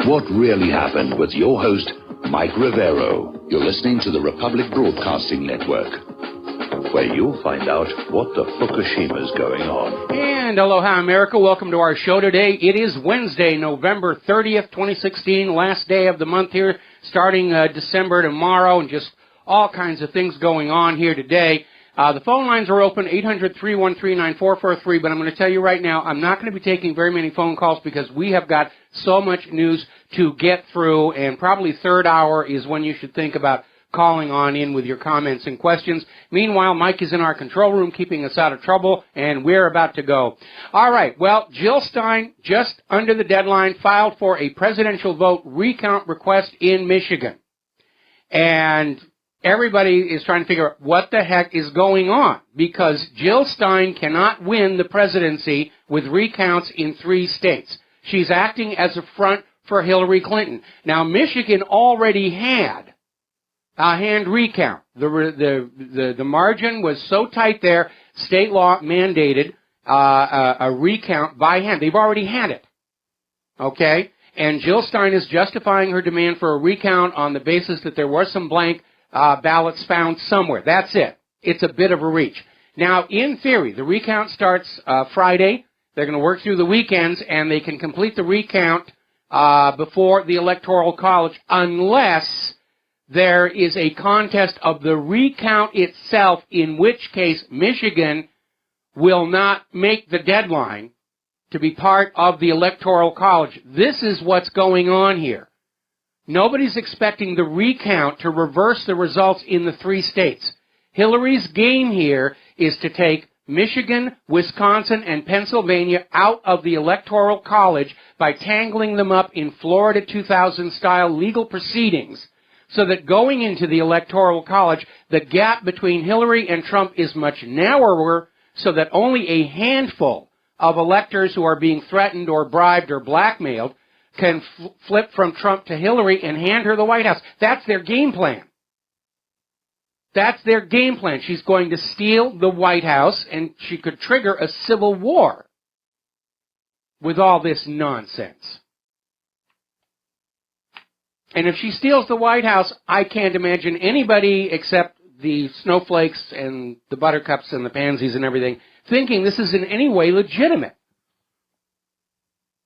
What Really Happened with your host, Mike Rivero. You're listening to the Republic Broadcasting Network, where you'll find out what the Fukushima's going on. And aloha, America. Welcome to our show today. It is Wednesday, November 30th, 2016, last day of the month here, starting December tomorrow, and just all kinds of things going on here today. The phone lines are open, 800-313-9443, but I'm going to tell you right now, I'm not going to be taking very many phone calls because we have got so much news to get through, and probably third hour is when you should think about calling on in with your comments and questions. Meanwhile, Mike is in our control room keeping us out of trouble, and we're about to go. All right, well, Jill Stein, just under the deadline, filed for a presidential vote recount request in Michigan. And everybody is trying to figure out what the heck is going on, because Jill Stein cannot win the presidency with recounts in 3 states. She's acting as a front for Hillary Clinton. Now, Michigan already had a hand recount. The margin was so tight there, state law mandated a recount by hand. They've already had it. Okay? And Jill Stein is justifying her demand for a recount on the basis that there were some blank ballots found somewhere. That's it. It's a bit of a reach. Now, in theory, the recount starts Friday. They're going to work through the weekends, and they can complete the recount before the Electoral College unless there is a contest of the recount itself, in which case Michigan will not make the deadline to be part of the Electoral College. This is what's going on here. Nobody's expecting the recount to reverse the results in the 3 states. Hillary's game here is to take Michigan, Wisconsin, and Pennsylvania out of the Electoral College by tangling them up in Florida 2000-style legal proceedings, so that going into the Electoral College, the gap between Hillary and Trump is much narrower, so that only a handful of electors who are being threatened or bribed or blackmailed can flip from Trump to Hillary and hand her the White House. That's their game plan. That's their game plan. She's going to steal the White House, and she could trigger a civil war with all this nonsense. And if she steals the White House, I can't imagine anybody except the snowflakes and the buttercups and the pansies and everything thinking this is in any way legitimate.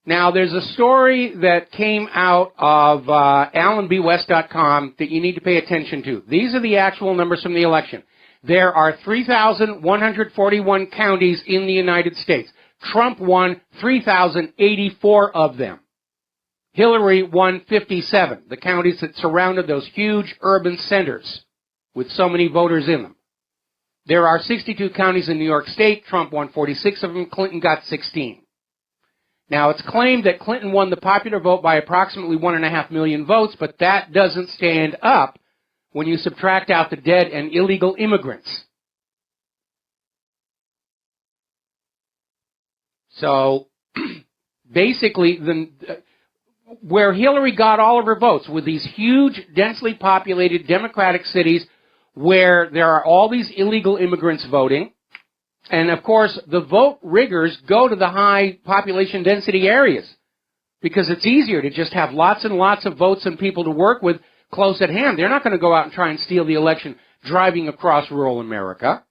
Now, there's a story that came out of AlanBWest.com that you need to pay attention to. These are the actual numbers from the election. There are 3,141 counties in the United States. Trump won 3,084 of them. Hillary won 57, the counties that surrounded those huge urban centers with so many voters in them. There are 62 counties in New York State. Trump won 46 of them. Clinton got 16. Now, it's claimed that Clinton won the popular vote by approximately 1.5 million votes, but that doesn't stand up when you subtract out the dead and illegal immigrants. So, basically, where Hillary got all of her votes, with these huge, densely populated Democratic cities where there are all these illegal immigrants voting, and, of course, the vote riggers go to the high population density areas because it's easier to just have lots and lots of votes and people to work with close at hand. They're not going to go out and try and steal the election driving across rural America.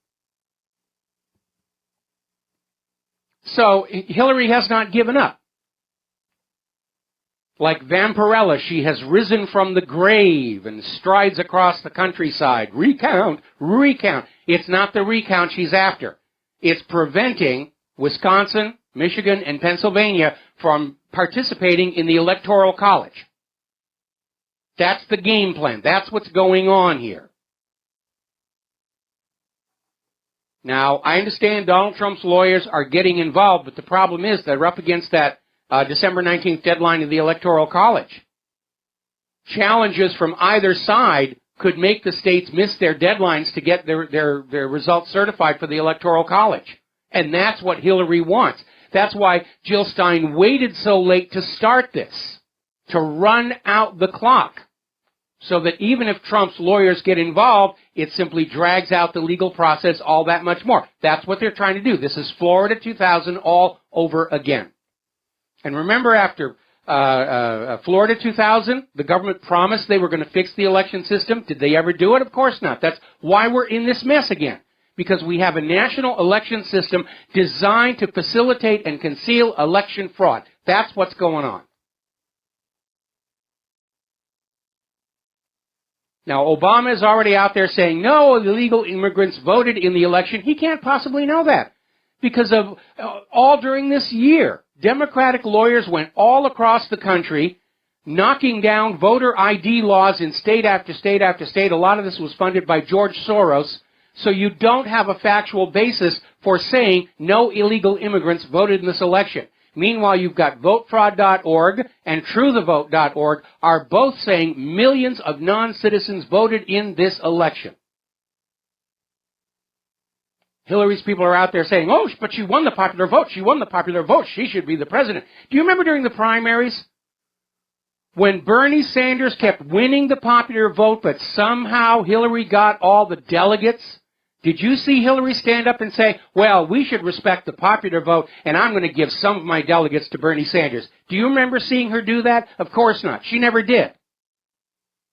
So Hillary has not given up. Like Vampirella, she has risen from the grave and strides across the countryside. Recount, recount. It's not the recount she's after. It's preventing Wisconsin, Michigan, and Pennsylvania from participating in the Electoral College. That's the game plan. That's what's going on here. Now, I understand Donald Trump's lawyers are getting involved, but the problem is they're up against that December 19th deadline of the Electoral College. Challenges from either side could make the states miss their deadlines to get their results certified for the Electoral College. And that's what Hillary wants. That's why Jill Stein waited so late to start this, to run out the clock, so that even if Trump's lawyers get involved, it simply drags out the legal process all that much more. That's what they're trying to do. This is Florida 2000 all over again. And remember, after Florida 2000, the government promised they were going to fix the election system. Did they ever do it? Of course not. That's why we're in this mess again. Because we have a national election system designed to facilitate and conceal election fraud. That's what's going on. Now, Obama is already out there saying, no, illegal immigrants voted in the election. He can't possibly know that. Because of all during this year, Democratic lawyers went all across the country knocking down voter ID laws in state after state after state. A lot of this was funded by George Soros. So you don't have a factual basis for saying no illegal immigrants voted in this election. Meanwhile, you've got votefraud.org and truethevote.org are both saying millions of non-citizens voted in this election. Hillary's people are out there saying, oh, but she won the popular vote. She won the popular vote. She should be the president. Do you remember during the primaries when Bernie Sanders kept winning the popular vote, but somehow Hillary got all the delegates? Did you see Hillary stand up and say, well, we should respect the popular vote, and I'm going to give some of my delegates to Bernie Sanders? Do you remember seeing her do that? Of course not. She never did.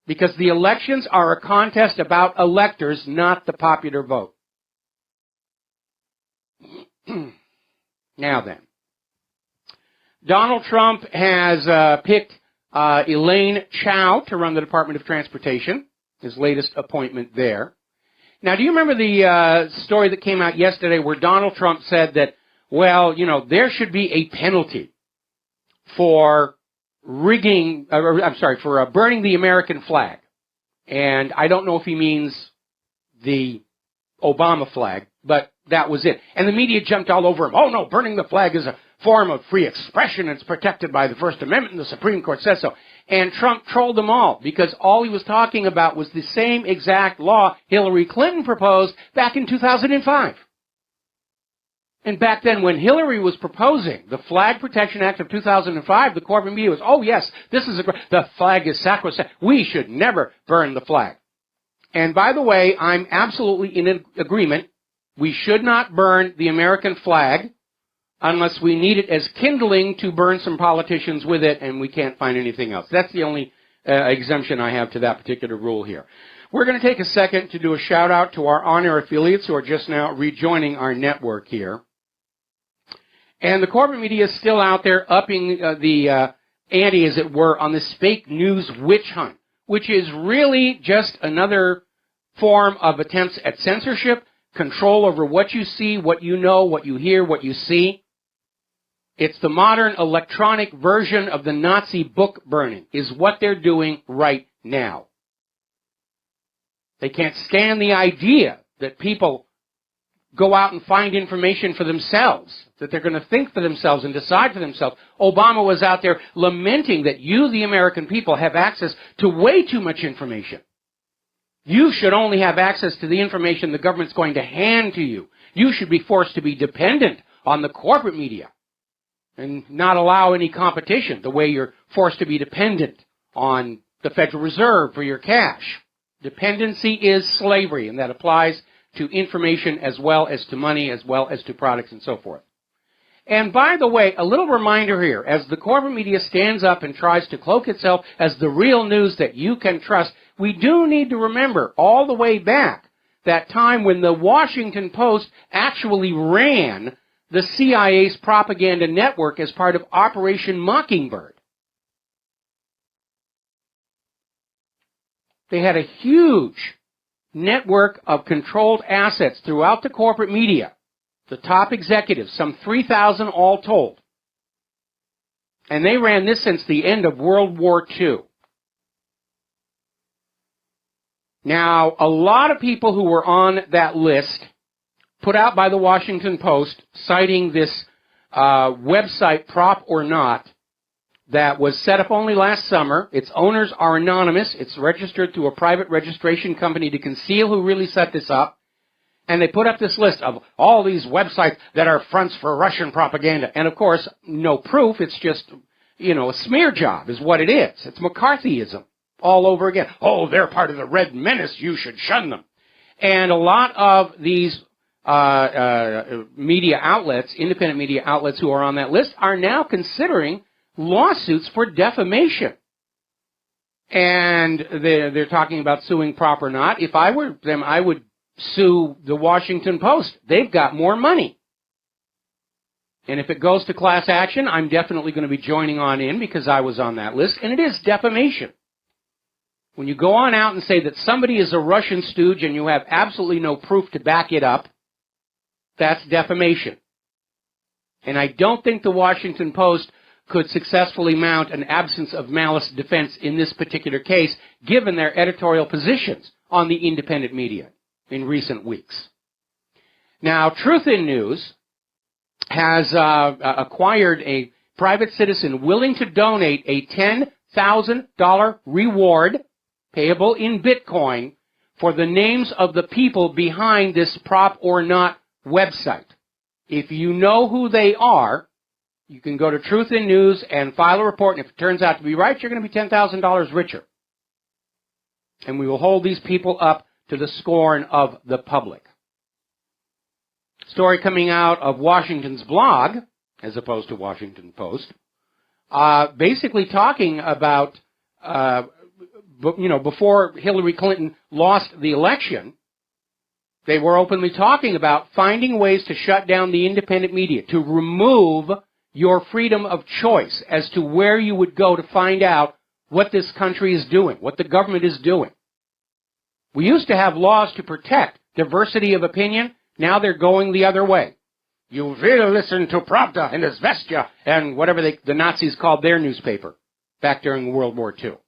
Because the elections are a contest about electors, not the popular vote. Now then, Donald Trump has picked Elaine Chao to run the Department of Transportation, his latest appointment there. Now, do you remember the story that came out yesterday where Donald Trump said that, well, you know, there should be a penalty for burning the American flag. And I don't know if he means the Obama flag, but that was it. And the media jumped all over him. Oh, no, burning the flag is a form of free expression. It's protected by the First Amendment, and the Supreme Court says so. And Trump trolled them all because all he was talking about was the same exact law Hillary Clinton proposed back in 2005. And back then, when Hillary was proposing the Flag Protection Act of 2005, the corporate media was, oh, yes, the flag is sacrosanct. We should never burn the flag. And by the way, I'm absolutely in agreement. We should not burn the American flag unless we need it as kindling to burn some politicians with it, and we can't find anything else. That's the only exemption I have to that particular rule here. We're going to take a second to do a shout-out to our on-air affiliates who are just now rejoining our network here. And the corporate media is still out there upping the ante, as it were, on this fake news witch hunt, which is really just another form of attempts at censorship, control over what you see, what you know, what you hear, what you see. It's the modern electronic version of the Nazi book burning, is what they're doing right now. They can't stand the idea that people go out and find information for themselves, that they're going to think for themselves and decide for themselves. Obama was out there lamenting that you, the American people, have access to way too much information. You should only have access to the information the government's going to hand to you. You should be forced to be dependent on the corporate media and not allow any competition the way you're forced to be dependent on the Federal Reserve for your cash. Dependency is slavery, and that applies to information as well as to money, as well as to products and so forth. And by the way, a little reminder here, as the corporate media stands up and tries to cloak itself as the real news that you can trust, we do need to remember all the way back that time when the Washington Post actually ran the CIA's propaganda network as part of Operation Mockingbird. They had a huge network of controlled assets throughout the corporate media, the top executives, some 3,000 all told. And they ran this since the end of World War II. Now, a lot of people who were on that list put out by the Washington Post, citing this website, Prop or Not, that was set up only last summer. Its owners are anonymous. It's registered through a private registration company to conceal who really set this up. And they put up this list of all these websites that are fronts for Russian propaganda. And, of course, no proof. It's just, a smear job is what it is. It's McCarthyism all over again. Oh, they're part of the Red Menace. You should shun them. And a lot of these media outlets, independent media outlets who are on that list, are now considering lawsuits for defamation. And they're talking about suing Prop or Not. If I were them, I would sue the Washington Post. They've got more money. And if it goes to class action, I'm definitely going to be joining on in because I was on that list. And it is defamation. When you go on out and say that somebody is a Russian stooge and you have absolutely no proof to back it up, that's defamation. And I don't think the Washington Post could successfully mount an absence of malice defense in this particular case, given their editorial positions on the independent media in recent weeks. Now, Truth in News has acquired a private citizen willing to donate a $10,000 reward payable in Bitcoin for the names of the people behind this Prop or Not website. If you know who they are, you can go to Truth in News and file a report, and if it turns out to be right, you're going to be $10,000 richer. And we will hold these people up to the scorn of the public. Story coming out of Washington's blog, as opposed to Washington Post, basically talking about, before Hillary Clinton lost the election, they were openly talking about finding ways to shut down the independent media, to remove your freedom of choice as to where you would go to find out what this country is doing, what the government is doing. We used to have laws to protect diversity of opinion. Now they're going the other way. You will listen to Pravda and Izvestia and whatever the Nazis called their newspaper back during World War II.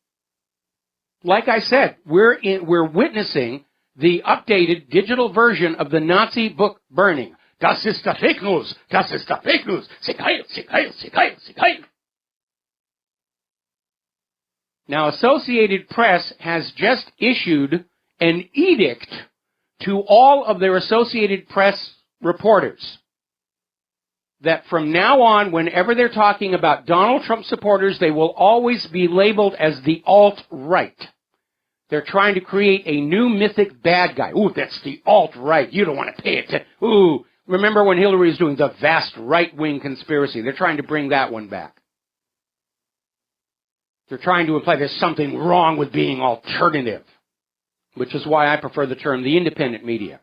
Like I said, we're witnessing the updated digital version of the Nazi book burning. Das ist der Fake News. Das ist der Fake News. Sieg heil, Sieg heil, Sieg heil, Sieg heil. Now, Associated Press has just issued an edict to all of their Associated Press reporters that from now on, whenever they're talking about Donald Trump supporters, they will always be labeled as the alt-right. They're trying to create a new mythic bad guy. Ooh, that's the alt-right. You don't want to pay it. Ooh, remember when Hillary was doing the vast right-wing conspiracy? They're trying to bring that one back. They're trying to imply there's something wrong with being alternative, which is why I prefer the term the independent media.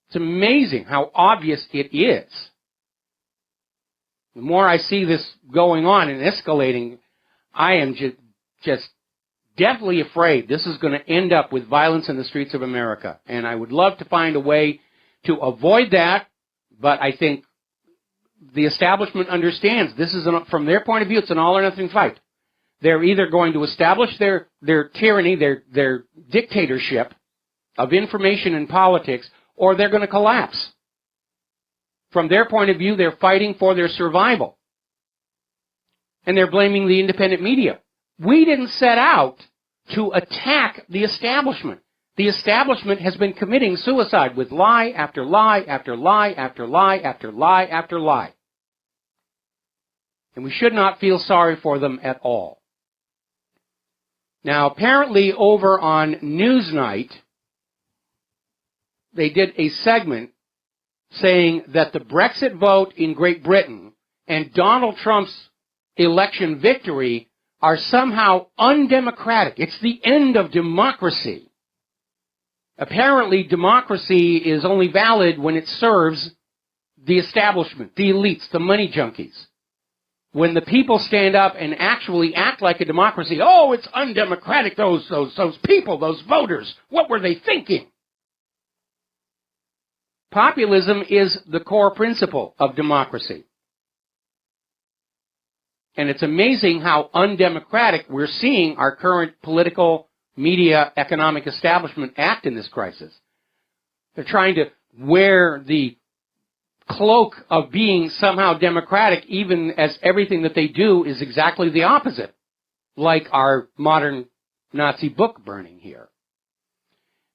It's amazing how obvious it is. The more I see this going on and escalating, I am just deathly afraid this is going to end up with violence in the streets of America. And I would love to find a way to avoid that, but I think the establishment understands this is, from their point of view, it's an all-or-nothing fight. They're either going to establish their tyranny, their dictatorship of information and politics, or they're going to collapse. From their point of view, they're fighting for their survival. And they're blaming the independent media. We didn't set out to attack the establishment. The establishment has been committing suicide with lie after lie after lie after lie after lie after lie. And we should not feel sorry for them at all. Now, apparently over on Newsnight, they did a segment saying that the Brexit vote in Great Britain and Donald Trump's election victory are somehow undemocratic. It's the end of democracy. Apparently, democracy is only valid when it serves the establishment, the elites, the money junkies. When the people stand up and actually act like a democracy, oh, it's undemocratic, those people, those voters, what were they thinking? Populism is the core principle of democracy. And it's amazing how undemocratic we're seeing our current political, media, economic establishment act in this crisis. They're trying to wear the cloak of being somehow democratic, even as everything that they do is exactly the opposite, like our modern Nazi book burning here.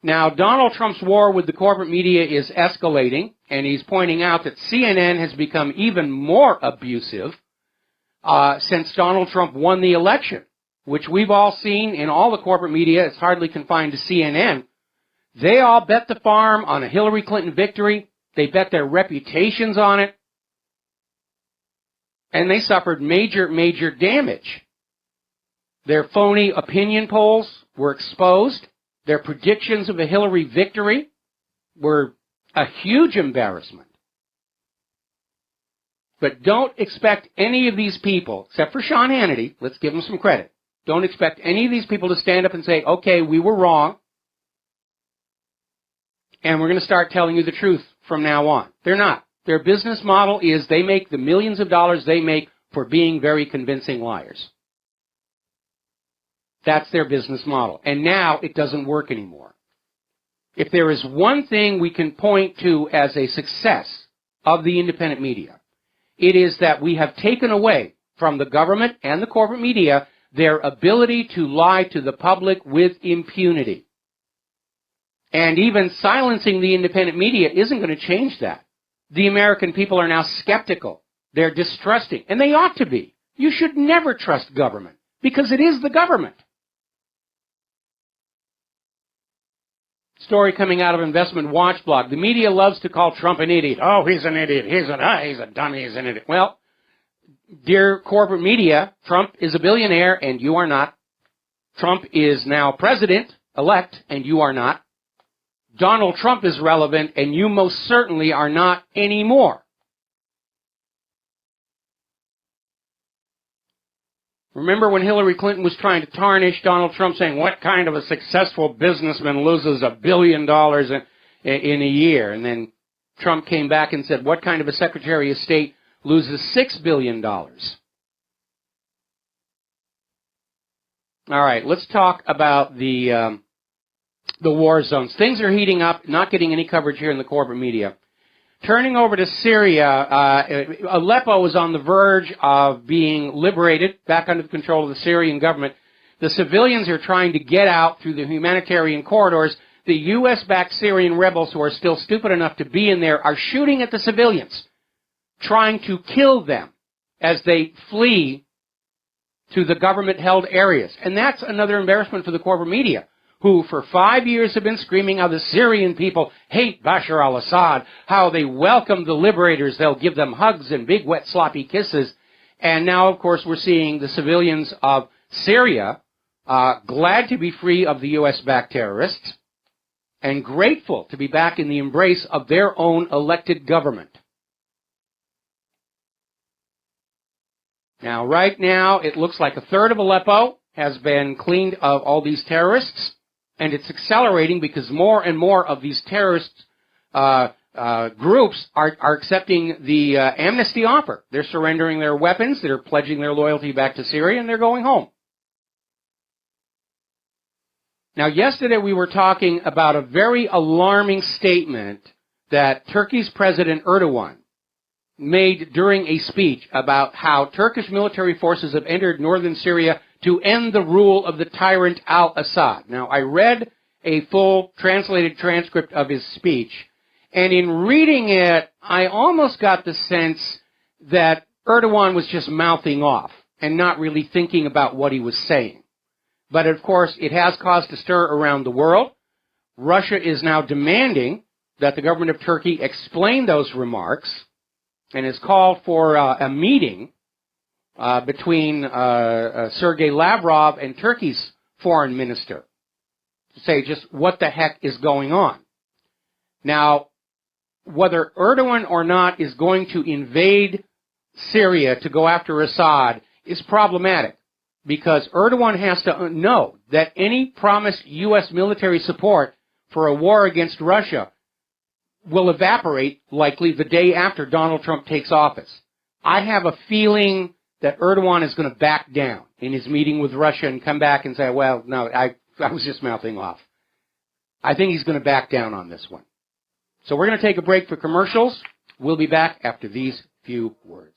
Now, Donald Trump's war with the corporate media is escalating, and he's pointing out that CNN has become even more abusive since Donald Trump won the election, which we've all seen in all the corporate media. It's hardly confined to CNN. They all bet the farm on a Hillary Clinton victory. They bet their reputations on it. And they suffered major, major damage. Their phony opinion polls were exposed. Their predictions of a Hillary victory were a huge embarrassment. But don't expect any of these people, except for Sean Hannity, let's give him some credit. Don't expect any of these people to stand up and say, okay, we were wrong, and we're going to start telling you the truth from now on. They're not. Their business model is they make the millions of dollars they make for being very convincing liars. That's their business model. And now it doesn't work anymore. If there is one thing we can point to as a success of the independent media, it is that we have taken away from the government and the corporate media their ability to lie to the public with impunity. And even silencing the independent media isn't going to change that. The American people are now skeptical. They're distrusting. And they ought to be. You should never trust government because it is the government. Story coming out of Investment Watch blog. The media loves to call Trump an idiot. Oh, he's an idiot. He's a dummy. He's an idiot. Well, dear corporate media, Trump is a billionaire and you are not. Trump is now president-elect and you are not. Donald Trump is relevant and you most certainly are not anymore. Remember when Hillary Clinton was trying to tarnish Donald Trump, saying, what kind of a successful businessman loses $1 billion in a year? And then Trump came back and said, what kind of a Secretary of State loses $6 billion? All right, let's talk about the war zones. Things are heating up, not getting any coverage here in the corporate media. Turning over to Syria, Aleppo is on the verge of being liberated, back under the control of the Syrian government. The civilians are trying to get out through the humanitarian corridors. The U.S.-backed Syrian rebels who are still stupid enough to be in there are shooting at the civilians, trying to kill them as they flee to the government-held areas. And that's another embarrassment for the corporate media, who for 5 years have been screaming how the Syrian people hate Bashar al-Assad, how they welcome the liberators, they'll give them hugs and big, wet, sloppy kisses. And now, of course, we're seeing the civilians of Syria glad to be free of the U.S.-backed terrorists and grateful to be back in the embrace of their own elected government. Now, right now, it looks like a third of Aleppo has been cleaned of all these terrorists. And it's accelerating because more and more of these terrorist groups are accepting the amnesty offer. They're surrendering their weapons, they're pledging their loyalty back to Syria, and they're going home. Now, yesterday we were talking about a very alarming statement that Turkey's President Erdogan made during a speech about how Turkish military forces have entered northern Syria to end the rule of the tyrant al-Assad. Now, I read a full translated transcript of his speech, and in reading it, I almost got the sense that Erdogan was just mouthing off and not really thinking about what he was saying. But, of course, it has caused a stir around the world. Russia is now demanding that the government of Turkey explain those remarks and has called for a meeting between Sergei Lavrov and Turkey's foreign minister to say just what the heck is going on. Now, whether Erdogan or not is going to invade Syria to go after Assad is problematic because Erdogan has to know that any promised U.S. military support for a war against Russia will evaporate likely the day after Donald Trump takes office. I have a feeling that Erdogan is going to back down in his meeting with Russia and come back and say, well, no, I was just mouthing off. I think he's going to back down on this one. So we're going to take a break for commercials. We'll be back after these few words.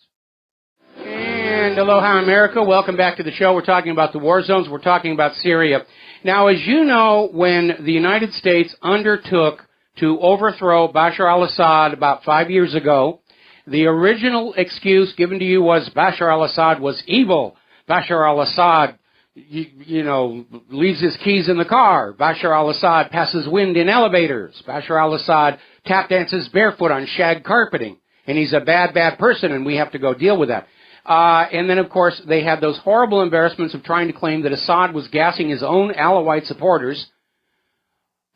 And aloha, America. Welcome back to the show. We're talking about the war zones. We're talking about Syria. Now, as you know, when the United States undertook to overthrow Bashar al-Assad about 5 years ago, the original excuse given to you was Bashar al-Assad was evil. Bashar al-Assad, leaves his keys in the car. Bashar al-Assad passes wind in elevators. Bashar al-Assad tap dances barefoot on shag carpeting. And he's a bad, bad person, and we have to go deal with that. And then, of course, they had those horrible embarrassments of trying to claim that Assad was gassing his own Alawite supporters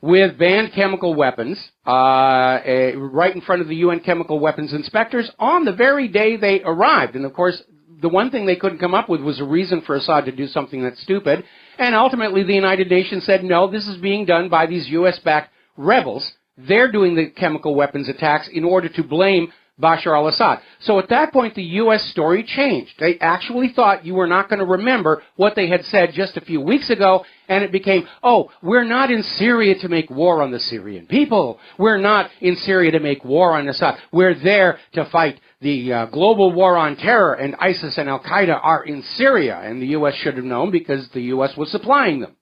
with banned chemical weapons, right in front of the UN chemical weapons inspectors on the very day they arrived. And, of course, the one thing they couldn't come up with was a reason for Assad to do something that's stupid. And ultimately, the United Nations said, no, this is being done by these U.S.-backed rebels. They're doing the chemical weapons attacks in order to blame Bashar al-Assad. So at that point, the U.S. story changed. They actually thought you were not going to remember what they had said just a few weeks ago, and it became, oh, we're not in Syria to make war on the Syrian people. We're not in Syria to make war on Assad. We're there to fight the global war on terror, and ISIS and Al-Qaeda are in Syria, and the U.S. should have known because the U.S. was supplying them.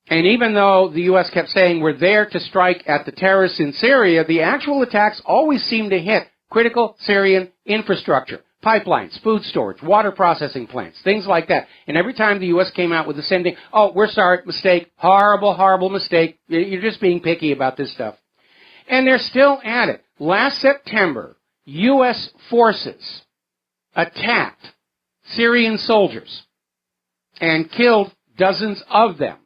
And even though the U.S. kept saying we're there to strike at the terrorists in Syria, the actual attacks always seemed to hit critical Syrian infrastructure, pipelines, food storage, water processing plants, things like that. And every time the U.S. came out with the same thing, oh, we're sorry, mistake, horrible, horrible mistake. You're just being picky about this stuff. And they're still at it. Last September, U.S. forces attacked Syrian soldiers and killed dozens of them.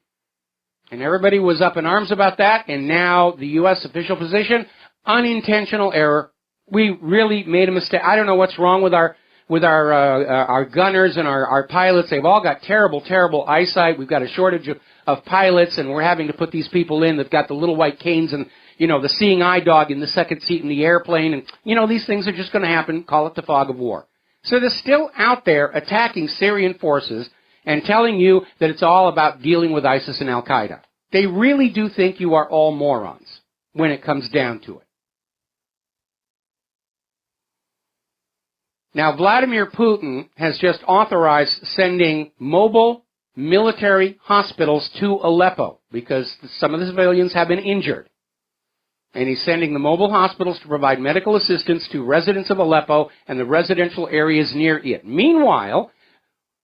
And everybody was up in arms about that, and now the U.S. official position, unintentional error. We really made a mistake. I don't know what's wrong with our gunners and our pilots. They've all got terrible, terrible eyesight. We've got a shortage of pilots, and we're having to put these people in that've got the little white canes and, you know, the seeing eye dog in the second seat in the airplane. And, you know, these things are just going to happen. Call it the fog of war. So they're still out there attacking Syrian forces and telling you that it's all about dealing with ISIS and Al-Qaeda. They really do think you are all morons when it comes down to it. Now, Vladimir Putin has just authorized sending mobile military hospitals to Aleppo because some of the civilians have been injured. And he's sending the mobile hospitals to provide medical assistance to residents of Aleppo and the residential areas near it. Meanwhile,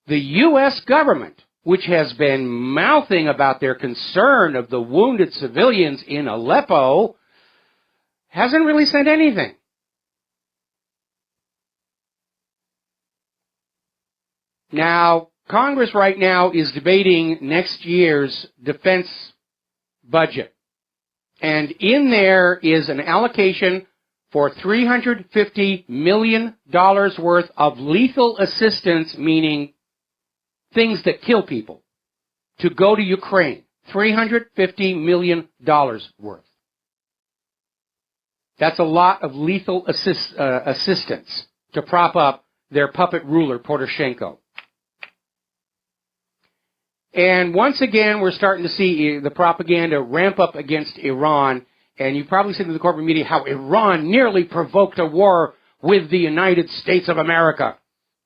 the U.S. government, which has been mouthing about their concern of the wounded civilians in Aleppo, hasn't really sent anything. Now, Congress right now is debating next year's defense budget. And in there is an allocation for $350 million worth of lethal assistance, meaning things that kill people, to go to Ukraine. $350 million worth. That's a lot of lethal assistance to prop up their puppet ruler, Poroshenko. And once again, we're starting to see the propaganda ramp up against Iran. And you've probably seen in the corporate media how Iran nearly provoked a war with the United States of America.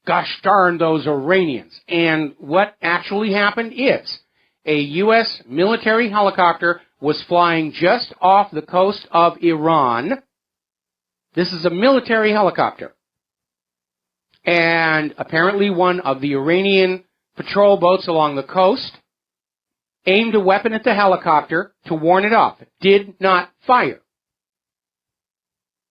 Gosh darn those Iranians. And what actually happened is a U.S. military helicopter was flying just off the coast of Iran. This is a military helicopter. And apparently one of the Iranian patrol boats along the coast aimed a weapon at the helicopter to warn it off. It did not fire.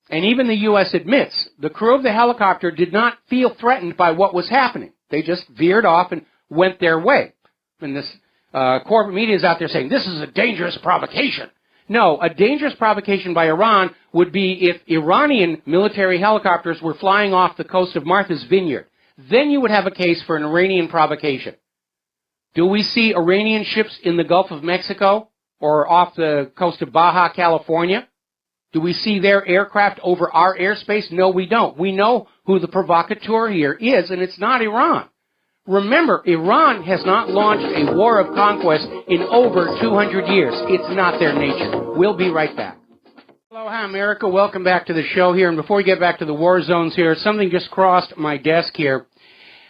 And even the U.S. admits the crew of the helicopter did not feel threatened by what was happening. They just veered off and went their way. And this corporate media is out there saying, this is a dangerous provocation. No, a dangerous provocation by Iran would be if Iranian military helicopters were flying off the coast of Martha's Vineyard. Then you would have a case for an Iranian provocation. Do we see Iranian ships in the Gulf of Mexico or off the coast of Baja, California? Do we see their aircraft over our airspace? No, we don't. We know who the provocateur here is, and it's not Iran. Remember, Iran has not launched a war of conquest in over 200 years. It's not their nature. We'll be right back. Aloha, America. Welcome back to the show here. And before we get back to the war zones here, something just crossed my desk here.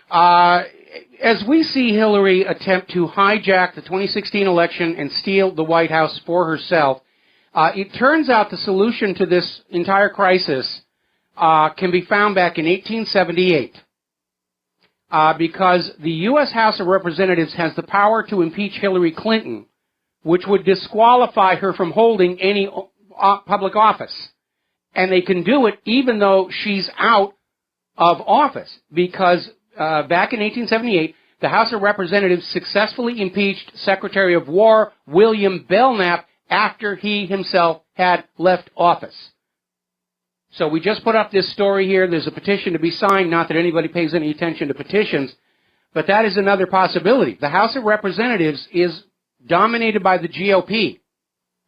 As we see Hillary attempt to hijack the 2016 election and steal the White House for herself, it turns out the solution to this entire crisis can be found back in 1878. Because the U.S. House of Representatives has the power to impeach Hillary Clinton, which would disqualify her from holding any public office. And they can do it even though she's out of office because back in 1878, the House of Representatives successfully impeached Secretary of War William Belknap after he himself had left office. So we just put up this story here. There's a petition to be signed, not that anybody pays any attention to petitions, but that is another possibility. The House of Representatives is dominated by the GOP.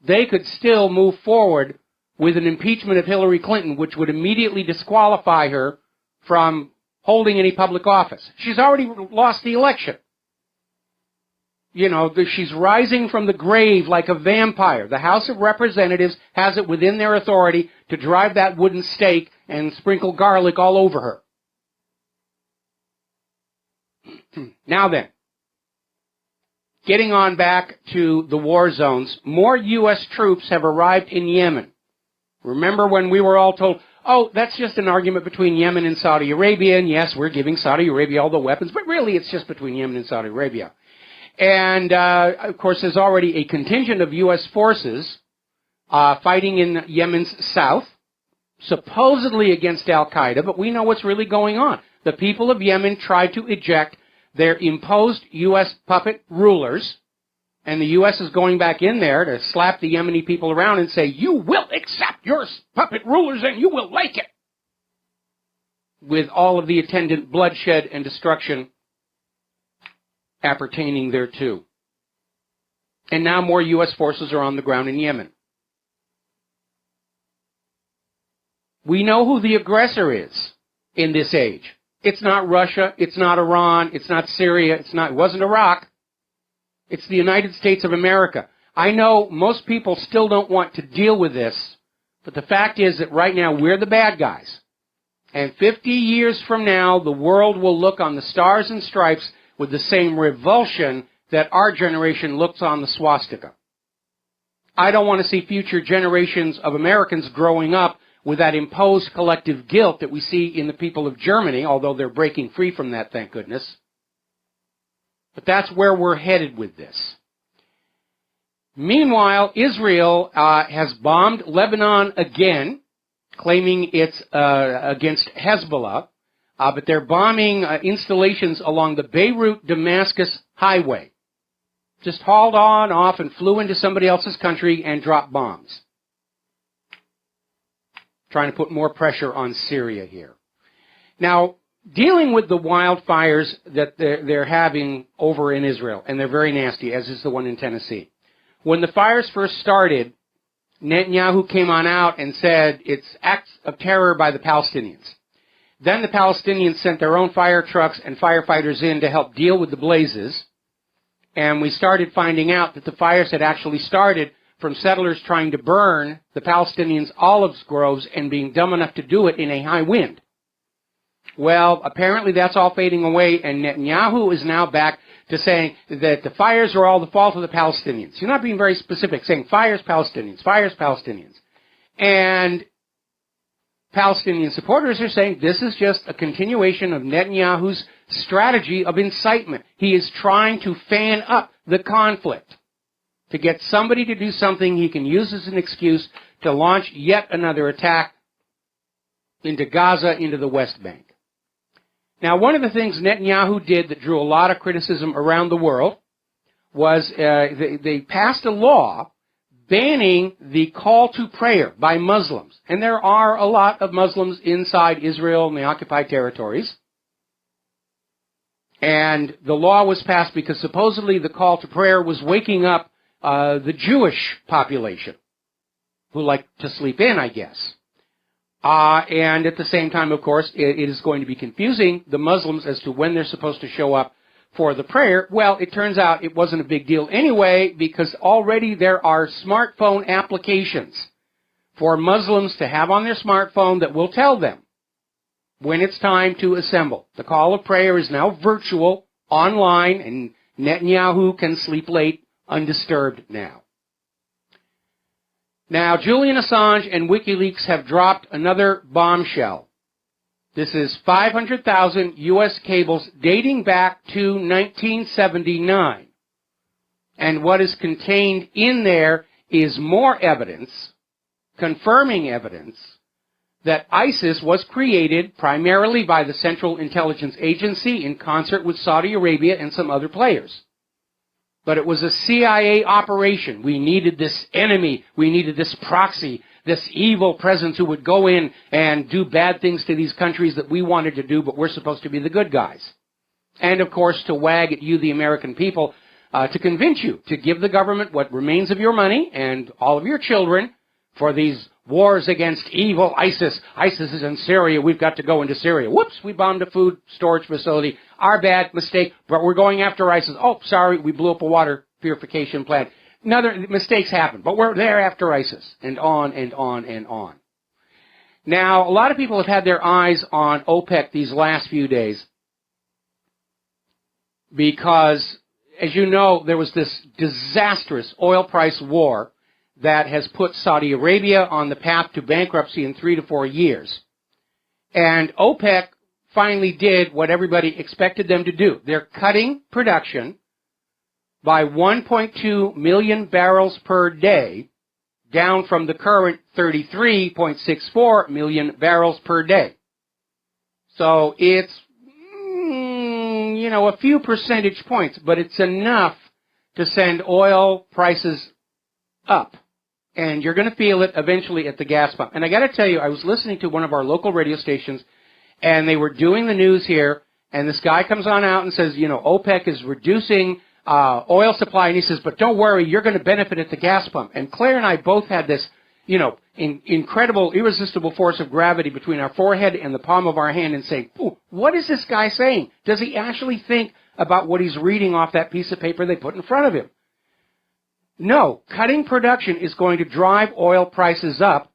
They could still move forward with an impeachment of Hillary Clinton, which would immediately disqualify her from holding any public office. She's already lost the election. You know, she's rising from the grave like a vampire. The House of Representatives has it within their authority to drive that wooden stake and sprinkle garlic all over her. Now then, getting on back to the war zones, more U.S. troops have arrived in Yemen. Remember when we were all told, oh, that's just an argument between Yemen and Saudi Arabia, and yes, we're giving Saudi Arabia all the weapons, but really it's just between Yemen and Saudi Arabia. And, of course, there's already a contingent of U.S. forces fighting in Yemen's south, supposedly against al-Qaeda, but we know what's really going on. The people of Yemen tried to eject their imposed U.S. puppet rulers, and the U.S. is going back in there to slap the Yemeni people around and say, you will accept your puppet rulers and you will like it, with all of the attendant bloodshed and destruction appertaining thereto. And now more U.S. forces are on the ground in Yemen. We know who the aggressor is in this age. It's not Russia, it's not Iran, it's not Syria, it wasn't Iraq. It's the United States of America. I know most people still don't want to deal with this, but the fact is that right now we're the bad guys. And 50 years from now, the world will look on the stars and stripes with the same revulsion that our generation looks on the swastika. I don't want to see future generations of Americans growing up with that imposed collective guilt that we see in the people of Germany, although they're breaking free from that, thank goodness. But that's where we're headed with this. Meanwhile, Israel has bombed Lebanon again, claiming it's against Hezbollah, but they're bombing installations along the Beirut-Damascus highway. Just hauled on, off, and flew into somebody else's country and dropped bombs. Trying to put more pressure on Syria here. Now, dealing with the wildfires that they're having over in Israel, and they're very nasty, as is the one in Tennessee. When the fires first started, Netanyahu came on out and said it's acts of terror by the Palestinians. Then the Palestinians sent their own fire trucks and firefighters in to help deal with the blazes, and we started finding out that the fires had actually started from settlers trying to burn the Palestinians' olive groves and being dumb enough to do it in a high wind. Well, apparently that's all fading away, and Netanyahu is now back to saying that the fires are all the fault of the Palestinians. You're not being very specific, saying fires, Palestinians, fires, Palestinians. And Palestinian supporters are saying this is just a continuation of Netanyahu's strategy of incitement. He is trying to fan up the conflict, to get somebody to do something he can use as an excuse to launch yet another attack into Gaza, into the West Bank. Now, one of the things Netanyahu did that drew a lot of criticism around the world was they passed a law banning the call to prayer by Muslims. And there are a lot of Muslims inside Israel and the occupied territories. And the law was passed because supposedly the call to prayer was waking up the Jewish population, who like to sleep in, I guess. And at the same time, of course, it is going to be confusing the Muslims as to when they're supposed to show up for the prayer. Well, it turns out it wasn't a big deal anyway, because already there are smartphone applications for Muslims to have on their smartphone that will tell them when it's time to assemble. The call of prayer is now virtual, online, and Netanyahu can sleep late undisturbed now. Now, Julian Assange and WikiLeaks have dropped another bombshell. This is 500,000 U.S. cables dating back to 1979. And what is contained in there is more evidence, confirming evidence, that ISIS was created primarily by the Central Intelligence Agency in concert with Saudi Arabia and some other players. But it was a CIA operation. We needed this enemy. We needed this proxy, this evil presence who would go in and do bad things to these countries that we wanted to do, but we're supposed to be the good guys. And, of course, to wag at you, the American people, to convince you to give the government what remains of your money and all of your children for these wars against evil ISIS. ISIS is in Syria. We've got to go into Syria. Whoops, we bombed a food storage facility. Our bad mistake, but we're going after ISIS. Oh, sorry, we blew up a water purification plant. Another mistakes happen, but we're there after ISIS, and on and on and on. Now, a lot of people have had their eyes on OPEC these last few days because, as you know, there was this disastrous oil price war that has put Saudi Arabia on the path to bankruptcy in 3 to 4 years. And OPEC finally did what everybody expected them to do. They're cutting production by 1.2 million barrels per day, down from the current 33.64 million barrels per day. So it's, a few percentage points, but it's enough to send oil prices up. And you're going to feel it eventually at the gas pump. And I got to tell you, I was listening to one of our local radio stations, and they were doing the news here, and this guy comes on out and says, OPEC is reducing oil supply, and he says, but don't worry, you're going to benefit at the gas pump. And Claire and I both had this, incredible, irresistible force of gravity between our forehead and the palm of our hand and saying, what is this guy saying? Does he actually think about what he's reading off that piece of paper they put in front of him? No, cutting production is going to drive oil prices up,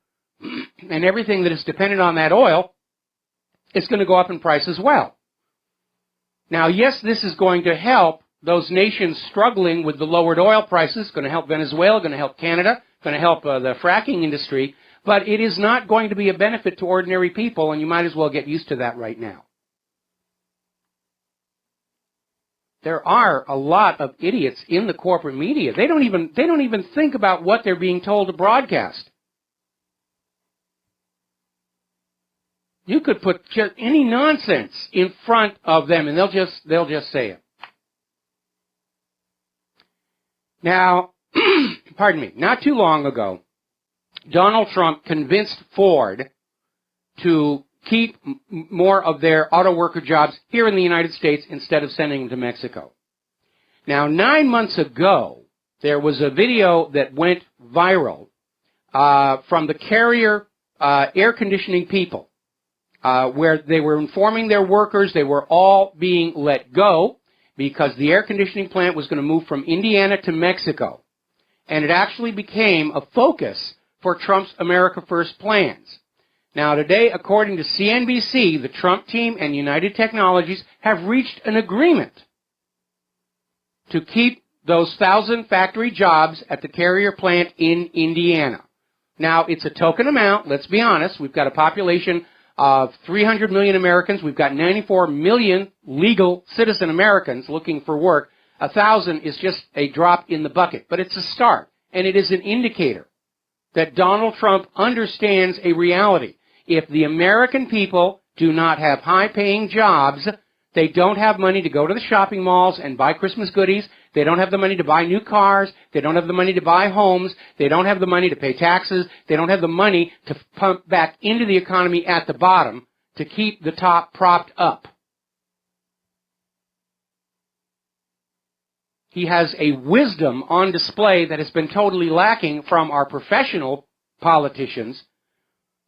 and everything that is dependent on that oil is going to go up in price as well. Now, yes, this is going to help those nations struggling with the lowered oil prices, going to help Venezuela, going to help Canada, going to help the fracking industry, but it is not going to be a benefit to ordinary people, and you might as well get used to that right now. There are a lot of idiots in the corporate media. They don't even think about what they're being told to broadcast. You could put just any nonsense in front of them, and they'll just say it. Now, pardon me, not too long ago, Donald Trump convinced Ford to keep more of their auto worker jobs here in the United States instead of sending them to Mexico. Now, 9 months ago, there was a video that went viral from the Carrier air conditioning people where they were informing their workers they were all being let go because the air conditioning plant was going to move from Indiana to Mexico. And it actually became a focus for Trump's America First plans. Now, today, according to CNBC, the Trump team and United Technologies have reached an agreement to keep those 1,000 factory jobs at the Carrier plant in Indiana. Now, it's a token amount. Let's be honest. We've got a population of 300 million Americans. We've got 94 million legal citizen Americans looking for work. 1,000 is just a drop in the bucket, but it's a start, and it is an indicator that Donald Trump understands a reality. If the American people do not have high-paying jobs, they don't have money to go to the shopping malls and buy Christmas goodies. They don't have the money to buy new cars. They don't have the money to buy homes. They don't have the money to pay taxes. They don't have the money to pump back into the economy at the bottom to keep the top propped up. He has a wisdom on display that has been totally lacking from our professional politicians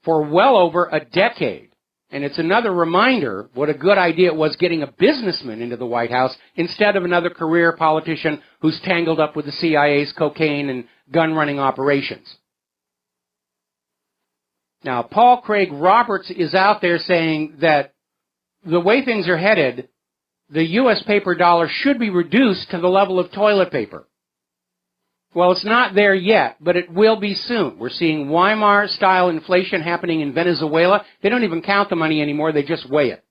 for well over a decade. And it's another reminder what a good idea it was getting a businessman into the White House instead of another career politician who's tangled up with the CIA's cocaine and gun-running operations. Now, Paul Craig Roberts is out there saying that the way things are headed, the U.S. paper dollar should be reduced to the level of toilet paper. Well, it's not there yet, but it will be soon. We're seeing Weimar-style inflation happening in Venezuela. They don't even count the money anymore. They just weigh it.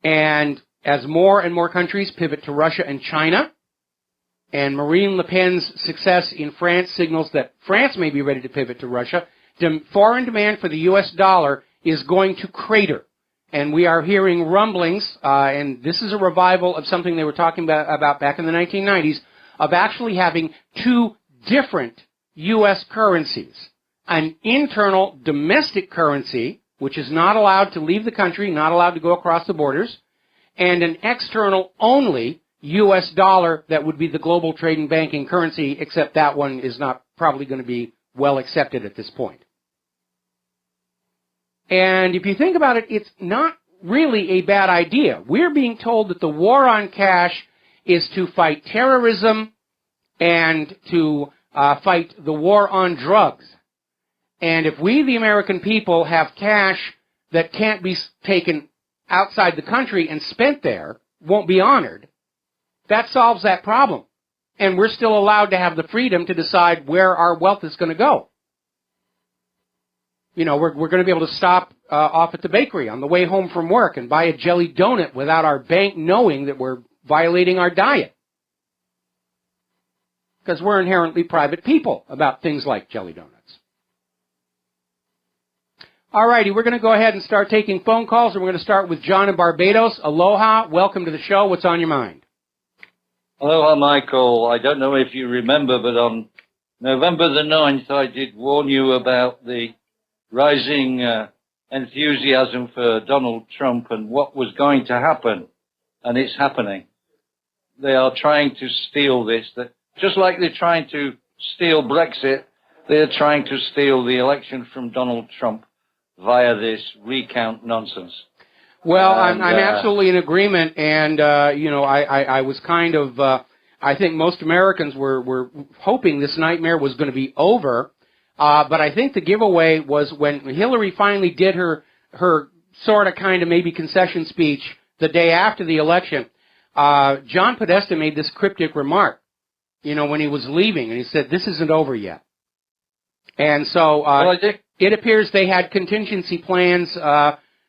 And as more and more countries pivot to Russia and China, And Marine Le Pen's success in France signals that France may be ready to pivot to Russia. Foreign demand for the U.S. dollar is going to crater. And we are hearing rumblings, and this is a revival of something they were talking about back in the 1990s, of actually having two different U.S. currencies. An internal domestic currency, which is not allowed to leave the country, not allowed to go across the borders, and an external only U.S. dollar that would be the global trade and banking currency, except that one is not probably going to be well accepted at this point. And if you think about it, it's not really a bad idea. We're being told that the war on cash is to fight terrorism and to fight the war on drugs. And if we, the American people, have cash that can't be taken outside the country and spent there, won't be honored, that solves that problem. And we're still allowed to have the freedom to decide where our wealth is going to go. You know, we're going to be able to stop off at the bakery on the way home from work and buy a jelly donut without our bank knowing that we're violating our diet. Because we're inherently private people about things like jelly donuts. All righty, we're going to go ahead and start taking phone calls, and we're going to start with John in Barbados. Aloha, welcome to the show. What's on your mind? Aloha, Michael. I don't know if you remember, but on November the 9th, I did warn you about the rising enthusiasm for Donald Trump and what was going to happen, and it's happening. They are trying to steal this. Just like they're trying to steal Brexit, they're trying to steal the election from Donald Trump via this recount nonsense. Well, I'm absolutely in agreement, and, I was kind of, I think most Americans were hoping this nightmare was going to be over, but I think the giveaway was when Hillary finally did her sort of kind of maybe concession speech the day after the election. John Podesta made this cryptic remark, when he was leaving, and he said, "This isn't over yet." And so it appears they had contingency plans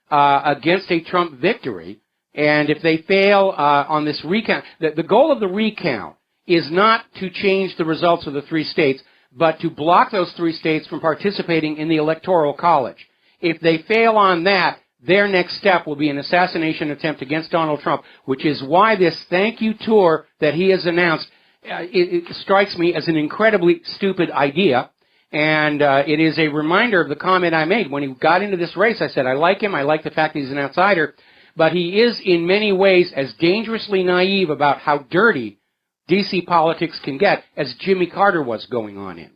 against a Trump victory, and if they fail on this recount, the goal of the recount is not to change the results of the three states, but to block those three states from participating in the Electoral College. If they fail on that, their next step will be an assassination attempt against Donald Trump, which is why this thank you tour that he has announced, it strikes me as an incredibly stupid idea. And it is a reminder of the comment I made. When he got into this race, I said, I like him. I like the fact that he's an outsider. But he is, in many ways, as dangerously naive about how dirty D.C. politics can get as Jimmy Carter was going on in.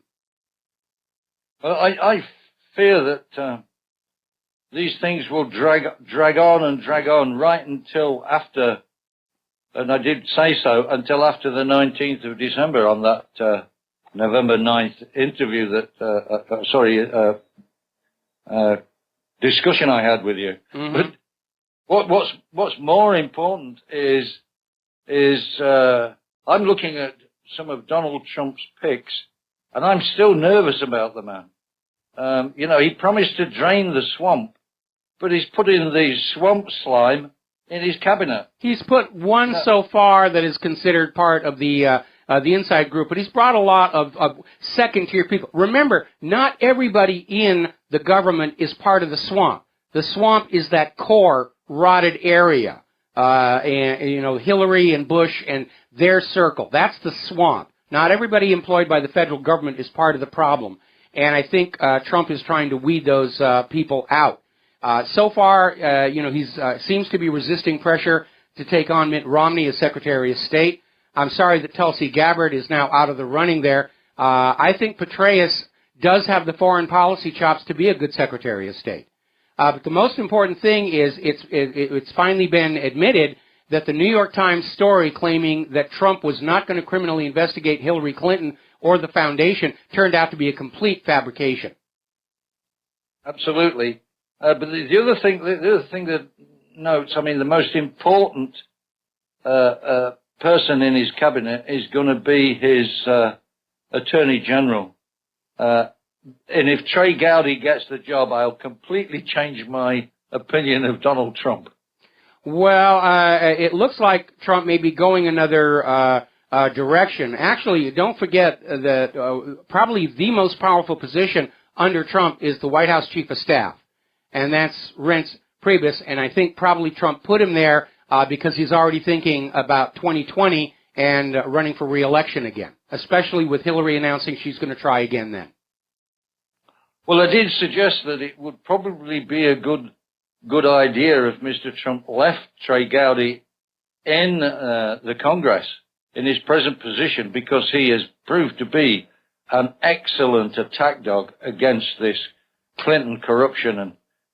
Well, I fear that these things will drag on and drag on right until after, and I did say so, until after the 19th of December on that November 9th interview discussion I had with you. Mm-hmm. But what's more important is I'm looking at some of Donald Trump's picks, and I'm still nervous about the man. He promised to drain the swamp, but he's put in the swamp slime in his cabinet. He's put one so far that is considered part of the inside group, but he's brought a lot of second-tier people. Remember, not everybody in the government is part of the swamp. The swamp is that core rotted area, and Hillary and Bush and their circle. That's the swamp. Not everybody employed by the federal government is part of the problem, and I think Trump is trying to weed those people out. So far, he seems to be resisting pressure to take on Mitt Romney as Secretary of State. I'm sorry that Tulsi Gabbard is now out of the running there. I think Petraeus does have the foreign policy chops to be a good Secretary of State. But the most important thing is it's finally been admitted that the New York Times story claiming that Trump was not going to criminally investigate Hillary Clinton or the foundation turned out to be a complete fabrication. Absolutely. But the other thing that notes, the most important person in his cabinet is going to be his Attorney General. And if Trey Gowdy gets the job, I'll completely change my opinion of Donald Trump. Well, it looks like Trump may be going another direction. Actually, don't forget that probably the most powerful position under Trump is the White House Chief of Staff, and that's Reince Priebus, and I think probably Trump put him there because he's already thinking about 2020 and running for re-election again, especially with Hillary announcing she's going to try again then. Well, I did suggest that it would probably be a good idea if Mr. Trump left Trey Gowdy in the Congress in his present position, because he has proved to be an excellent attack dog against this Clinton corruption and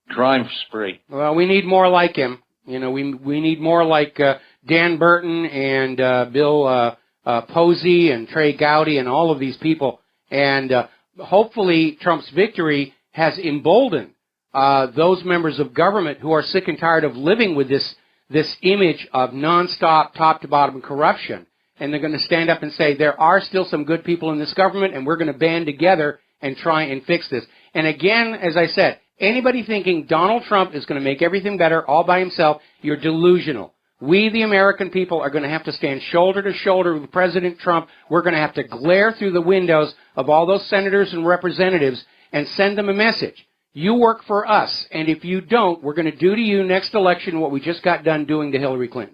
crime spree. Well, we need more like him. You know, we need more like Dan Burton and Bill Posey and Trey Gowdy and all of these people. And hopefully Trump's victory has emboldened those members of government who are sick and tired of living with this image of nonstop top-to-bottom corruption. And they're going to stand up and say, there are still some good people in this government, and we're going to band together and try and fix this. And again, as I said, anybody thinking Donald Trump is going to make everything better all by himself, you're delusional. We, the American people, are going to have to stand shoulder to shoulder with President Trump. We're going to have to glare through the windows of all those senators and representatives and send them a message. You work for us, and if you don't, we're going to do to you next election what we just got done doing to Hillary Clinton.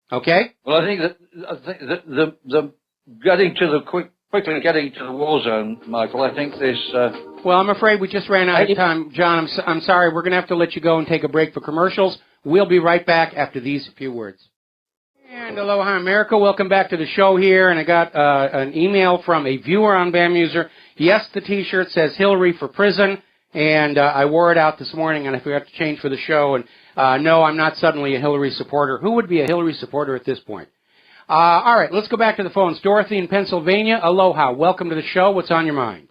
Okay? Well, I think that the quickly getting to the war zone, Michael. I think this. Well, I'm afraid we just ran out of time, John. I'm sorry. We're going to have to let you go and take a break for commercials. We'll be right back after these few words. And aloha, America. Welcome back to the show here. And I got an email from a viewer on BAMuser. Yes, the T-shirt says Hillary for prison. And I wore it out this morning, and I forgot to change for the show. And no, I'm not suddenly a Hillary supporter. Who would be a Hillary supporter at this point? All right, let's go back to the phones. Dorothy in Pennsylvania. Aloha. Welcome to the show. What's on your mind?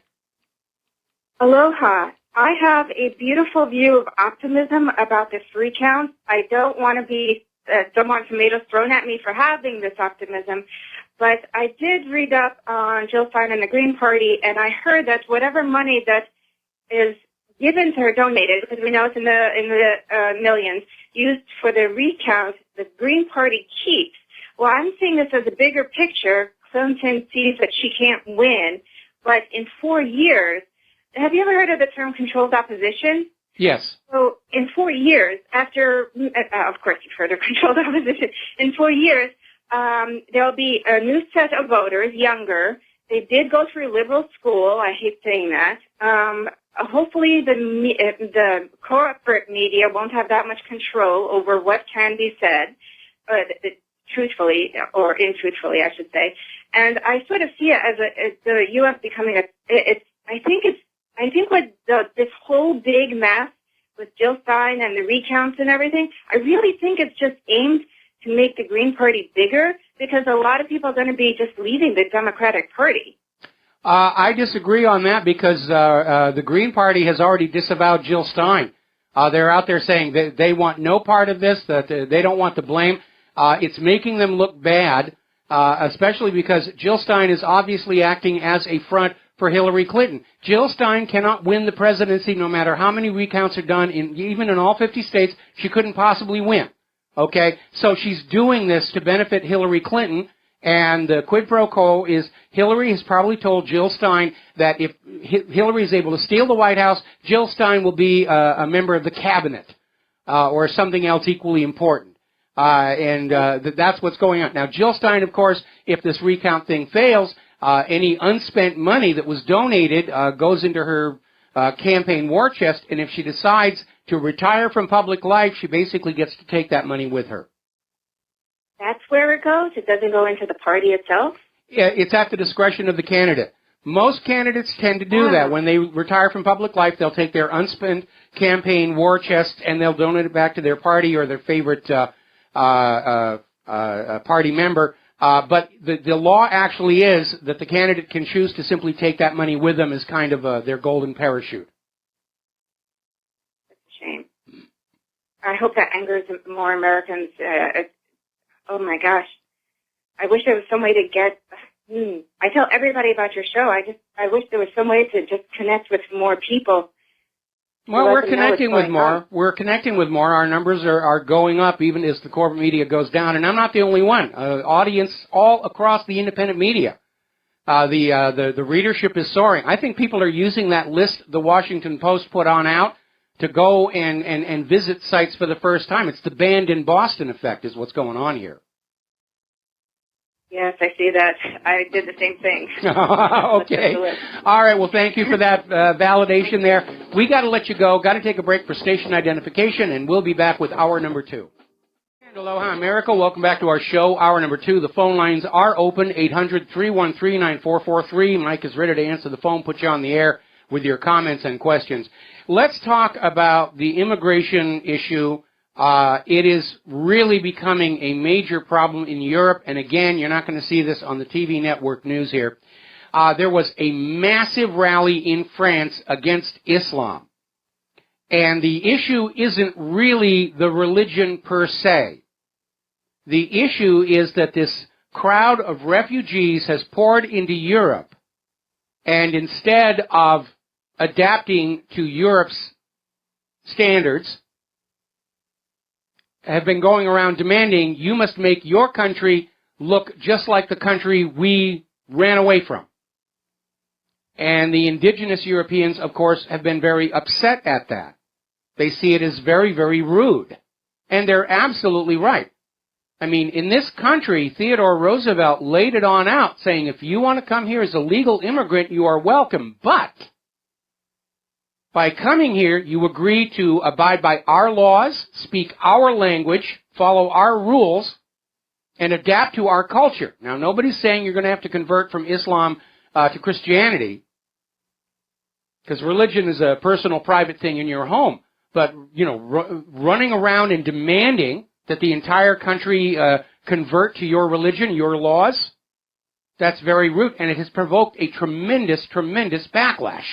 Aloha. I have a beautiful view of optimism about this recount. I don't want tomatoes thrown at me for having this optimism, but I did read up on Jill Stein and the Green Party, and I heard that whatever money that is given to her, donated, because we know it's in the millions, used for the recount, the Green Party keeps. Well, I'm seeing this as a bigger picture. Clinton sees that she can't win, but in 4 years, have you ever heard of the term controlled opposition? Yes. So in 4 years, after, of course you've heard of controlled opposition, in 4 years, there'll be a new set of voters, younger. They did go through liberal school. I hate saying that. Hopefully the corporate media won't have that much control over what can be said, truthfully, or intruthfully, I should say. And I sort of see it as the U.S. becoming I think with this whole big mess with Jill Stein and the recounts and everything, I really think it's just aimed to make the Green Party bigger, because a lot of people are going to be just leaving the Democratic Party. I disagree on that, because the Green Party has already disavowed Jill Stein. They're out there saying that they want no part of this, that they don't want the blame. It's making them look bad, especially because Jill Stein is obviously acting as a front for Hillary Clinton. Jill Stein cannot win the presidency no matter how many recounts are done. Even in all 50 states, she couldn't possibly win. Okay? So she's doing this to benefit Hillary Clinton, and the quid pro quo is Hillary has probably told Jill Stein that if Hillary is able to steal the White House, Jill Stein will be a member of the cabinet or something else equally important. That's what's going on. Now, Jill Stein, of course, if this recount thing fails, any unspent money that was donated goes into her campaign war chest, and if she decides to retire from public life, she basically gets to take that money with her. That's where it goes? It doesn't go into the party itself? Yeah, it's at the discretion of the candidate. Most candidates tend to do that. When they retire from public life, they'll take their unspent campaign war chest and they'll donate it back to their party or their favorite party member. But the law actually is that the candidate can choose to simply take that money with them as kind of their golden parachute. That's a shame. I hope that angers more Americans. Oh my gosh. I wish there was some way to get, I tell everybody about your show. I wish there was some way to just connect with more people. Well, we're connecting with more. We're connecting with more. Our numbers are going up even as the corporate media goes down. And I'm not the only one. Audience all across the independent media. The readership is soaring. I think people are using that list the Washington Post put on out to go and visit sites for the first time. It's the Banned in Boston effect is what's going on here. Yes, I see that. I did the same thing. Okay. All right. Well, thank you for that validation there. We got to let you go. Got to take a break for station identification, and we'll be back with hour number 2. And aloha, America. Welcome back to our show, hour number 2. The phone lines are open, 800-313-9443. Mike is ready to answer the phone, put you on the air with your comments and questions. Let's talk about the immigration issue. It is really becoming a major problem in Europe, and again, you're not going to see this on the TV network news here. There was a massive rally in France against Islam, and the issue isn't really the religion per se. The issue is that this crowd of refugees has poured into Europe, and instead of adapting to Europe's standards, have been going around demanding you must make your country look just like the country we ran away from. And the indigenous Europeans, of course, have been very upset at that. They see it as very, very rude. And they're absolutely right. I mean, in this country, Theodore Roosevelt laid it on out, saying if you want to come here as a legal immigrant, you are welcome, but by coming here, you agree to abide by our laws, speak our language, follow our rules, and adapt to our culture. Now, nobody's saying you're going to have to convert from Islam to Christianity, because religion is a personal, private thing in your home. But, running around and demanding that the entire country convert to your religion, your laws, that's very rude, and it has provoked a tremendous, tremendous backlash.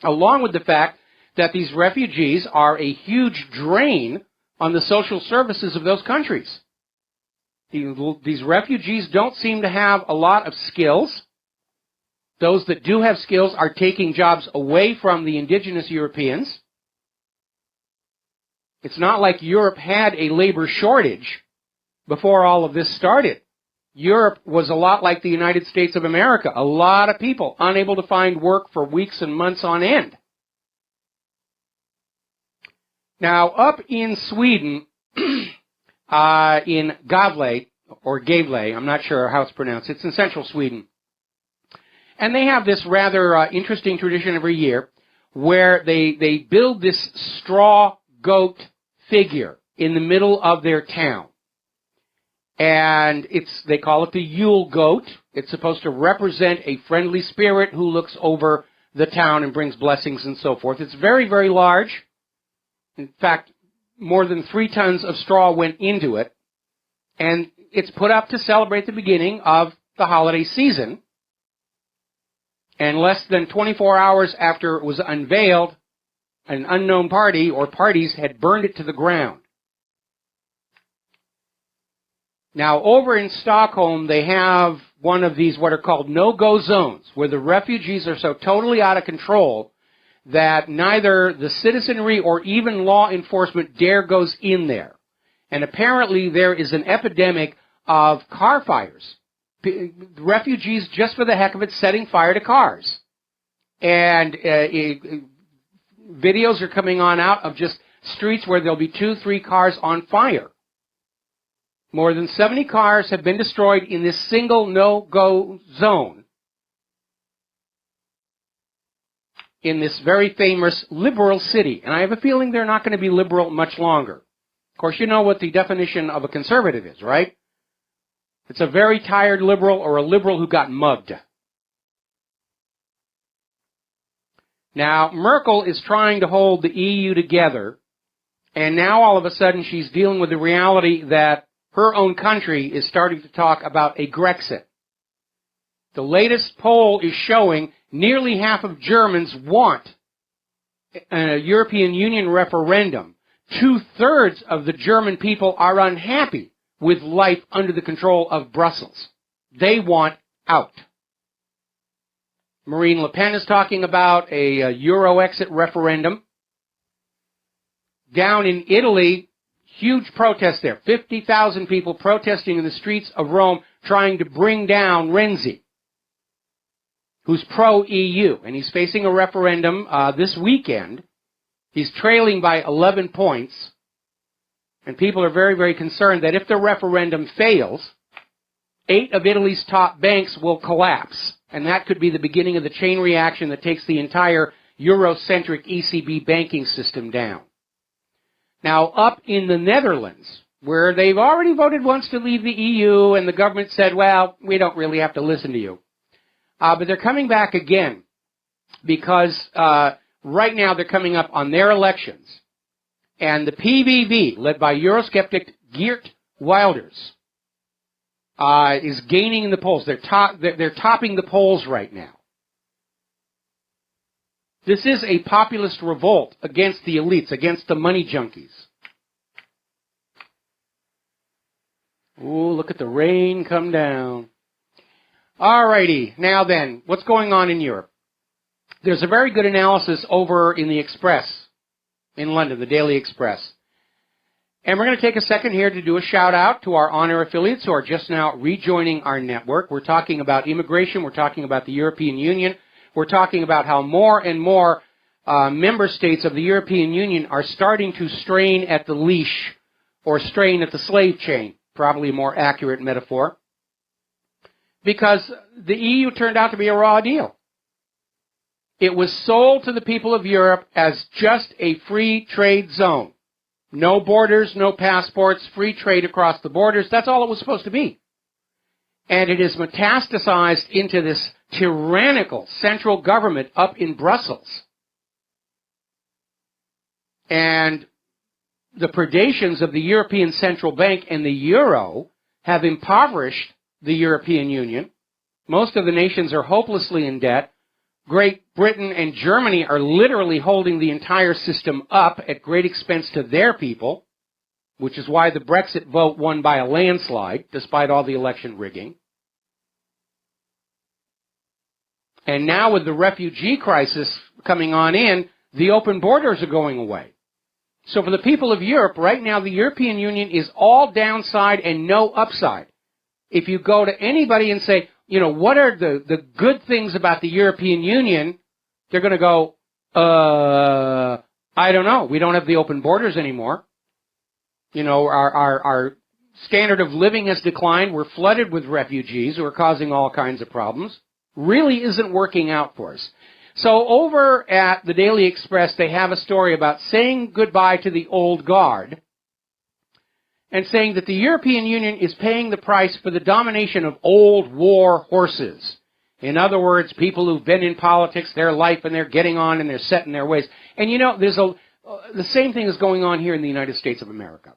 Along with the fact that these refugees are a huge drain on the social services of those countries. These refugees don't seem to have a lot of skills. Those that do have skills are taking jobs away from the indigenous Europeans. It's not like Europe had a labor shortage before all of this started. Europe was a lot like the United States of America. A lot of people unable to find work for weeks and months on end. Now, up in Sweden, in Gavle, or Gavle, I'm not sure how it's pronounced. It's in central Sweden. And they have this rather interesting tradition every year where they build this straw goat figure in the middle of their town. And they call it the Yule goat. It's supposed to represent a friendly spirit who looks over the town and brings blessings and so forth. It's very, very large. In fact, more than 3 tons of straw went into it. And it's put up to celebrate the beginning of the holiday season. And less than 24 hours after it was unveiled, an unknown party or parties had burned it to the ground. Now, over in Stockholm, they have one of these what are called no-go zones, where the refugees are so totally out of control that neither the citizenry or even law enforcement dare goes in there. And apparently there is an epidemic of car fires. Refugees, just for the heck of it, setting fire to cars. And videos are coming on out of just streets where there'll be 2-3 cars on fire. More than 70 cars have been destroyed in this single no-go zone in this very famous liberal city. And I have a feeling they're not going to be liberal much longer. Of course, you know what the definition of a conservative is, right? It's a very tired liberal or a liberal who got mugged. Now, Merkel is trying to hold the EU together, and now all of a sudden she's dealing with the reality that her own country is starting to talk about a Grexit. The latest poll is showing nearly half of Germans want a European Union referendum. 2/3 of the German people are unhappy with life under the control of Brussels. They want out. Marine Le Pen is talking about a Euro exit referendum. Down in Italy, huge protest there. 50,000 people protesting in the streets of Rome trying to bring down Renzi, who's pro-EU, and he's facing a referendum this weekend. He's trailing by 11 points, and people are very, very concerned that if the referendum fails, 8 of Italy's top banks will collapse, and that could be the beginning of the chain reaction that takes the entire Eurocentric ECB banking system down. Now, up in the Netherlands, where they've already voted once to leave the EU, and the government said, well, we don't really have to listen to you. But they're coming back again, because right now they're coming up on their elections. And the PVV, led by Eurosceptic Geert Wilders, is gaining in the polls. They're topping the polls right now. This is a populist revolt against the elites, against the money junkies. Ooh, look at the rain come down. Alrighty, now then, what's going on in Europe? There's a very good analysis over in the Express in London, the Daily Express. And we're going to take a second here to do a shout out to our on-air affiliates who are just now rejoining our network. We're talking about immigration. We're talking about the European Union. We're talking about how more and more member states of the European Union are starting to strain at the leash, or strain at the slave chain, probably a more accurate metaphor, because the EU turned out to be a raw deal. It was sold to the people of Europe as just a free trade zone. No borders, no passports, free trade across the borders. That's all it was supposed to be. And it is metastasized into this tyrannical central government up in Brussels. And the predations of the European Central Bank and the euro have impoverished the European Union. Most of the nations are hopelessly in debt. Great Britain and Germany are literally holding the entire system up at great expense to their people, which is why the Brexit vote won by a landslide, despite all the election rigging. And now with the refugee crisis coming on in, the open borders are going away. So for the people of Europe, right now the European Union is all downside and no upside. If you go to anybody and say, you know, what are the good things about the European Union, they're going to go, I don't know. We don't have the open borders anymore. You know, our standard of living has declined. We're flooded with refugees who are causing all kinds of problems. Really isn't working out for us. So over at the Daily Express, they have a story about saying goodbye to the old guard and saying that the European Union is paying the price for the domination of old war horses. In other words, people who've been in politics their life and they're getting on and they're set in their ways. And you know, there's the same thing is going on here in the United States of America.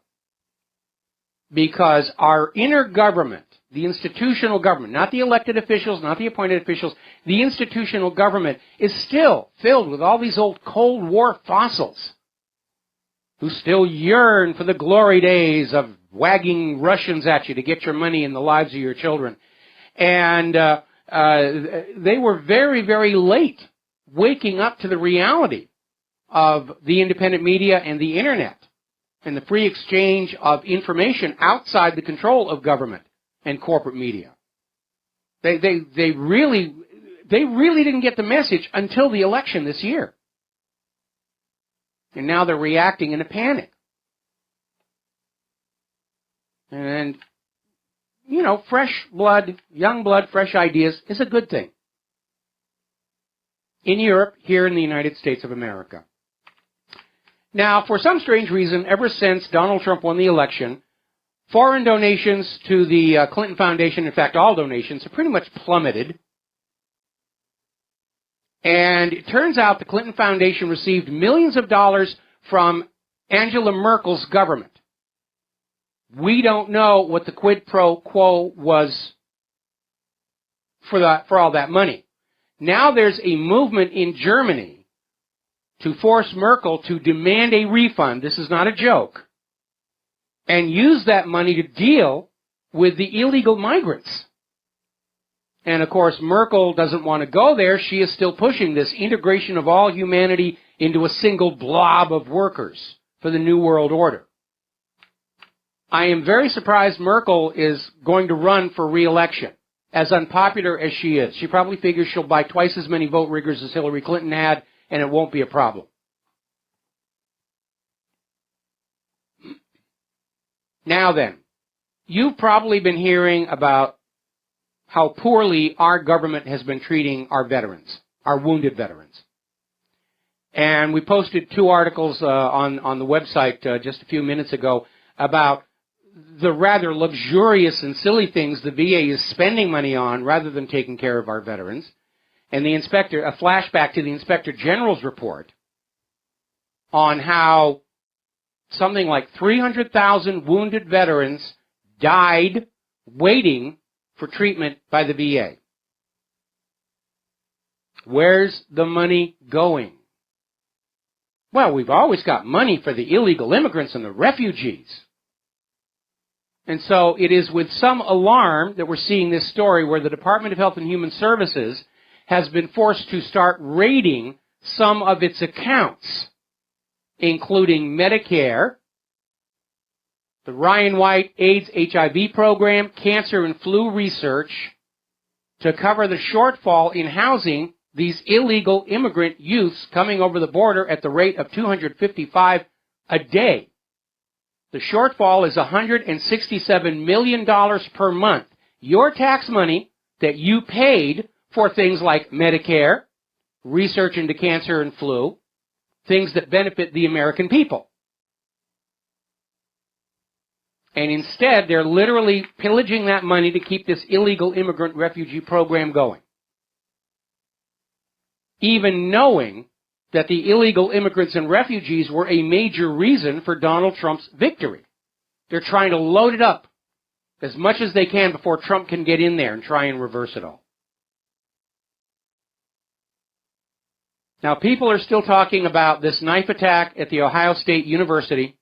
Because our inner government, the institutional government, not the elected officials, not the appointed officials, the institutional government is still filled with all these old Cold War fossils who still yearn for the glory days of wagging Russians at you to get your money and the lives of your children. And they were very, very late waking up to the reality of the independent media and the Internet and the free exchange of information outside the control of government and corporate media. They really didn't get the message until the election this year. And now they're reacting in a panic. And, you know, fresh blood, young blood, fresh ideas is a good thing. In Europe, here in the United States of America. Now, for some strange reason, ever since Donald Trump won the election, foreign donations to the Clinton Foundation, in fact, all donations, have pretty much plummeted. And it turns out the Clinton Foundation received millions of dollars from Angela Merkel's government. We don't know what the quid pro quo was for all that money. Now there's a movement in Germany to force Merkel to demand a refund. This is not a joke. And use that money to deal with the illegal migrants. And of course, Merkel doesn't want to go there. She is still pushing this integration of all humanity into a single blob of workers. for the New World Order. I am very surprised Merkel is going to run for re-election, as unpopular as she is. She probably figures she'll buy twice as many vote riggers as Hillary Clinton had, and it won't be a problem. Now then, you've probably been hearing about how poorly our government has been treating our veterans, our wounded veterans. And we posted 2 articles on the website just a few minutes ago about the rather luxurious and silly things the VA is spending money on rather than taking care of our veterans. And a flashback to the Inspector General's report on how something like 300,000 wounded veterans died waiting for treatment by the VA. Where's the money going? Well, we've always got money for the illegal immigrants and the refugees. And so it is with some alarm that we're seeing this story where the Department of Health and Human Services has been forced to start raiding some of its accounts, including Medicare, the Ryan White AIDS HIV program, cancer and flu research, to cover the shortfall in housing these illegal immigrant youths coming over the border at the rate of 255 a day. The shortfall is $167 million per month. Your tax money that you paid for things like Medicare, research into cancer and flu, things that benefit the American people. And instead, they're literally pillaging that money to keep this illegal immigrant refugee program going, even knowing that the illegal immigrants and refugees were a major reason for Donald Trump's victory. They're trying to load it up as much as they can before Trump can get in there and try and reverse it all. Now, people are still talking about this knife attack at the Ohio State University.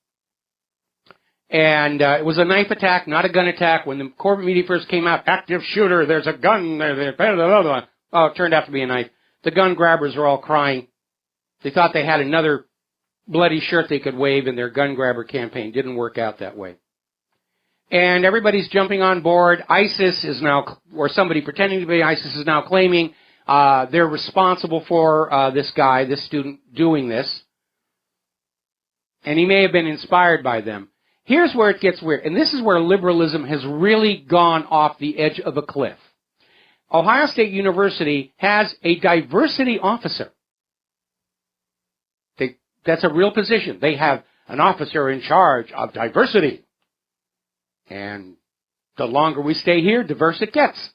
And it was a knife attack, not a gun attack. When the corporate media first came out, active shooter, there's a gun there. Oh, it turned out to be a knife. The gun grabbers were all crying. They thought they had another bloody shirt they could wave in their gun grabber campaign. Didn't work out that way. And everybody's jumping on board. ISIS is now, or somebody pretending to be ISIS is now claiming they're responsible for this guy, this student, doing this. And he may have been inspired by them. Here's where it gets weird. And this is where liberalism has really gone off the edge of a cliff. Ohio State University has a diversity officer. That's a real position. They have an officer in charge of diversity. And the longer we stay here, diverse it gets.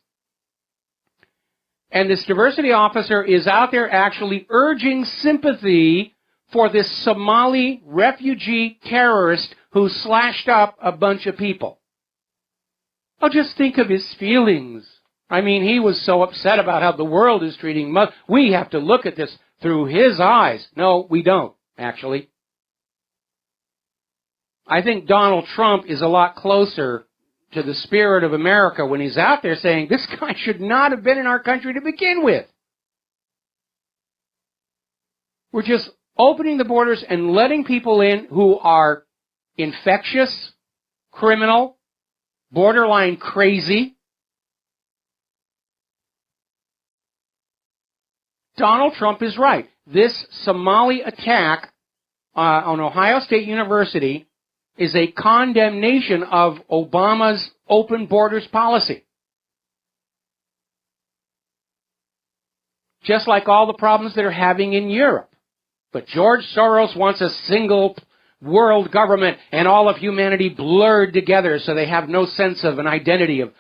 And this diversity officer is out there actually urging sympathy for this Somali refugee terrorist who slashed up a bunch of people. Oh, just think of his feelings. I mean, he was so upset about how the world is treating Muslims. We have to look at this through his eyes. No, we don't, actually. I think Donald Trump is a lot closer to the spirit of America when he's out there saying, this guy should not have been in our country to begin with. We're just opening the borders and letting people in who are infectious, criminal, borderline crazy. Donald Trump is right. This Somali attack on Ohio State University is a condemnation of Obama's open borders policy. Just like all the problems that are having in Europe. But George Soros wants a single world government and all of humanity blurred together so they have no sense of an identity, of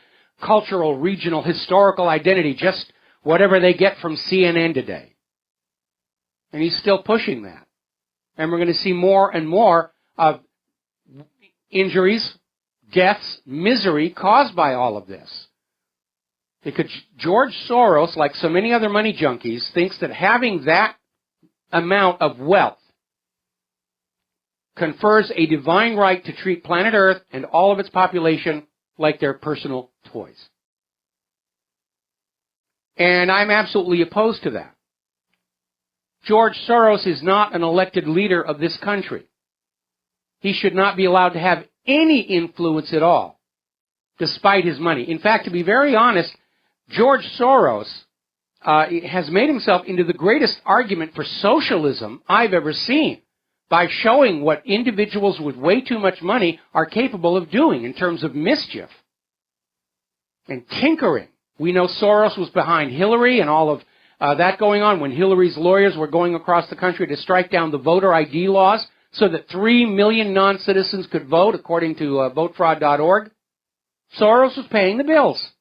cultural, regional, historical identity, just whatever they get from CNN today. And he's still pushing that. And we're going to see more and more of injuries, deaths, misery caused by all of this. Because George Soros, like so many other money junkies, thinks that having that amount of wealth confers a divine right to treat planet Earth and all of its population like their personal toys. And I'm absolutely opposed to that. George Soros is not an elected leader of this country. he should not be allowed to have any influence at all, despite his money. In fact, to be very honest, George Soros has made himself into the greatest argument for socialism I've ever seen by showing what individuals with way too much money are capable of doing in terms of mischief and tinkering. We know Soros was behind Hillary and all of that going on when Hillary's lawyers were going across the country to strike down the voter ID laws so that 3 million non-citizens could vote, according to votefraud.org. Soros was paying the bills.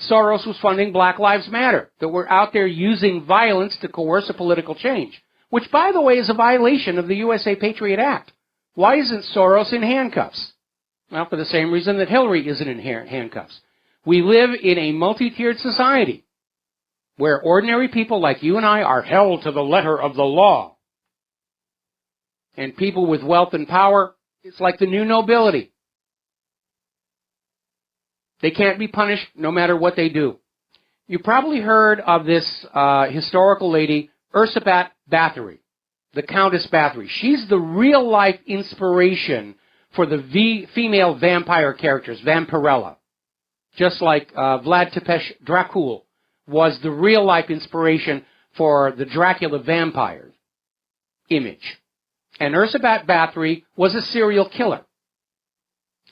Soros was funding Black Lives Matter, that were out there using violence to coerce a political change, which, by the way, is a violation of the USA Patriot Act. Why isn't Soros in handcuffs? Well, for the same reason that Hillary isn't in handcuffs. We live in a multi-tiered society where ordinary people like you and I are held to the letter of the law. And people with wealth and power, it's like the new nobility. They can't be punished no matter what they do. You probably heard of this historical lady, Ursula Bathory, the Countess Bathory. She's the real-life inspiration for the female vampire characters, Vampirella. Just like Vlad Tepes Dracul was the real-life inspiration for the Dracula vampire image. And Ursula Bathory was a serial killer.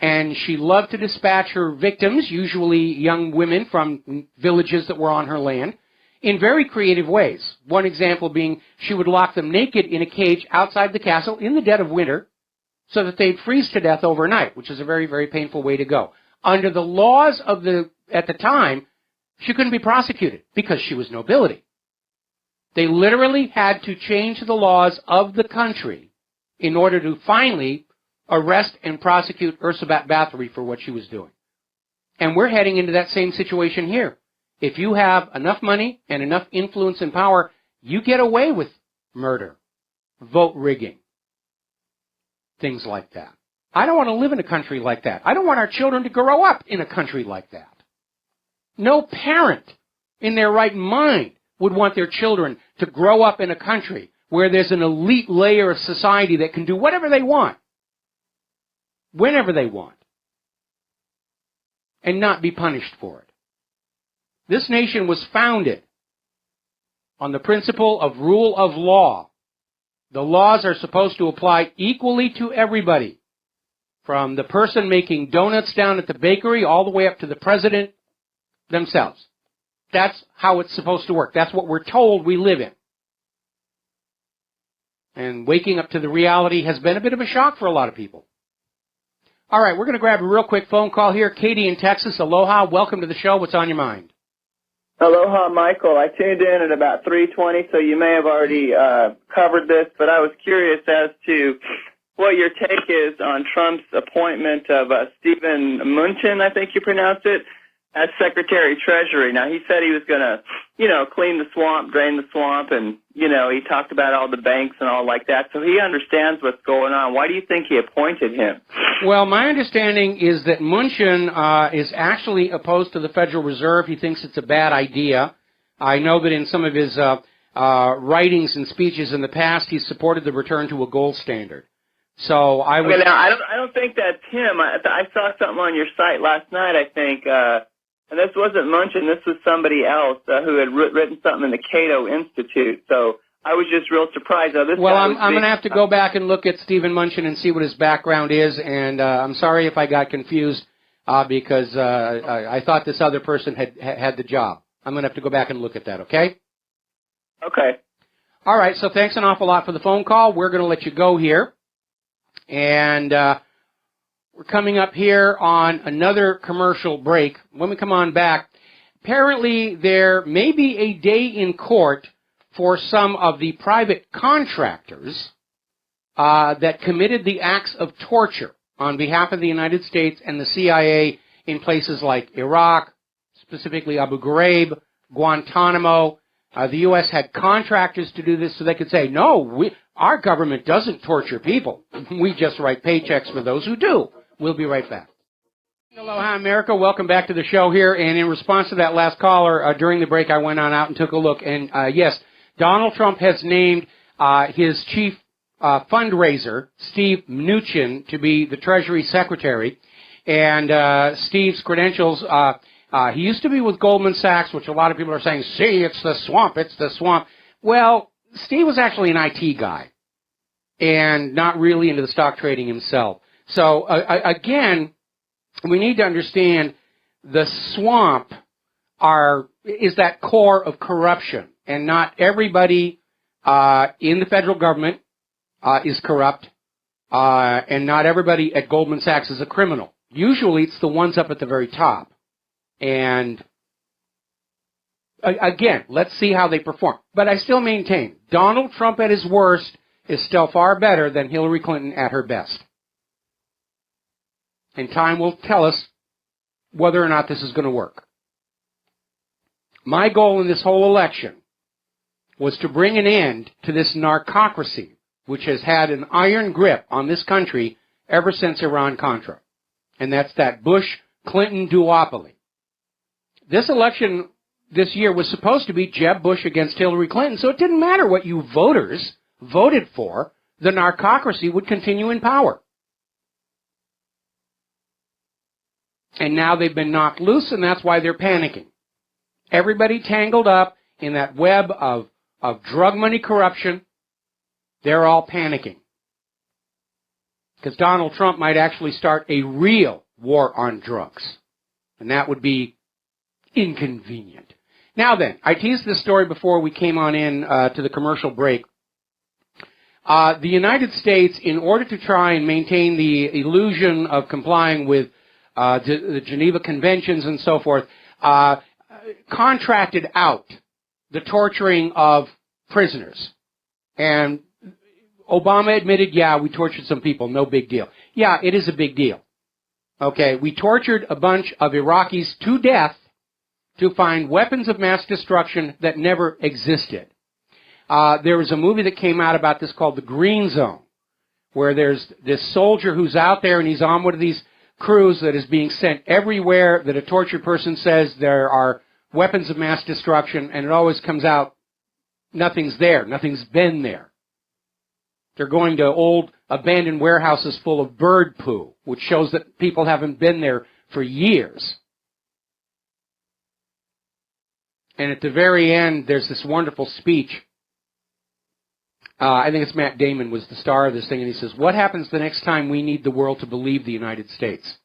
And she loved to dispatch her victims, usually young women from villages that were on her land, in very creative ways. One example being she would lock them naked in a cage outside the castle in the dead of winter so that they'd freeze to death overnight, which is a very, very painful way to go. Under the laws of at the time, she couldn't be prosecuted because she was nobility. They literally had to change the laws of the country in order to finally arrest and prosecute Ursula Bathory for what she was doing. And we're heading into that same situation here. If you have enough money and enough influence and power, you get away with murder, vote rigging, things like that. I don't want to live in a country like that. I don't want our children to grow up in a country like that. No parent in their right mind would want their children to grow up in a country where there's an elite layer of society that can do whatever they want, whenever they want, and not be punished for it. This nation was founded on the principle of rule of law. The laws are supposed to apply equally to everybody, from the person making donuts down at the bakery all the way up to the president themselves. That's how it's supposed to work. That's what we're told we live in. And waking up to the reality has been a bit of a shock for a lot of people. All right, we're going to grab a real quick phone call here. Katie in Texas, aloha. Welcome to the show. What's on your mind? Aloha, Michael. I tuned in at about 3:20, so you may have already covered this, but I was curious as to what your take is on Trump's appointment of Stephen Mnuchin, I think you pronounce it, as Secretary of Treasury. Now, he said he was going to, clean the swamp, drain the swamp, and, he talked about all the banks and all like that. So he understands what's going on. Why do you think he appointed him? Well, my understanding is that Mnuchin is actually opposed to the Federal Reserve. He thinks it's a bad idea. I know that in some of his writings and speeches in the past, he's supported the return to a gold standard. So I would... Okay, now, I don't think that's him. I saw something on your site last night, I think, and this wasn't Mnuchin, this was somebody else who had written something in the Cato Institute. So I was just real surprised. Now, I'm going to have to go back and look at Stephen Mnuchin and see what his background is, and I'm sorry if I got confused because I thought this other person had the job. I'm going to have to go back and look at that, okay? Okay. All right, so thanks an awful lot for the phone call. We're going to let you go here. And we're coming up here on another commercial break. When we come on back, apparently there may be a day in court for some of the private contractors that committed the acts of torture on behalf of the United States and the CIA in places like Iraq, specifically Abu Ghraib, Guantanamo. The U.S. had contractors to do this so they could say, no, our government doesn't torture people. We just write paychecks for those who do. We'll be right back. Aloha, America. Welcome back to the show here. And in response to that last caller, during the break, I went on out and took a look. And, yes, Donald Trump has named his chief fundraiser, Steve Mnuchin, to be the Treasury Secretary. And Steve's credentials, he used to be with Goldman Sachs, which a lot of people are saying, see, it's the swamp, it's the swamp. Well, Steve was actually an IT guy and not really into the stock trading himself. So, again, we need to understand the swamp is that core of corruption, and not everybody in the federal government is corrupt, and not everybody at Goldman Sachs is a criminal. Usually it's the ones up at the very top. And again, let's see how they perform. But I still maintain Donald Trump at his worst is still far better than Hillary Clinton at her best. And time will tell us whether or not this is going to work. My goal in this whole election was to bring an end to this narcocracy, which has had an iron grip on this country ever since Iran-Contra. And that's that Bush-Clinton duopoly. This election this year was supposed to be Jeb Bush against Hillary Clinton, so it didn't matter what you voters voted for. The narcocracy would continue in power. And now they've been knocked loose, and that's why they're panicking. Everybody tangled up in that web of drug money corruption, they're all panicking. Because Donald Trump might actually start a real war on drugs. And that would be inconvenient. Now then, I teased this story before we came on in to the commercial break. The United States, in order to try and maintain the illusion of complying with the Geneva Conventions and so forth, contracted out the torturing of prisoners. And Obama admitted, yeah, we tortured some people, no big deal. Yeah, it is a big deal. Okay, we tortured a bunch of Iraqis to death to find weapons of mass destruction that never existed. There was a movie that came out about this called The Green Zone, where there's this soldier who's out there and he's on one of these crews that is being sent everywhere that a tortured person says there are weapons of mass destruction, and it always comes out nothing's there, nothing's been there. They're going to old abandoned warehouses full of bird poo, which shows that people haven't been there for years. And at the very end, there's this wonderful speech. I think it's Matt Damon was the star of this thing, and he says, what happens the next time we need the world to believe the United States?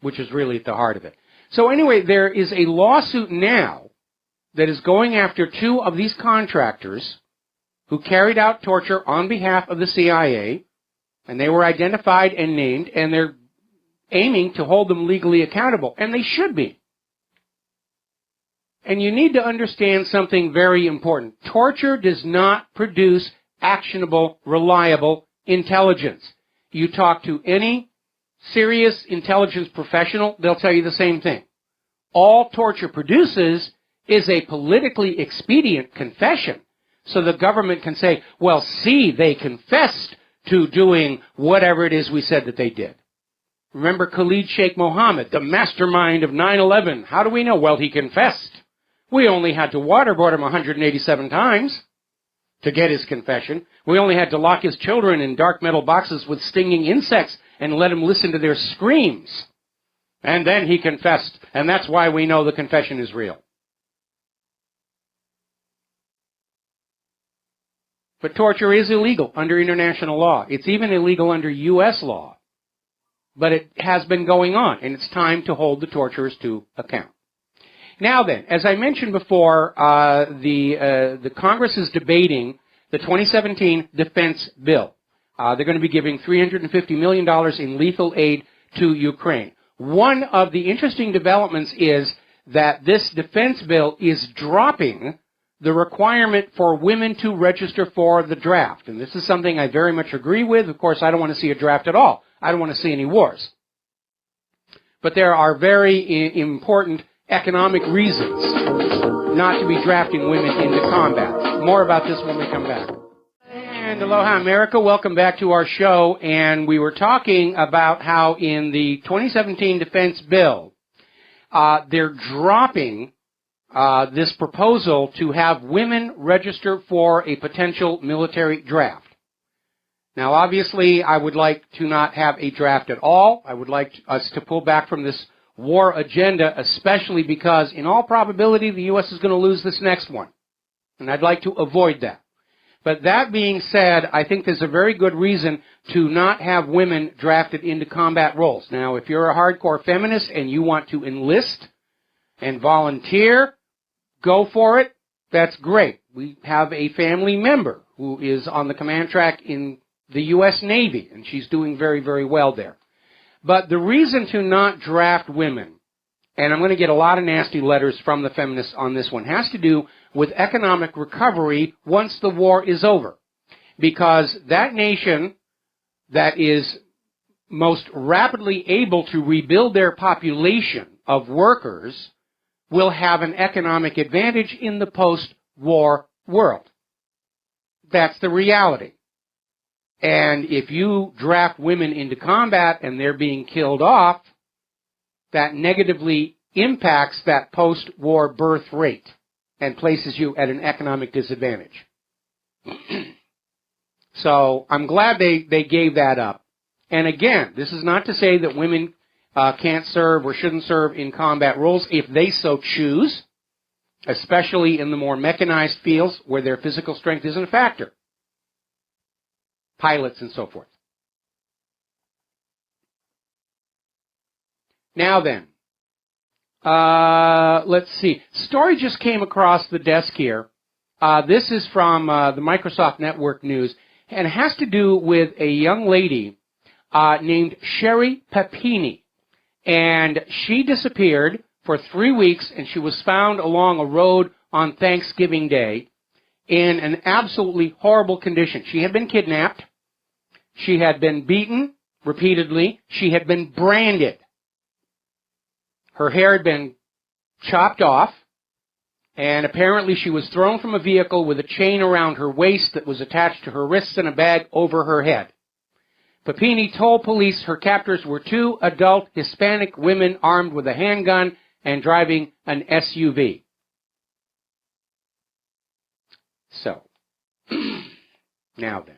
Which is really at the heart of it. So anyway, there is a lawsuit now that is going after two of these contractors who carried out torture on behalf of the CIA, and they were identified and named, and they're aiming to hold them legally accountable, and they should be. And you need to understand something very important. Torture does not produce actionable, reliable intelligence. You talk to any serious intelligence professional, they'll tell you the same thing. All torture produces is a politically expedient confession. So the government can say, well, see, they confessed to doing whatever it is we said that they did. Remember Khalid Sheikh Mohammed, the mastermind of 9/11. How do we know? Well, he confessed. We only had to waterboard him 187 times to get his confession. We only had to lock his children in dark metal boxes with stinging insects and let him listen to their screams. And then he confessed, and that's why we know the confession is real. But torture is illegal under international law. It's even illegal under U.S. law. But it has been going on, and it's time to hold the torturers to account. Now then, as I mentioned before, the Congress is debating the 2017 defense bill. They're going to be giving $350 million in lethal aid to Ukraine. One of the interesting developments is that this defense bill is dropping the requirement for women to register for the draft. And this is something I very much agree with. Of course, I don't want to see a draft at all. I don't want to see any wars. But there are very important economic reasons not to be drafting women into combat. More about this when we come back. And aloha, America. Welcome back to our show. And we were talking about how in the 2017 defense bill, they're dropping this proposal to have women register for a potential military draft. Now, obviously, I would like to not have a draft at all. I would like us to pull back from this war agenda, especially because, in all probability, the U.S. is going to lose this next one. And I'd like to avoid that. But that being said, I think there's a very good reason to not have women drafted into combat roles. Now, if you're a hardcore feminist and you want to enlist and volunteer, go for it. That's great. We have a family member who is on the command track in the U.S. Navy, and she's doing very, very well there. But the reason to not draft women, and I'm going to get a lot of nasty letters from the feminists on this one, has to do with economic recovery once the war is over. Because that nation that is most rapidly able to rebuild their population of workers will have an economic advantage in the post-war world. That's the reality. And if you draft women into combat and they're being killed off, that negatively impacts that post-war birth rate and places you at an economic disadvantage. So I'm glad they gave that up. And again, this is not to say that women can't serve or shouldn't serve in combat roles if they so choose, especially in the more mechanized fields where their physical strength isn't a factor. Pilots and so forth. Now then, let's see. Story just came across the desk here. This is from the Microsoft Network News, and it has to do with a young lady named Sherry Papini. And she disappeared for 3 weeks, and she was found along a road on Thanksgiving Day in an absolutely horrible condition. She had been kidnapped. She had been beaten repeatedly. She had been branded. Her hair had been chopped off, and apparently she was thrown from a vehicle with a chain around her waist that was attached to her wrists and a bag over her head. Papini told police her captors were 2 adult Hispanic women armed with a handgun and driving an SUV. So, now then.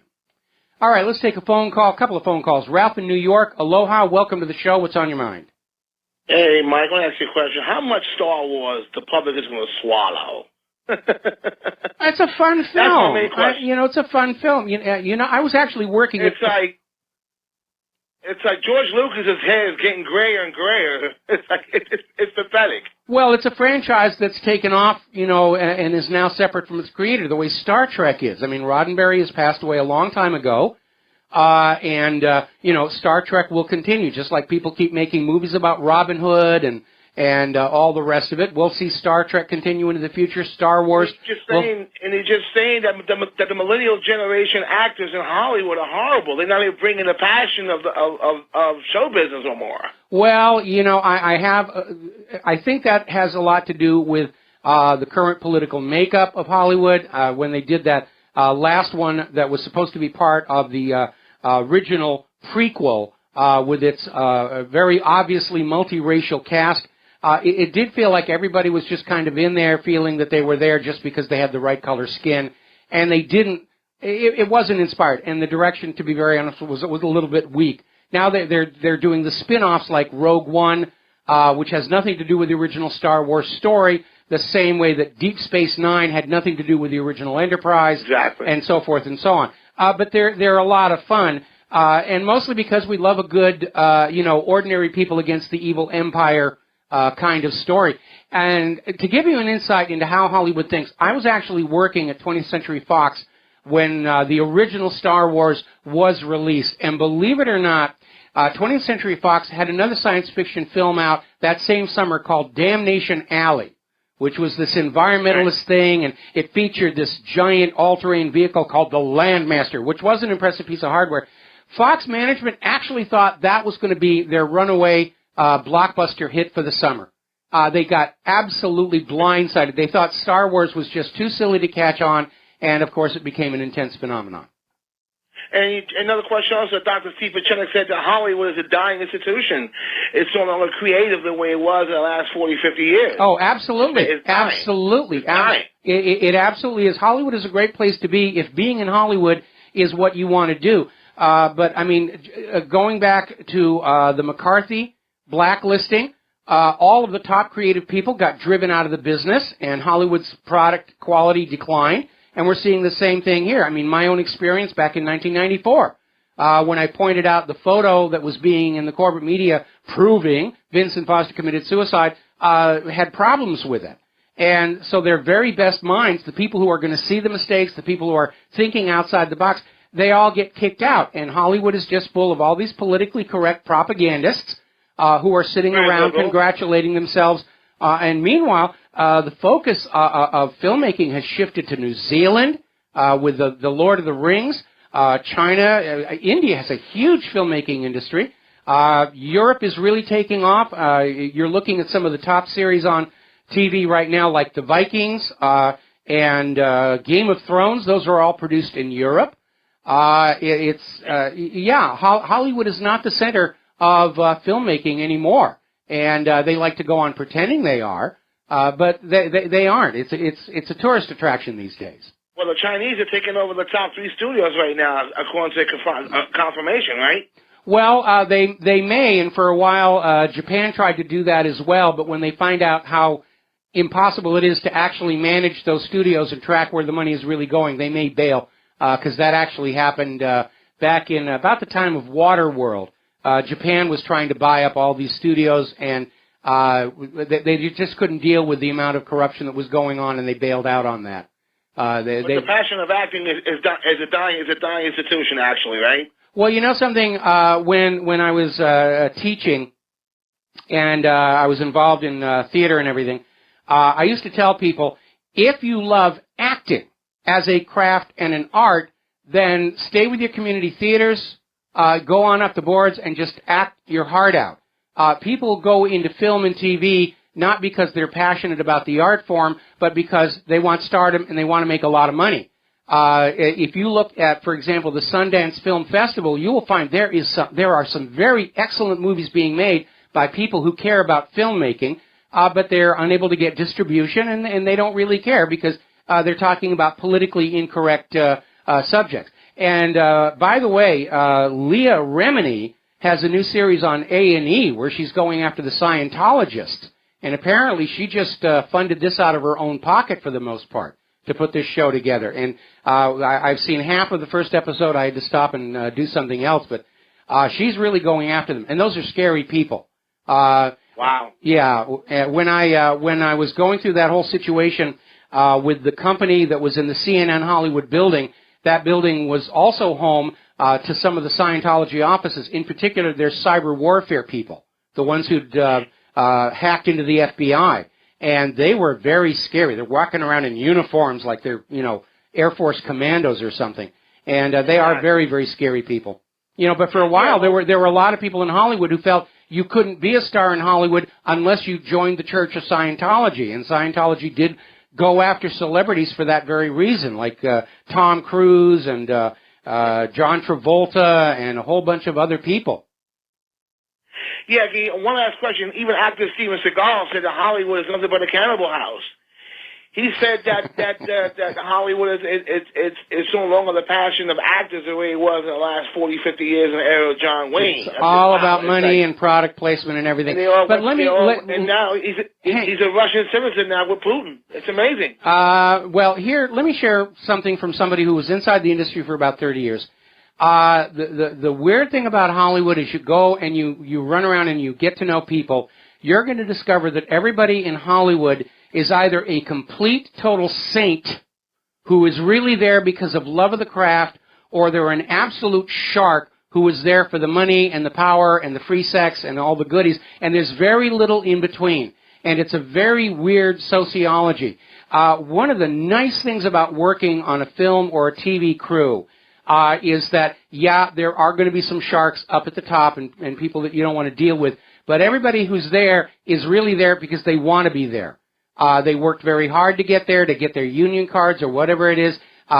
All right, let's take a phone call, a couple of phone calls. Ralph in New York, aloha, welcome to the show. What's on your mind? Hey, Mike, let me ask you a question. How much Star Wars the public is going to swallow? It's a fun film. That's my main question. It's a fun film. I was actually working It's like George Lucas's hair is getting grayer and grayer. It's pathetic. Well, it's a franchise that's taken off, and is now separate from its creator, the way Star Trek is. I mean, Roddenberry has passed away a long time ago, and Star Trek will continue, just like people keep making movies about Robin Hood and all the rest of it. We'll see Star Trek continue into the future. Star Wars. He's just saying that the millennial generation actors in Hollywood are horrible. They're not even bringing the passion of show business no more. Well, I think that has a lot to do with the current political makeup of Hollywood. When they did that last one that was supposed to be part of the original prequel with its very obviously multiracial cast, it did feel like everybody was just kind of in there feeling that they were there just because they had the right color skin, and they didn't. It wasn't inspired, and the direction, to be very honest, was a little bit weak. Now they're doing the spin-offs like Rogue One, which has nothing to do with the original Star Wars story, the same way that Deep Space Nine had nothing to do with the original Enterprise, exactly, and so forth and so on. But they're a lot of fun, and mostly because we love a good, ordinary people against the evil empire kind of story. And to give you an insight into how Hollywood thinks, I was actually working at 20th Century Fox when the original Star Wars was released. And believe it or not, 20th Century Fox had another science fiction film out that same summer called Damnation Alley, which was this environmentalist thing, and it featured this giant all-terrain vehicle called the Landmaster, which was an impressive piece of hardware. Fox management actually thought that was going to be their runaway blockbuster hit for the summer. They got absolutely blindsided. They thought Star Wars was just too silly to catch on, and of course it became an intense phenomenon. And another question also, Dr. Steve Pachenik said that Hollywood is a dying institution. It's no longer creative the way it was in the last 40, 50 years. Oh, absolutely. It's dying. Absolutely. It's dying. It absolutely is. Hollywood is a great place to be if being in Hollywood is what you want to do. But, I mean, going back to the McCarthy blacklisting, all of the top creative people got driven out of the business, and Hollywood's product quality declined. And we're seeing the same thing here. I mean, my own experience back in 1994, when I pointed out the photo that was being in the corporate media proving Vincent Foster committed suicide, had problems with it. And so their very best minds, the people who are going to see the mistakes, the people who are thinking outside the box, they all get kicked out. And Hollywood is just full of all these politically correct propagandists who are sitting around congratulating themselves. And meanwhile, the focus of filmmaking has shifted to New Zealand with the Lord of the Rings. China, India has a huge filmmaking industry. Europe is really taking off. You're looking at some of the top series on TV right now, like The Vikings and Game of Thrones. Those are all produced in Europe. Hollywood is not the center of filmmaking anymore. And they like to go on pretending they are, but they aren't. It's a tourist attraction these days. Well, the Chinese are taking over the top 3 studios right now, according to confirmation, right? Well, they may, and for a while, Japan tried to do that as well. But when they find out how impossible it is to actually manage those studios and track where the money is really going, they may bail, because that actually happened back in about the time of Waterworld. Japan was trying to buy up all these studios, and they just couldn't deal with the amount of corruption that was going on, and they bailed out on that. But the passion of acting is a dying institution, actually, right? Well, you know something. When I was teaching, and I was involved in theater and everything, I used to tell people, if you love acting as a craft and an art, then stay with your community theaters. Go on up the boards and just act your heart out. People go into film and TV not because they're passionate about the art form, but because they want stardom and they want to make a lot of money. If you look at, for example, the Sundance Film Festival, you will find there are some very excellent movies being made by people who care about filmmaking, but they're unable to get distribution, and they don't really care because they're talking about politically incorrect subjects. And by the way, Leah Remini has a new series on A&E where she's going after the Scientologists. And apparently she just funded this out of her own pocket for the most part to put this show together. And I've seen half of the first episode. I had to stop and do something else. But she's really going after them. And those are scary people. Wow. Yeah. When I was going through that whole situation with the company that was in the CNN Hollywood building, that building was also home to some of the Scientology offices. In particular, their cyber warfare people, the ones who'd hacked into the FBI. And they were very scary. They're walking around in uniforms like they're, Air Force commandos or something. And they are very, very scary people. But for a while, there were a lot of people in Hollywood who felt you couldn't be a star in Hollywood unless you joined the Church of Scientology. And Scientology did go after celebrities for that very reason, like Tom Cruise and John Travolta and a whole bunch of other people. Yeah, one last question. Even actor Steven Seagal said that Hollywood is nothing but a cannibal house. He said that Hollywood is no longer the passion of actors the way it was in the last 40, 50 years in the era of John Wayne. It's all about money and product placement and everything. And now he's a Russian citizen now with Putin. It's amazing. Well, here, let me share something from somebody who was inside the industry for about 30 years. The weird thing about Hollywood is you go and you run around and you get to know people. You're going to discover that everybody in Hollywood is either a complete, total saint who is really there because of love of the craft, or they're an absolute shark who is there for the money and the power and the free sex and all the goodies, and there's very little in between. And it's a very weird sociology. One of the nice things about working on a film or a TV crew is that, there are going to be some sharks up at the top and people that you don't want to deal with, but everybody who's there is really there because they want to be there. They worked very hard to get there, to get their union cards or whatever it is.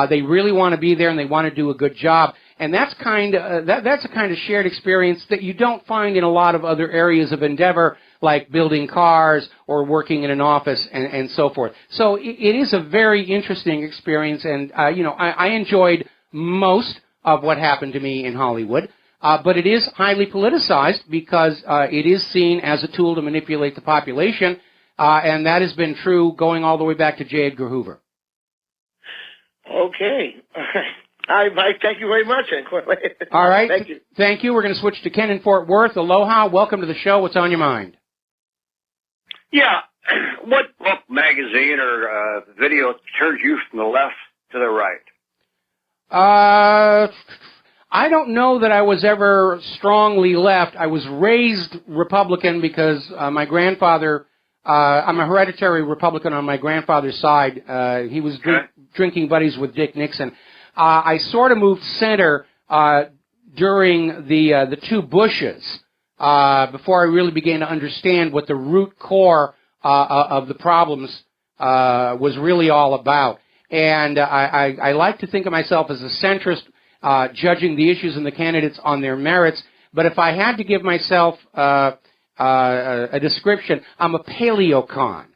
They really want to be there and they want to do a good job. And that's that's a kind of shared experience that you don't find in a lot of other areas of endeavor, like building cars or working in an office and so forth. So it is a very interesting experience, and I enjoyed most of what happened to me in Hollywood. But it is highly politicized because it is seen as a tool to manipulate the population, and that has been true going all the way back to J. Edgar Hoover. Okay. Mike, thank you very much. All right. Thank you. Thank you. We're going to switch to Ken in Fort Worth. Aloha. Welcome to the show. What's on your mind? Yeah. What book, magazine, or video turns you from the left to the right? I don't know that I was ever strongly left. I was raised Republican because my grandfather, I'm a hereditary Republican on my grandfather's side. He was drinking buddies with Dick Nixon. I sort of moved center during the two Bushes before I really began to understand what the root core of the problems was really all about. And I like to think of myself as a centrist, judging the issues and the candidates on their merits. But if I had to give myself a description, I'm a paleocon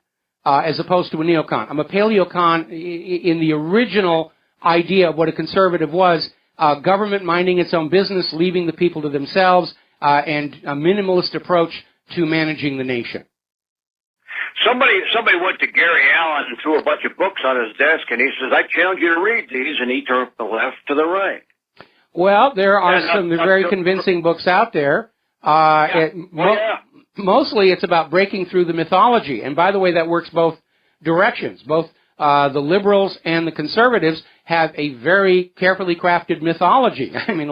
as opposed to a neocon. I'm a paleocon in the original idea of what a conservative was, government minding its own business, leaving the people to themselves, and a minimalist approach to managing the nation. Somebody went to Gary Allen and threw a bunch of books on his desk, and he says, "I challenge you to read these," and he turned from the left to the right. Well, there are some very convincing books out there. Mostly it's about breaking through the mythology. And by the way, that works both directions. Both the liberals and the conservatives have a very carefully crafted mythology. I mean,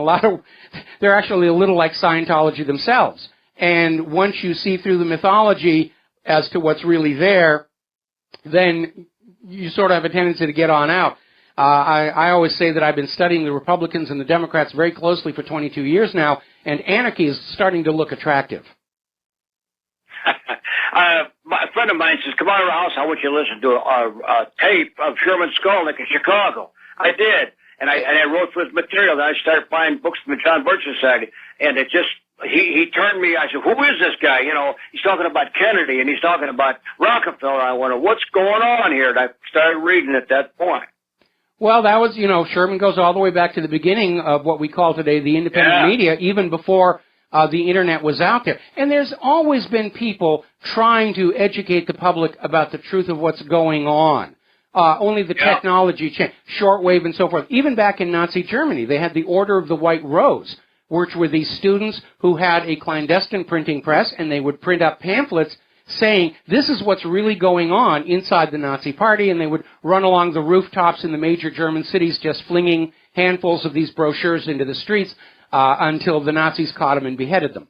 they're actually a little like Scientology themselves. And once you see through the mythology as to what's really there, then you sort of have a tendency to get on out. I always say that I've been studying the Republicans and the Democrats very closely for 22 years now, and anarchy is starting to look attractive. A friend of mine says, "Come on to our house, I want you to listen to a tape of Sherman Skolnick in Chicago." I did, and I wrote for his material. Then I started buying books from the John Birch Society, and it just, he turned me, I said, "Who is this guy? You know, he's talking about Kennedy, and he's talking about Rockefeller." I wonder, what's going on here? And I started reading at that point. Well, that was, Sherman goes all the way back to the beginning of what we call today the independent media, even before the Internet was out there. And there's always been people trying to educate the public about the truth of what's going on. Only the technology changed, shortwave and so forth. Even back in Nazi Germany, they had the Order of the White Rose, which were these students who had a clandestine printing press, and they would print up pamphlets saying, this is what's really going on inside the Nazi Party, and they would run along the rooftops in the major German cities just flinging handfuls of these brochures into the streets until the Nazis caught them and beheaded them.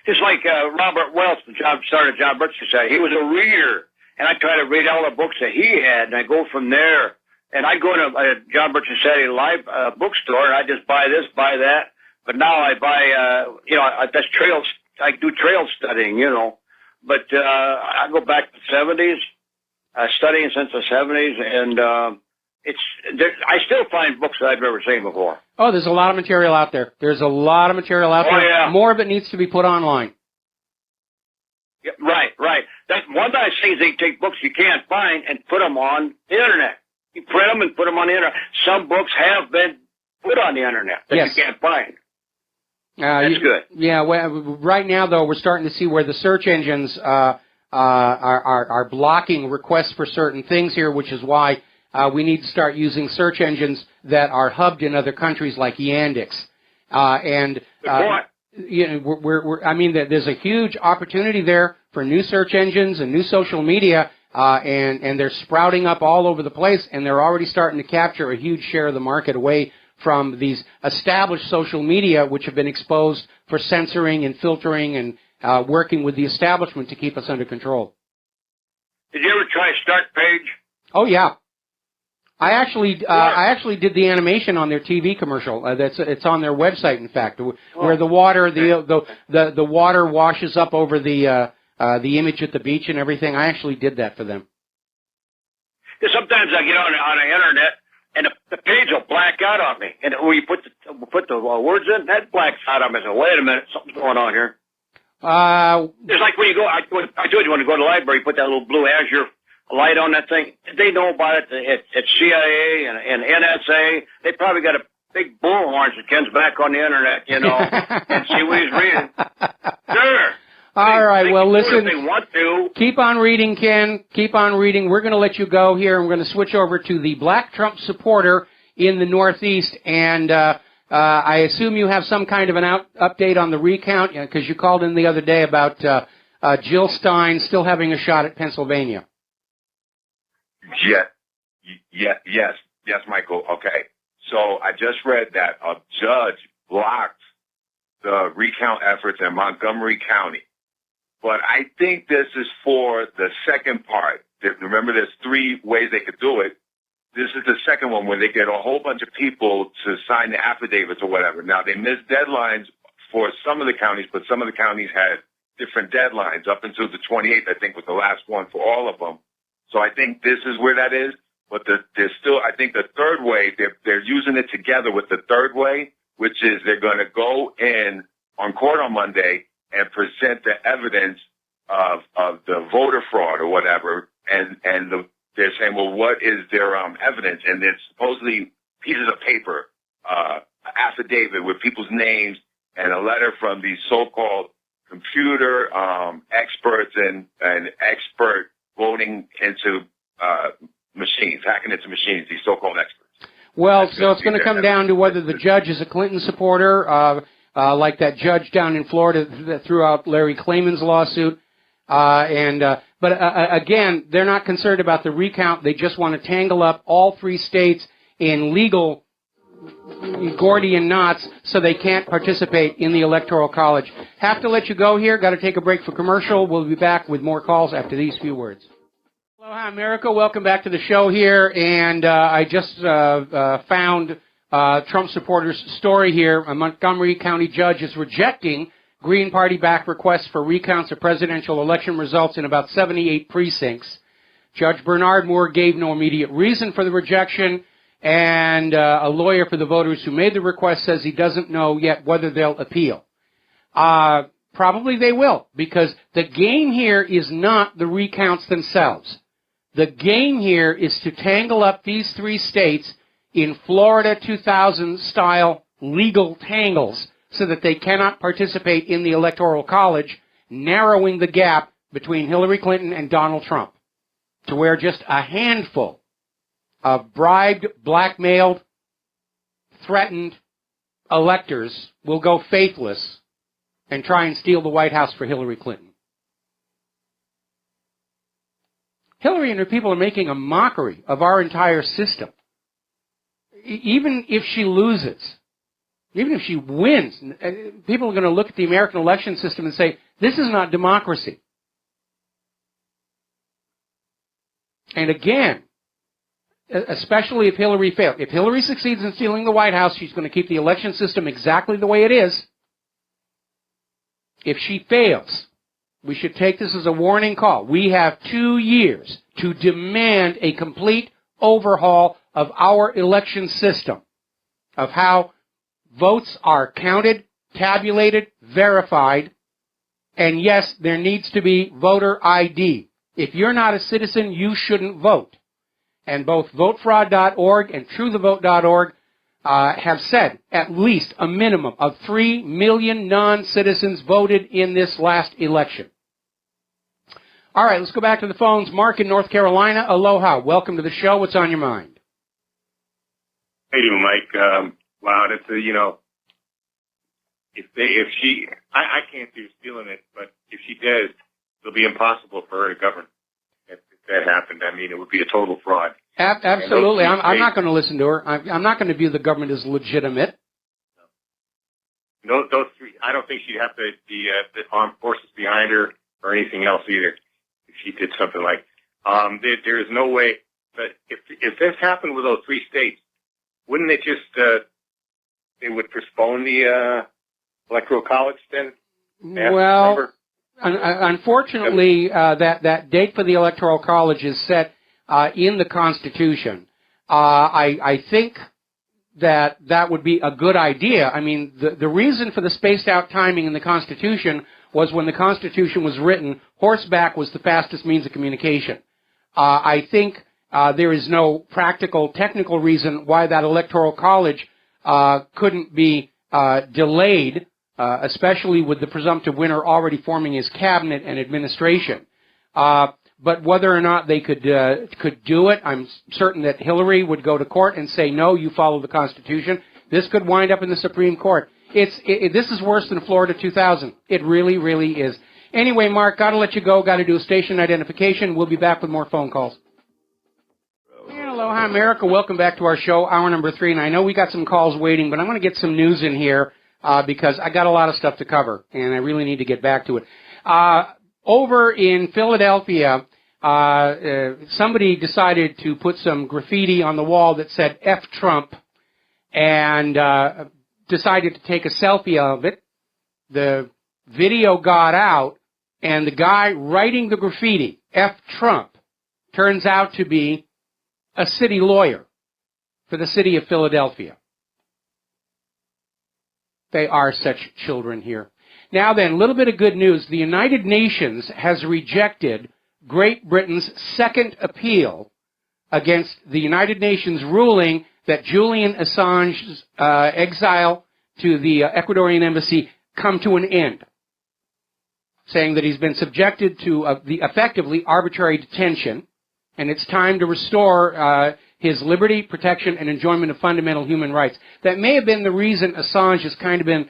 Just like Robert Welch, started John Birch Society. He was a reader, and I try to read all the books that he had, and I go from there. And I go to a John Birch Society live bookstore, and I just buy this, buy that. But now I buy, that's trails. I do trail studying, But I go back to the 70s, studying since the 70s, and I still find books that I've never seen before. Oh, there's a lot of material out there. There's a lot of material out there. Yeah. More of it needs to be put online. Yeah, right. That's one thing I see is they take books you can't find and put them on the Internet. You print them and put them on the Internet. Some books have been put on the Internet that you can't find. That's good. Yeah, well, right now, though, we're starting to see where the search engines are blocking requests for certain things here, which is why we need to start using search engines that are hubbed in other countries like Yandex. There's a huge opportunity there for new search engines and new social media, and they're sprouting up all over the place, and they're already starting to capture a huge share of the market away from these established social media, which have been exposed for censoring and filtering and working with the establishment to keep us under control. Did you ever try Start Page? Oh, yeah. I actually did the animation on their TV commercial. It's on their website, in fact, where the water the water washes up over the image at the beach and everything. I actually did that for them. Sometimes I get on the internet and the page will black out on me. And when you put the words in, that blacks out on me. I said, wait a minute, something's going on here. It's like when you go, I told you when you go to the library, you put that little blue azure light on that thing. They know about it at CIA and NSA. They probably got a big bullhorn that Ken's back on the internet, you know, and see what he's reading. Sure. All right, well, listen, if they want to. Keep on reading, Ken. Keep on reading. We're going to let you go here. I'm going to switch over to the Black Trump supporter in the Northeast, and I assume you have some kind of an update on the recount, because you called in the other day about Jill Stein still having a shot at Pennsylvania. Yes, Michael. Okay. So I just read that a judge blocked the recount efforts in Montgomery County. But I think this is for the second part. Remember, there's 3 ways they could do it. This is the second one where they get a whole bunch of people to sign the affidavits or whatever. Now, they missed deadlines for some of the counties, but some of the counties had different deadlines up until the 28th, I think, was the last one for all of them. So I think this is where that is. But there's still, I think the third way, they're using it together with the third way, which is they're going to go in on court on Monday and present the evidence of the voter fraud or whatever. And they're saying, well, what is their evidence? And it's supposedly pieces of paper, affidavit with people's names and a letter from these so-called computer experts and expert voting into machines, hacking into machines, these so-called experts. Well, so it's going to come down to whether the judge is a Clinton supporter, like that judge down in Florida that threw out Larry Klayman's lawsuit. But again, they're not concerned about the recount. They just want to tangle up all 3 states in legal Gordian knots so they can't participate in the Electoral College. Have to let you go here. Got to take a break for commercial. We'll be back with more calls after these few words. Aloha, America. Welcome back to the show here. And I just found Trump supporters' story here. A Montgomery County judge is rejecting Green Party-backed requests for recounts of presidential election results in about 78 precincts. Judge Bernard Moore gave no immediate reason for the rejection, and a lawyer for the voters who made the request says he doesn't know yet whether they'll appeal. Probably they will, because the game here is not the recounts themselves. The game here is to tangle up these 3 states in Florida 2000-style legal tangles so that they cannot participate in the Electoral College, narrowing the gap between Hillary Clinton and Donald Trump to where just a handful of bribed, blackmailed, threatened electors will go faithless and try and steal the White House for Hillary Clinton. Hillary and her people are making a mockery of our entire system. Even if she loses, even if she wins, people are going to look at the American election system and say, this is not democracy. And again, especially if Hillary fails. If Hillary succeeds in stealing the White House, she's going to keep the election system exactly the way it is. If she fails, we should take this as a warning call. We have 2 years to demand a complete overhaul of our election system, of how votes are counted, tabulated, verified, and yes, there needs to be voter ID. If you're not a citizen, you shouldn't vote. And both votefraud.org and truethevote.org have said at least a minimum of 3 million non-citizens voted in this last election. All right, let's go back to the phones. Mark in North Carolina, aloha. Welcome to the show. What's on your mind? How you doing, Mike? Wow, that's if she, I can't see her stealing it, but if she does, it'll be impossible for her to govern. If that happened, I mean, it would be a total fraud. Absolutely. I'm not going to listen to her. I'm not going to view the government as legitimate. Those 3, I don't think she'd have the armed forces behind her or anything else either if she did something like. There is no way. But if this happened with those 3 states, wouldn't it just they would postpone the electoral college then? Well, unfortunately, that date for the electoral college is set in the Constitution. I think that would be a good idea. I mean, the reason for the spaced out timing in the Constitution was when the Constitution was written, horseback was the fastest means of communication. I think there is no practical, technical reason why that Electoral College couldn't be delayed, especially with the presumptive winner already forming his cabinet and administration. But whether or not they could do it, I'm certain that Hillary would go to court and say, no, you follow the Constitution. This could wind up in the Supreme Court. This is worse than Florida 2000. It really, really is. Anyway, Mark, got to let you go. Got to do a station identification. We'll be back with more phone calls. Aloha, America. Welcome back to our show, hour number 3. And I know we got some calls waiting, but I'm going to get some news in here because I got a lot of stuff to cover, and I really need to get back to it. Over in Philadelphia, somebody decided to put some graffiti on the wall that said F Trump and decided to take a selfie of it. The video got out, and the guy writing the graffiti, F Trump, turns out to be a city lawyer for the city of Philadelphia. They are such children here. Now then, a little bit of good news. The United Nations has rejected Great Britain's second appeal against the United Nations ruling that Julian Assange's exile to the Ecuadorian embassy come to an end, saying that he's been subjected to the effectively arbitrary detention, and it's time to restore his liberty, protection, and enjoyment of fundamental human rights. That may have been the reason Assange has kind of been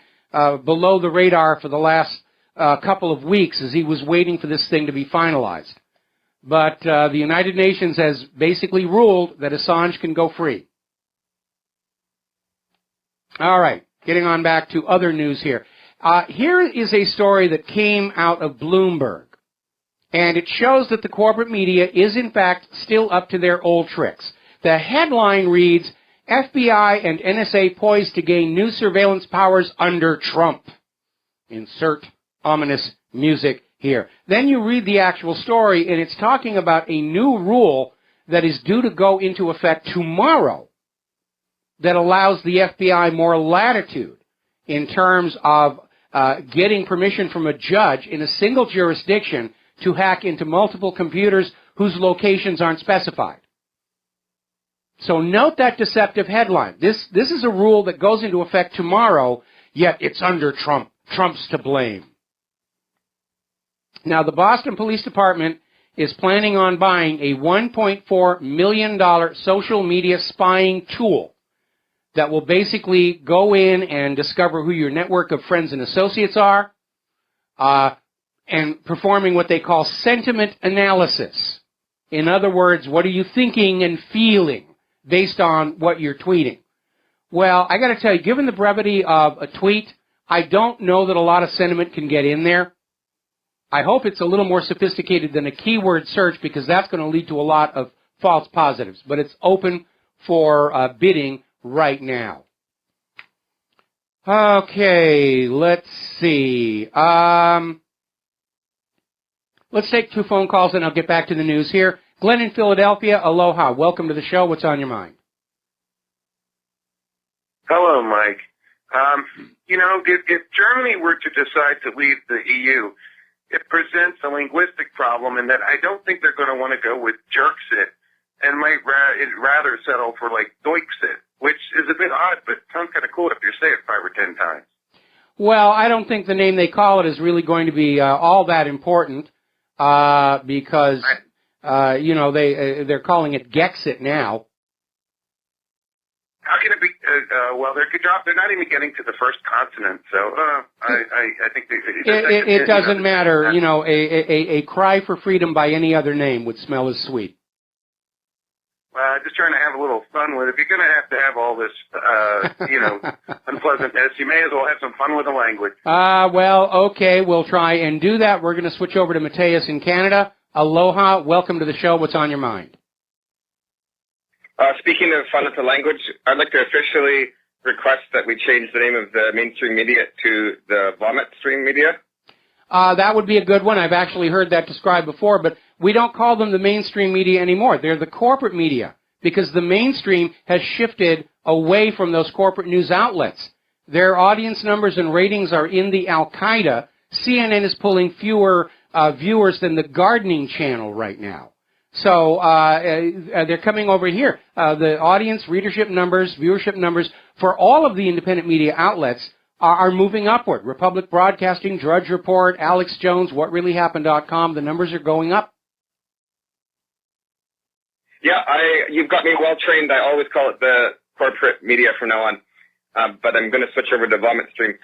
below the radar for the last couple of weeks, as he was waiting for this thing to be finalized. But the United Nations has basically ruled that Assange can go free. All right, getting on back to other news here. Here is a story that came out of Bloomberg, and it shows that the corporate media is, in fact, still up to their old tricks. The headline reads, FBI and NSA poised to gain new surveillance powers under Trump. Insert ominous music here. Then you read the actual story, and it's talking about a new rule that is due to go into effect tomorrow that allows the FBI more latitude in terms of getting permission from a judge in a single jurisdiction to hack into multiple computers whose locations aren't specified. So note that deceptive headline. This is a rule that goes into effect tomorrow, yet it's under Trump. Trump's to blame. Now, the Boston Police Department is planning on buying a $1.4 million social media spying tool that will basically go in and discover who your network of friends and associates are, and performing what they call sentiment analysis. In other words, what are you thinking and feeling based on what you're tweeting? Well, I got to tell you, given the brevity of a tweet, I don't know that a lot of sentiment can get in there. I hope it's a little more sophisticated than a keyword search, because that's going to lead to a lot of false positives. But it's open for bidding right now. Okay, let's see. Let's take 2 phone calls, and I'll get back to the news here. Glenn in Philadelphia, aloha. Welcome to the show. What's on your mind? Hello, Mike. If Germany were to decide to leave the EU, it presents a linguistic problem in that I don't think they're going to want to go with Jerksit and might rather settle for like Deutschsit, which is a bit odd, but sounds kind of cool if you say it 5 or 10 times. Well, I don't think the name they call it is really going to be all that important because, they're calling it Gexit now. How can it be? They're not even getting to the first consonant, so I think it doesn't matter. A cry for freedom by any other name would smell as sweet. Well, just trying to have a little fun with it. If you're going to have all this, unpleasantness, you may as well have some fun with the language. Okay, we'll try and do that. We're going to switch over to Mateus in Canada. Aloha, welcome to the show. What's on your mind? Speaking of fun with the language, I'd like to officially request that we change the name of the mainstream media to the vomit stream media. That would be a good one. I've actually heard that described before, but we don't call them the mainstream media anymore. They're the corporate media. because the mainstream has shifted away from those corporate news outlets. Their audience numbers and ratings are in the Al-Qaeda. CNN is pulling fewer viewers than the Gardening Channel right now. So they're coming over here. The audience, readership numbers, viewership numbers for all of the independent media outlets are moving upward. Republic Broadcasting, Drudge Report, Alex Jones, WhatReallyHappened.com, the numbers are going up. Yeah, you've got me well trained. I always call it the corporate media from now on, but I'm going to switch over to Vomit Stream.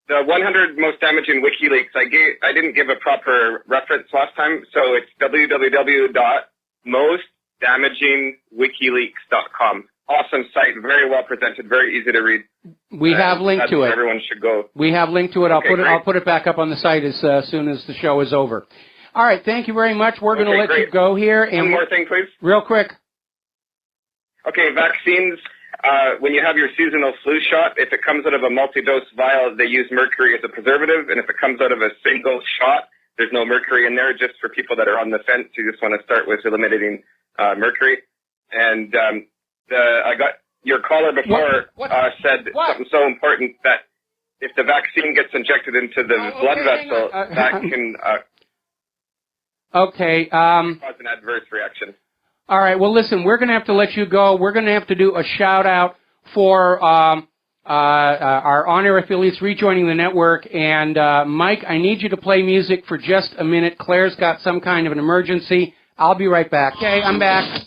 The 100 most damaging WikiLeaks, I didn't give a proper reference last time, so it's www.mostdamagingwikileaks.com. Awesome site, very well presented, very easy to read. We have linked to it. Everyone should go. We have linked to it. I'll put it back up on the site as soon as the show is over. All right, thank you very much. We're going to let you go here. And one more thing, please. Real quick. Okay, vaccines. When you have your seasonal flu shot, if it comes out of a multi-dose vial, they use mercury as a preservative, and if it comes out of a single shot, there's no mercury in there. Just for people that are on the fence, you just want to start with eliminating mercury. And I got your caller before said something so important that if the vaccine gets injected into the blood vessel, that can cause an adverse reaction. All right, well, listen, we're going to have to let you go. We're going to have to do a shout-out for our on-air affiliates rejoining the network. And, Mike, I need you to play music for just a minute. Claire's got some kind of an emergency. I'll be right back. Okay, I'm back.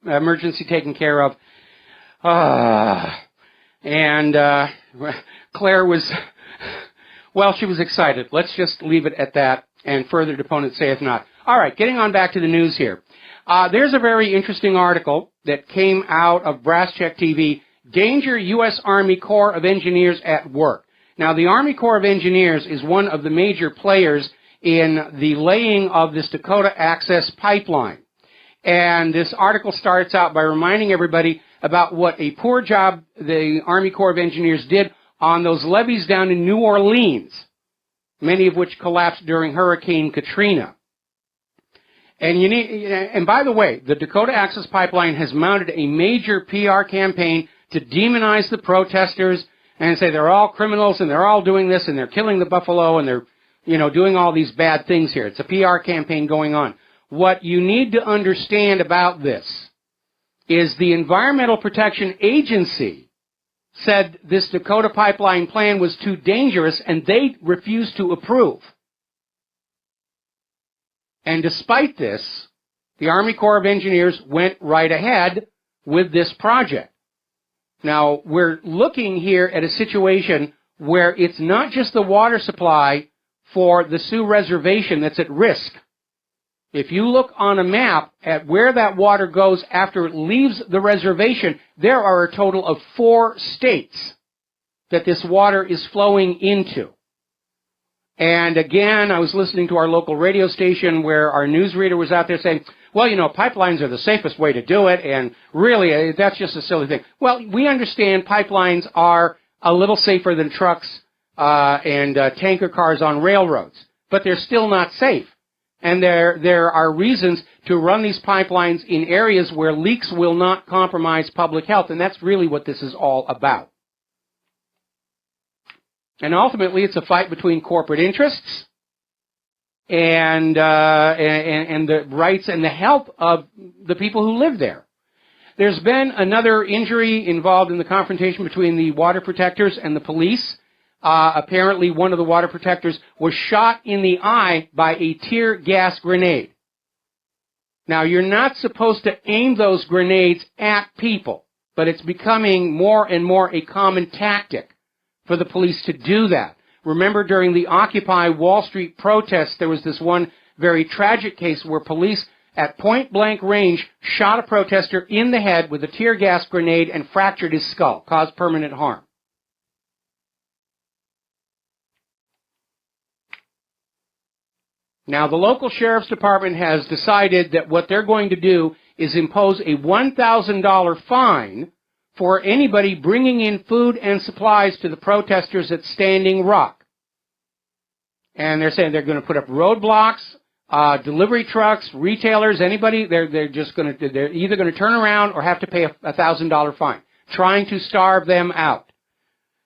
Emergency taken care of. Claire was, well, she was excited. Let's just leave it at that. And further deponent saith not. All right, getting on back to the news here. There's a very interesting article that came out of Brass Check TV, Danger U.S. Army Corps of Engineers at Work. Now, the Army Corps of Engineers is one of the major players in the laying of this Dakota Access Pipeline. And this article starts out by reminding everybody about what a poor job the Army Corps of Engineers did on those levees down in New Orleans, many of which collapsed during Hurricane Katrina. And by the way, the Dakota Access Pipeline has mounted a major PR campaign to demonize the protesters and say they're all criminals and they're all doing this and they're killing the buffalo and they're, doing all these bad things here. It's a PR campaign going on. What you need to understand about this is the Environmental Protection Agency said this Dakota Pipeline plan was too dangerous and they refused to approve. And despite this, the Army Corps of Engineers went right ahead with this project. Now, we're looking here at a situation where it's not just the water supply for the Sioux Reservation that's at risk. If you look on a map at where that water goes after it leaves the reservation, there are a total of 4 states that this water is flowing into. And again, I was listening to our local radio station where our newsreader was out there saying, well, pipelines are the safest way to do it, and really, that's just a silly thing. Well, we understand pipelines are a little safer than trucks and tanker cars on railroads, but they're still not safe. And there are reasons to run these pipelines in areas where leaks will not compromise public health, and that's really what this is all about. And ultimately, it's a fight between corporate interests and the rights and the health of the people who live there. There's been another injury involved in the confrontation between the water protectors and the police. Apparently, one of the water protectors was shot in the eye by a tear gas grenade. Now, you're not supposed to aim those grenades at people, but it's becoming more and more a common tactic for the police to do that. Remember, during the Occupy Wall Street protests, there was this one very tragic case where police at point-blank range shot a protester in the head with a tear gas grenade and fractured his skull, caused permanent harm. Now, the local sheriff's department has decided that what they're going to do is impose a $1,000 fine for anybody bringing in food and supplies to the protesters at Standing Rock. And they're saying they're going to put up roadblocks delivery trucks, retailers, anybody, they're either going to turn around or have to pay a $1,000 fine, trying to starve them out.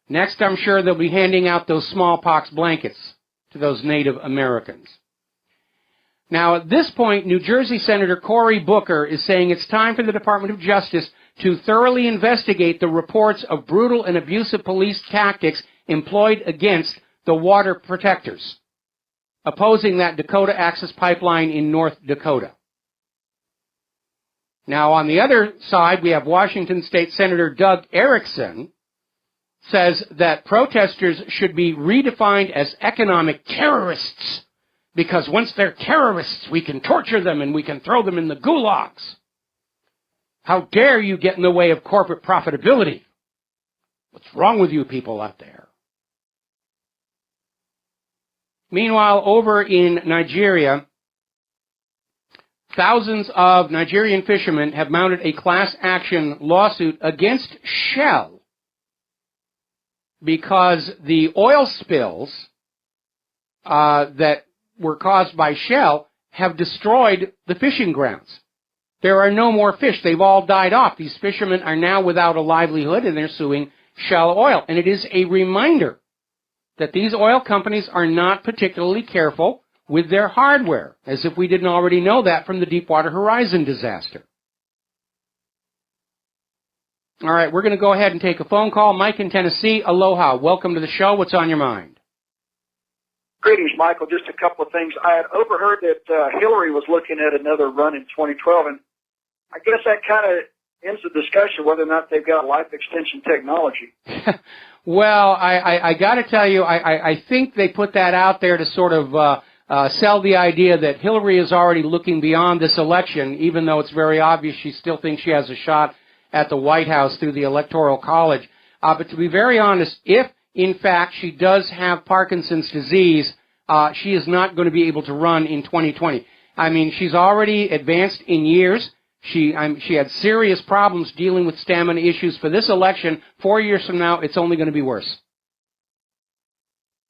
Next, I'm sure they'll be handing out those smallpox blankets to those Native Americans. Now, at this point, New Jersey Senator Cory Booker is saying it's time for the Department of Justice to thoroughly investigate the reports of brutal and abusive police tactics employed against the water protectors, opposing that Dakota Access Pipeline in North Dakota. Now, on the other side, we have Washington State Senator Doug Erickson, says that protesters should be redefined as economic terrorists, because once they're terrorists, we can torture them and we can throw them in the gulags. How dare you get in the way of corporate profitability? What's wrong with you people out there? Meanwhile, over in Nigeria, thousands of Nigerian fishermen have mounted a class action lawsuit against Shell because the oil spills that were caused by Shell have destroyed the fishing grounds. There are no more fish. They've all died off. These fishermen are now without a livelihood, and they're suing Shell Oil. And it is a reminder that these oil companies are not particularly careful with their hardware, as if we didn't already know that from the Deepwater Horizon disaster. All right, we're going to go ahead and take a phone call. Mike in Tennessee, aloha. Welcome to the show. What's on your mind? Greetings, Michael. Just a couple of things. I had overheard that Hillary was looking at another run in 2012, and I guess that kind of ends the discussion whether or not they've got life extension technology. Well, I got to tell you, I think they put that out there to sort of sell the idea that Hillary is already looking beyond this election, even though it's very obvious she still thinks she has a shot at the White House through the Electoral College. But to be very honest, if, in fact, she does have Parkinson's disease, she is not going to be able to run in 2020. I mean, she's already advanced in years. She had serious problems dealing with stamina issues for this election. 4 years from now, it's only going to be worse.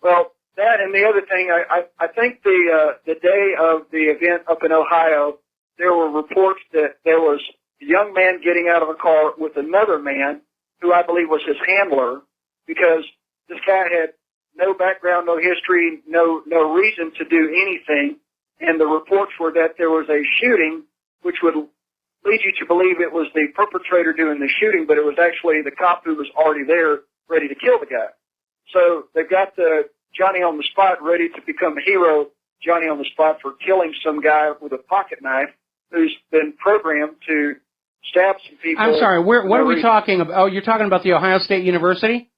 Well, that and the other thing, I think the day of the event up in Ohio, there were reports that there was a young man getting out of a car with another man who I believe was his handler, because this guy had no background, no history, no reason to do anything. And the reports were that there was a shooting, which would lead you to believe it was the perpetrator doing the shooting, but it was actually the cop who was already there ready to kill the guy. So they got the Johnny on the spot ready to become a hero, Johnny on the spot, for killing some guy with a pocket knife who's been programmed to stab some people. I'm sorry, what are we talking about? Oh, you're talking about the Ohio State University?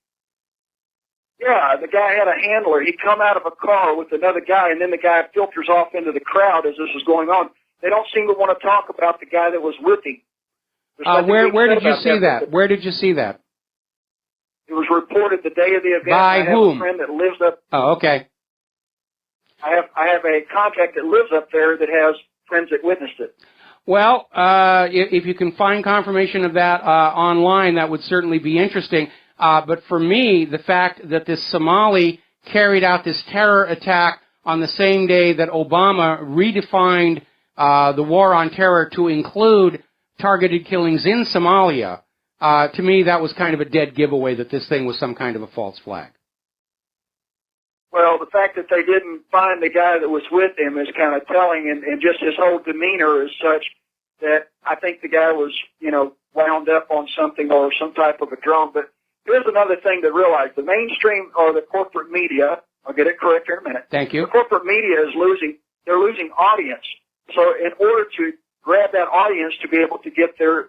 Yeah, the guy had a handler. He'd come out of a car with another guy, and then the guy filters off into the crowd as this is going on. They don't seem to want to talk about the guy that was with him. Where did you see that? Where did you see that? It was reported the day of the event. By whom? I have a friend that lives up. Oh, okay. I have a contact that lives up there that has friends that witnessed it. Well, if you can find confirmation of that online, that would certainly be interesting. But for me, the fact that this Somali carried out this terror attack on the same day that Obama redefined the war on terror to include targeted killings in Somalia, to me that was kind of a dead giveaway that this thing was some kind of a false flag. Well, the fact that they didn't find the guy that was with him is kind of telling, and just his whole demeanor is such that I think the guy was, wound up on something or some type of a drone. But here's another thing to realize. The mainstream or the corporate media, I'll get it correct in a minute. Thank you. The corporate media is they're losing audience. So in order to grab that audience to be able to get their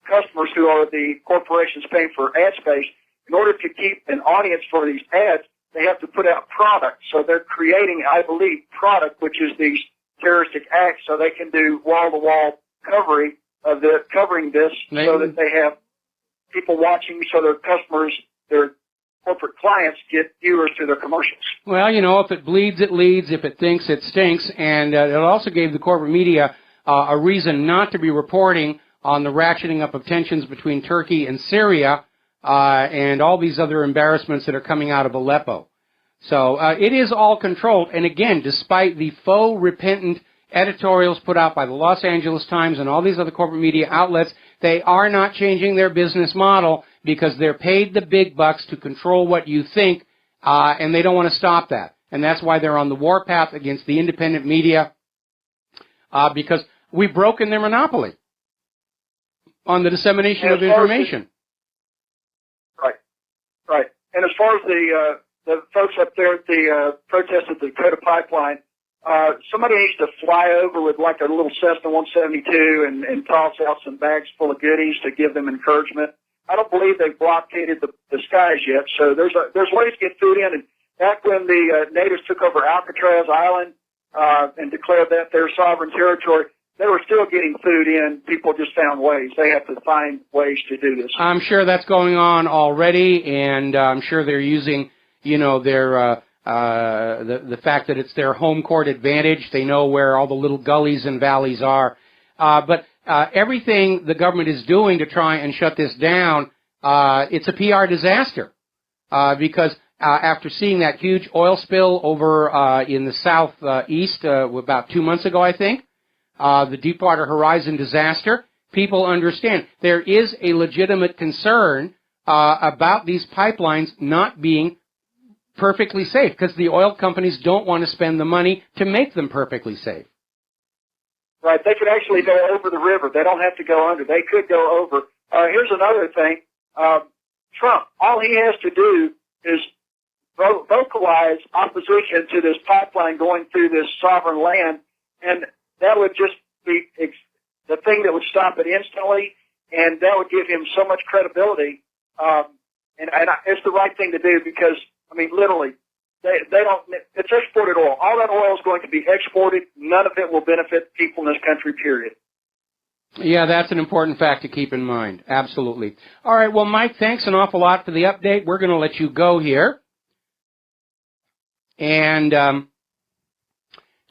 customers, who are the corporations paying for ad space, in order to keep an audience for these ads, they have to put out product. So they're creating, I believe, product, which is these terroristic acts, so they can do wall-to-wall covering this, so that they have people watching, so their customers, their corporate clients, get viewers to their commercials. Well, if it bleeds, it leads. If it thinks, it stinks. And it also gave the corporate media a reason not to be reporting on the ratcheting up of tensions between Turkey and Syria and all these other embarrassments that are coming out of Aleppo. So it is all controlled. And again, despite the faux repentant editorials put out by the Los Angeles Times and all these other corporate media outlets, they are not changing their business model because they're paid the big bucks to control what you think, and they don't want to stop that. And that's why they're on the warpath against the independent media, because we've broken their monopoly on the dissemination of information. Right. And as far as the folks up there at the protest at the Dakota Pipeline, somebody needs to fly over with like a little Cessna 172 and toss out some bags full of goodies to give them encouragement. I don't believe they've blockaded the skies yet, so there's ways to get food in. And back when the natives took over Alcatraz Island and declared that their sovereign territory, they were still getting food in. People just found ways. They have to find ways to do this. I'm sure that's going on already, and I'm sure they're using, their the fact that it's their home court advantage. They know where all the little gullies and valleys are. But everything the government is doing to try and shut this down, it's a PR disaster. Because after seeing that huge oil spill over in the southeast about 2 months ago, I think, the Deepwater Horizon disaster, people understand there is a legitimate concern about these pipelines not being perfectly safe because the oil companies don't want to spend the money to make them perfectly safe. Right, they could actually go over the river. They don't have to go under. They could go over. Here's another thing. Trump, all he has to do is vocalize opposition to this pipeline going through this sovereign land, and that would just be the thing that would stop it instantly, and that would give him so much credibility. And it's the right thing to do because, I mean, literally, they don't, it's exported oil. All that oil is going to be exported. None of it will benefit people in this country, period. Yeah, that's an important fact to keep in mind. Absolutely. All right, well, Mike, thanks an awful lot for the update. We're going to let you go here. And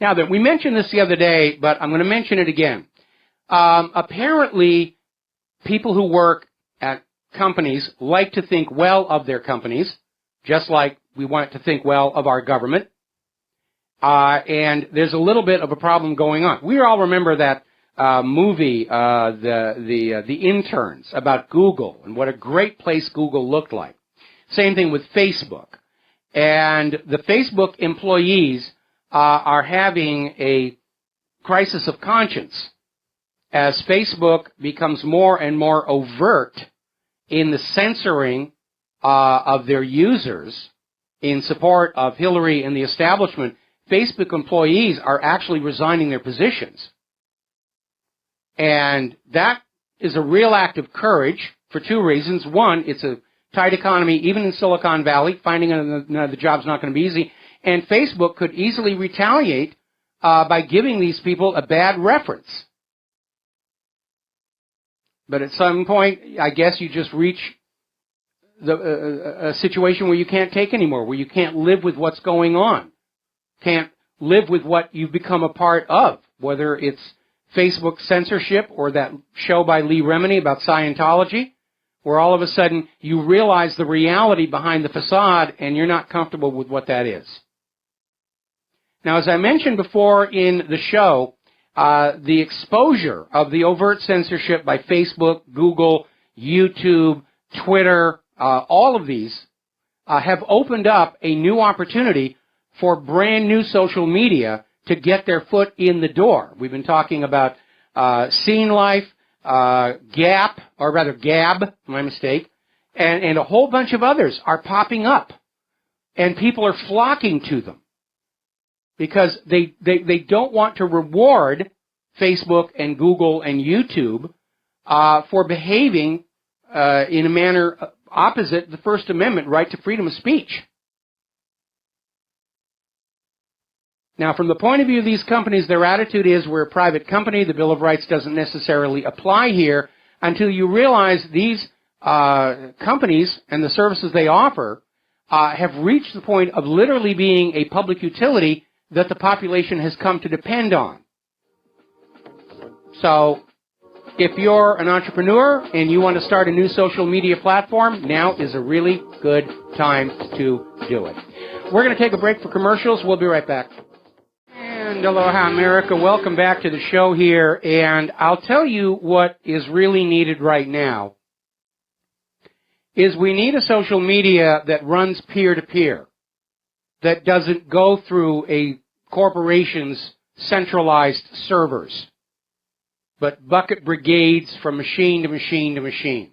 now that we mentioned this the other day, but I'm going to mention it again. Apparently, people who work at companies like to think well of their companies, just like we want to think well of our government. And there's a little bit of a problem going on. We all remember that movie, the Interns, about Google and what a great place Google looked like. Same thing with Facebook. And the Facebook employees are having a crisis of conscience as Facebook becomes more and more overt in the censoring of their users in support of Hillary and the establishment. Facebook employees are actually resigning their positions. And that is a real act of courage for two reasons. One, it's a tight economy, even in Silicon Valley. Finding another job's not going to be easy. And Facebook could easily retaliate by giving these people a bad reference. But at some point, I guess you just reach a situation where you can't take anymore, where you can't live with what's going on, can't live with what you've become a part of, whether it's Facebook censorship or that show by Lee Remini about Scientology, where all of a sudden you realize the reality behind the facade and you're not comfortable with what that is. Now, as I mentioned before in the show, the exposure of the overt censorship by Facebook, Google, YouTube, Twitter, all of these have opened up a new opportunity for brand new social media to get their foot in the door. We've been talking about Scene Life, Gab, my mistake, and a whole bunch of others are popping up, and people are flocking to them because they don't want to reward Facebook and Google and YouTube for behaving in a manner opposite the First Amendment right to freedom of speech. Now, from the point of view of these companies, their attitude is we're a private company. The Bill of Rights doesn't necessarily apply here until you realize these companies and the services they offer have reached the point of literally being a public utility that the population has come to depend on. So, if you're an entrepreneur and you want to start a new social media platform, now is a really good time to do it. We're going to take a break for commercials. We'll be right back. And And aloha, America. Welcome back to the show here. And I'll tell you what is really needed right now is we need a social media that runs peer-to-peer, that doesn't go through a corporation's centralized servers, but bucket brigades from machine to machine to machine.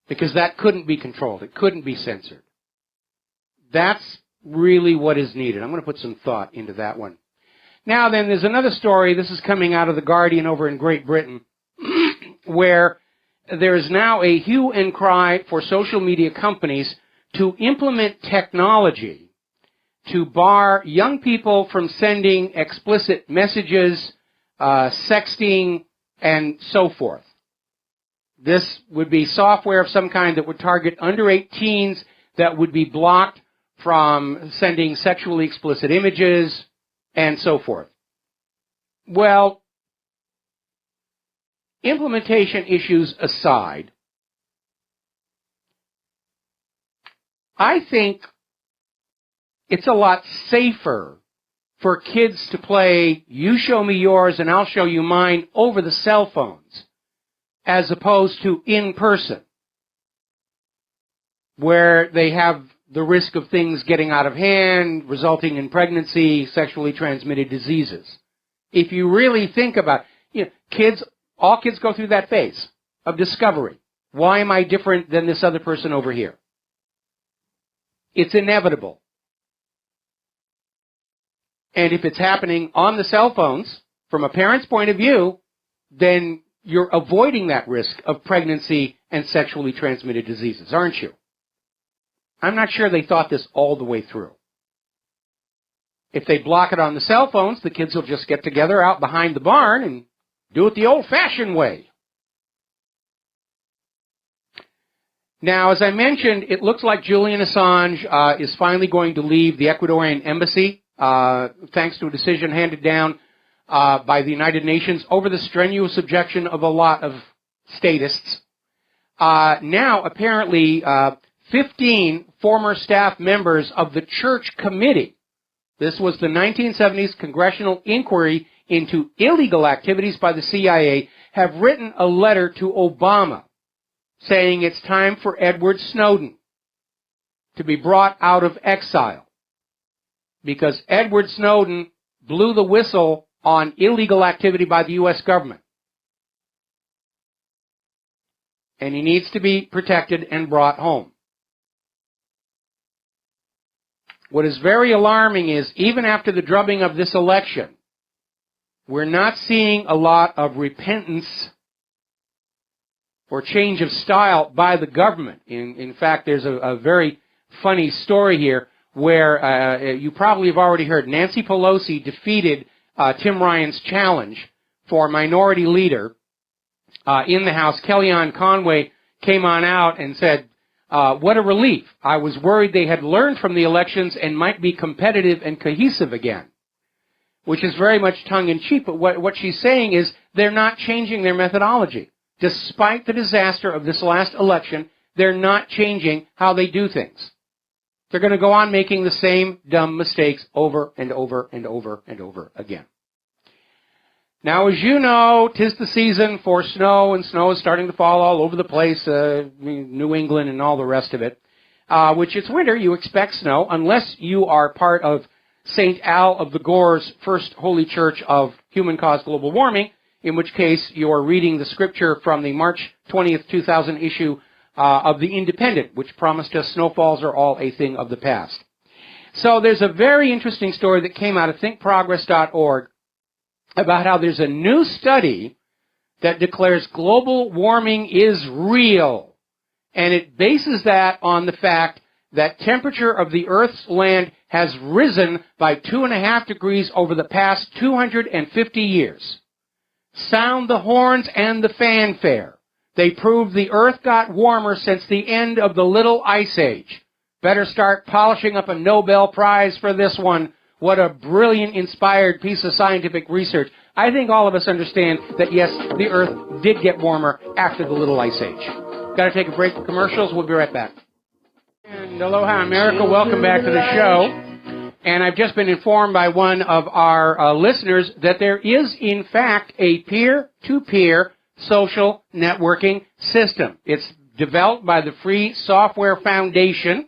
Because that couldn't be controlled. It couldn't be censored. That's really what is needed. I'm going to put some thought into that one. Now then, there's another story. This is coming out of The Guardian over in Great Britain, where there is now a hue and cry for social media companies to implement technology to bar young people from sending explicit messages, sexting, and so forth. This would be software of some kind that would target under 18s that would be blocked from sending sexually explicit images, and so forth. Well, implementation issues aside, I think it's a lot safer for kids to play you show me yours and I'll show you mine over the cell phones, as opposed to in person, where they have the risk of things getting out of hand, resulting in pregnancy, sexually transmitted diseases. If you really think about it, all kids go through that phase of discovery. Why am I different than this other person over here? It's inevitable. And if it's happening on the cell phones, from a parent's point of view, then you're avoiding that risk of pregnancy and sexually transmitted diseases, aren't you? I'm not sure they thought this all the way through. If they block it on the cell phones, the kids will just get together out behind the barn and do it the old-fashioned way. Now, as I mentioned, it looks like Julian Assange is finally going to leave the Ecuadorian embassy, thanks to a decision handed down by the United Nations over the strenuous objection of a lot of statists. Now, apparently, 15 former staff members of the Church Committee, this was the 1970s congressional inquiry into illegal activities by the CIA, have written a letter to Obama saying it's time for Edward Snowden to be brought out of exile, because Edward Snowden blew the whistle on illegal activity by the U.S. government. And he needs to be protected and brought home. What is very alarming is, even after the drubbing of this election, we're not seeing a lot of repentance or change of style by the government. In fact, there's a very funny story here where you probably have already heard Nancy Pelosi defeated Tim Ryan's challenge for minority leader in the House. Kellyanne Conway came on out and said, what a relief. I was worried they had learned from the elections and might be competitive and cohesive again, which is very much tongue-in-cheek. But what she's saying is they're not changing their methodology. Despite the disaster of this last election, they're not changing how they do things. They're going to go on making the same dumb mistakes over and over and over and over again. Now, as you know, 'tis the season for snow, and snow is starting to fall all over the place, New England and all the rest of it, which it's winter. You expect snow, unless you are part of St. Al of the Gore's First Holy Church of Human-Caused Global Warming, in which case you're reading the scripture from the March 20th, 2000 issue of The Independent, which promised us snowfalls are all a thing of the past. So there's a very interesting story that came out of thinkprogress.org about how there's a new study that declares global warming is real. And it bases that on the fact that temperature of the Earth's land has risen by 2.5 degrees over the past 250 years. Sound the horns and the fanfare. They prove the Earth got warmer since the end of the Little Ice Age. Better start polishing up a Nobel Prize for this one. What a brilliant, inspired piece of scientific research. I think all of us understand that, yes, the Earth did get warmer after the Little Ice Age. Got to take a break for commercials. We'll be right back. And aloha, America. Welcome back to the show. And I've just been informed by one of our listeners that there is, in fact, a peer-to-peer social networking system. It's developed by the Free Software Foundation,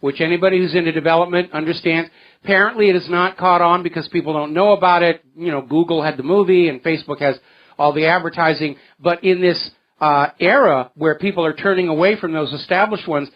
which anybody who's into development understands. Apparently it is not caught on because people don't know about it. You know, Google had the movie and Facebook has all the advertising. But in this era where people are turning away from those established ones,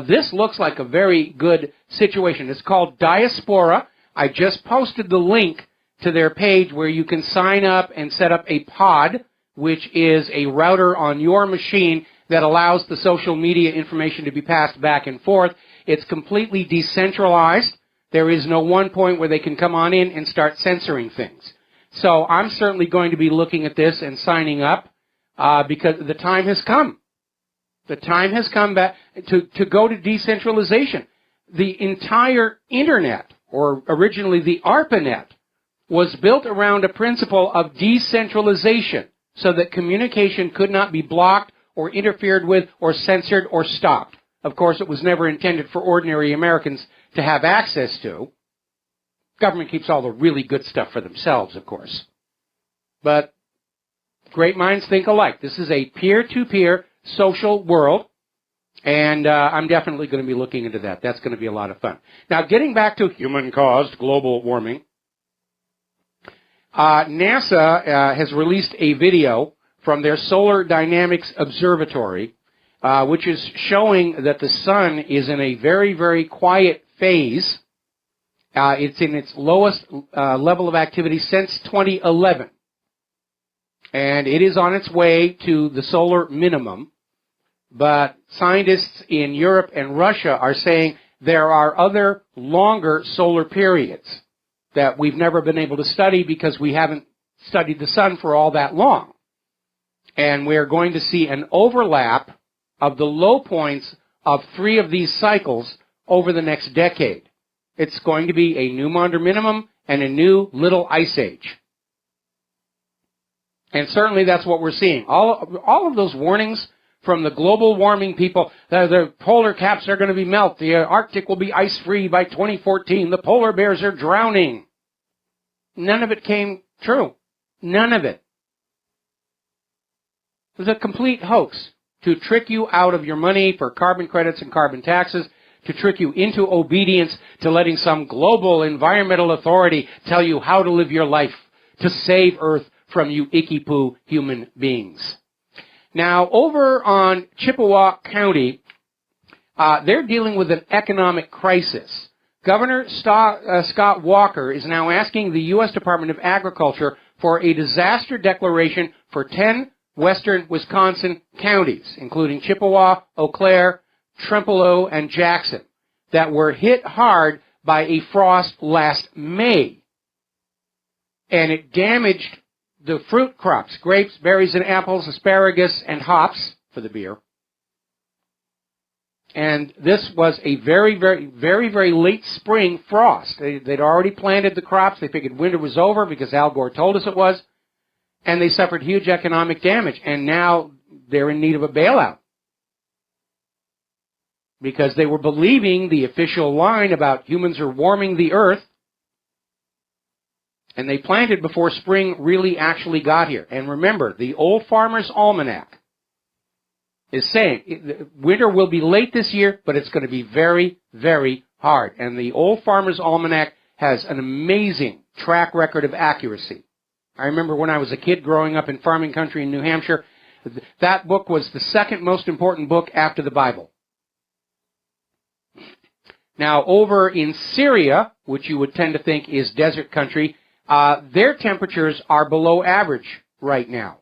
this looks like a very good situation. It's called Diaspora. I just posted the link to their page where you can sign up and set up a pod, which is a router on your machine that allows the social media information to be passed back and forth. It's completely decentralized. There is no one point where they can come on in and start censoring things. So I'm certainly going to be looking at this and signing up because the time has come. The time has come back to go to decentralization. The entire Internet, or originally the ARPANET, was built around a principle of decentralization so that communication could not be blocked or interfered with or censored or stopped. Of course, it was never intended for ordinary Americans to have access to. Government keeps all the really good stuff for themselves, of course. But great minds think alike. This is a peer-to-peer social world, and I'm definitely going to be looking into that. That's going to be a lot of fun. Now, getting back to human-caused global warming, NASA has released a video from their Solar Dynamics Observatory, which is showing that the sun is in a very, very quiet phase. It's in its lowest level of activity since 2011. And it is on its way to the solar minimum. But scientists in Europe and Russia are saying there are other longer solar periods that we've never been able to study because we haven't studied the sun for all that long. And we're going to see an overlap of the low points of 3 of these cycles over the next decade. It's going to be a new Maunder minimum and a new little ice age. And certainly that's what we're seeing. All of those warnings from the global warming people, the polar caps are going to be melt, the Arctic will be ice-free by 2014, the polar bears are drowning. None of it came true. None of it. It was a complete hoax to trick you out of your money for carbon credits and carbon taxes, to trick you into obedience to letting some global environmental authority tell you how to live your life, to save Earth from you icky-poo human beings. Now, over on Chippewa County, they're dealing with an economic crisis. Governor Scott Walker is now asking the U.S. Department of Agriculture for a disaster declaration for 10 western Wisconsin counties, including Chippewa, Eau Claire, Trempealeau, and Jackson, that were hit hard by a frost last May. And it damaged the fruit crops, grapes, berries, and apples, asparagus, and hops for the beer. And this was a very, very, very, very late spring frost. They'd already planted the crops. They figured winter was over because Al Gore told us it was. And they suffered huge economic damage. And now they're in need of a bailout, because they were believing the official line about humans are warming the earth, and they planted before spring really actually got here. And remember, the Old Farmer's Almanac is saying winter will be late this year, but it's going to be very, very hard. And the Old Farmer's Almanac has an amazing track record of accuracy. I remember when I was a kid growing up in farming country in New Hampshire, that book was the second most important book after the Bible. Now, over in Syria, which you would tend to think is desert country, their temperatures are below average right now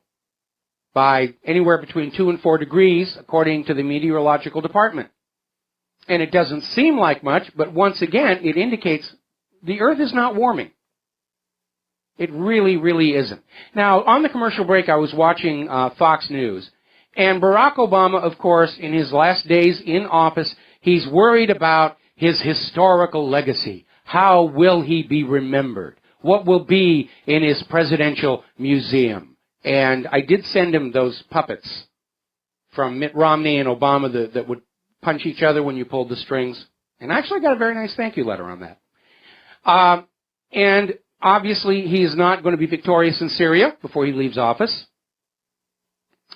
by anywhere between 2 and 4 degrees, according to the meteorological department. And it doesn't seem like much, but once again, it indicates the earth is not warming. It really, really isn't. Now, on the commercial break, I was watching Fox News, and Barack Obama, of course, in his last days in office, he's worried about his historical legacy. How will he be remembered? What will be in his presidential museum? And I did send him those puppets from Mitt Romney and Obama that would punch each other when you pulled the strings. And I actually got a very nice thank you letter on that. And obviously, he is not going to be victorious in Syria before he leaves office.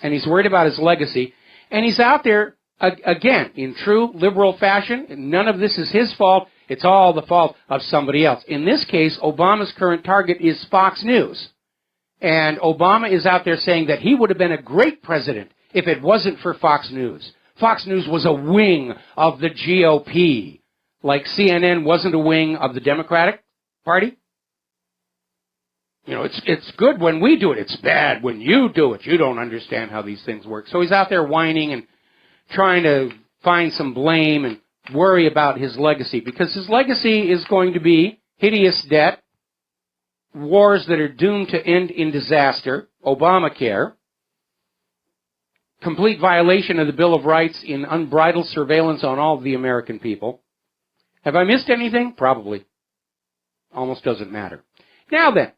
And he's worried about his legacy. And he's out there, again, in true liberal fashion. None of this is his fault. It's all the fault of somebody else. In this case, Obama's current target is Fox News. And Obama is out there saying that he would have been a great president if it wasn't for Fox News. Fox News was a wing of the GOP, like CNN wasn't a wing of the Democratic Party. You know, it's good when we do it. It's bad when you do it. You don't understand how these things work. So he's out there whining and trying to find some blame and worry about his legacy, because his legacy is going to be hideous debt, wars that are doomed to end in disaster, Obamacare, complete violation of the Bill of Rights in unbridled surveillance on all of the American people. Have I missed anything? Probably. Almost doesn't matter. Now then,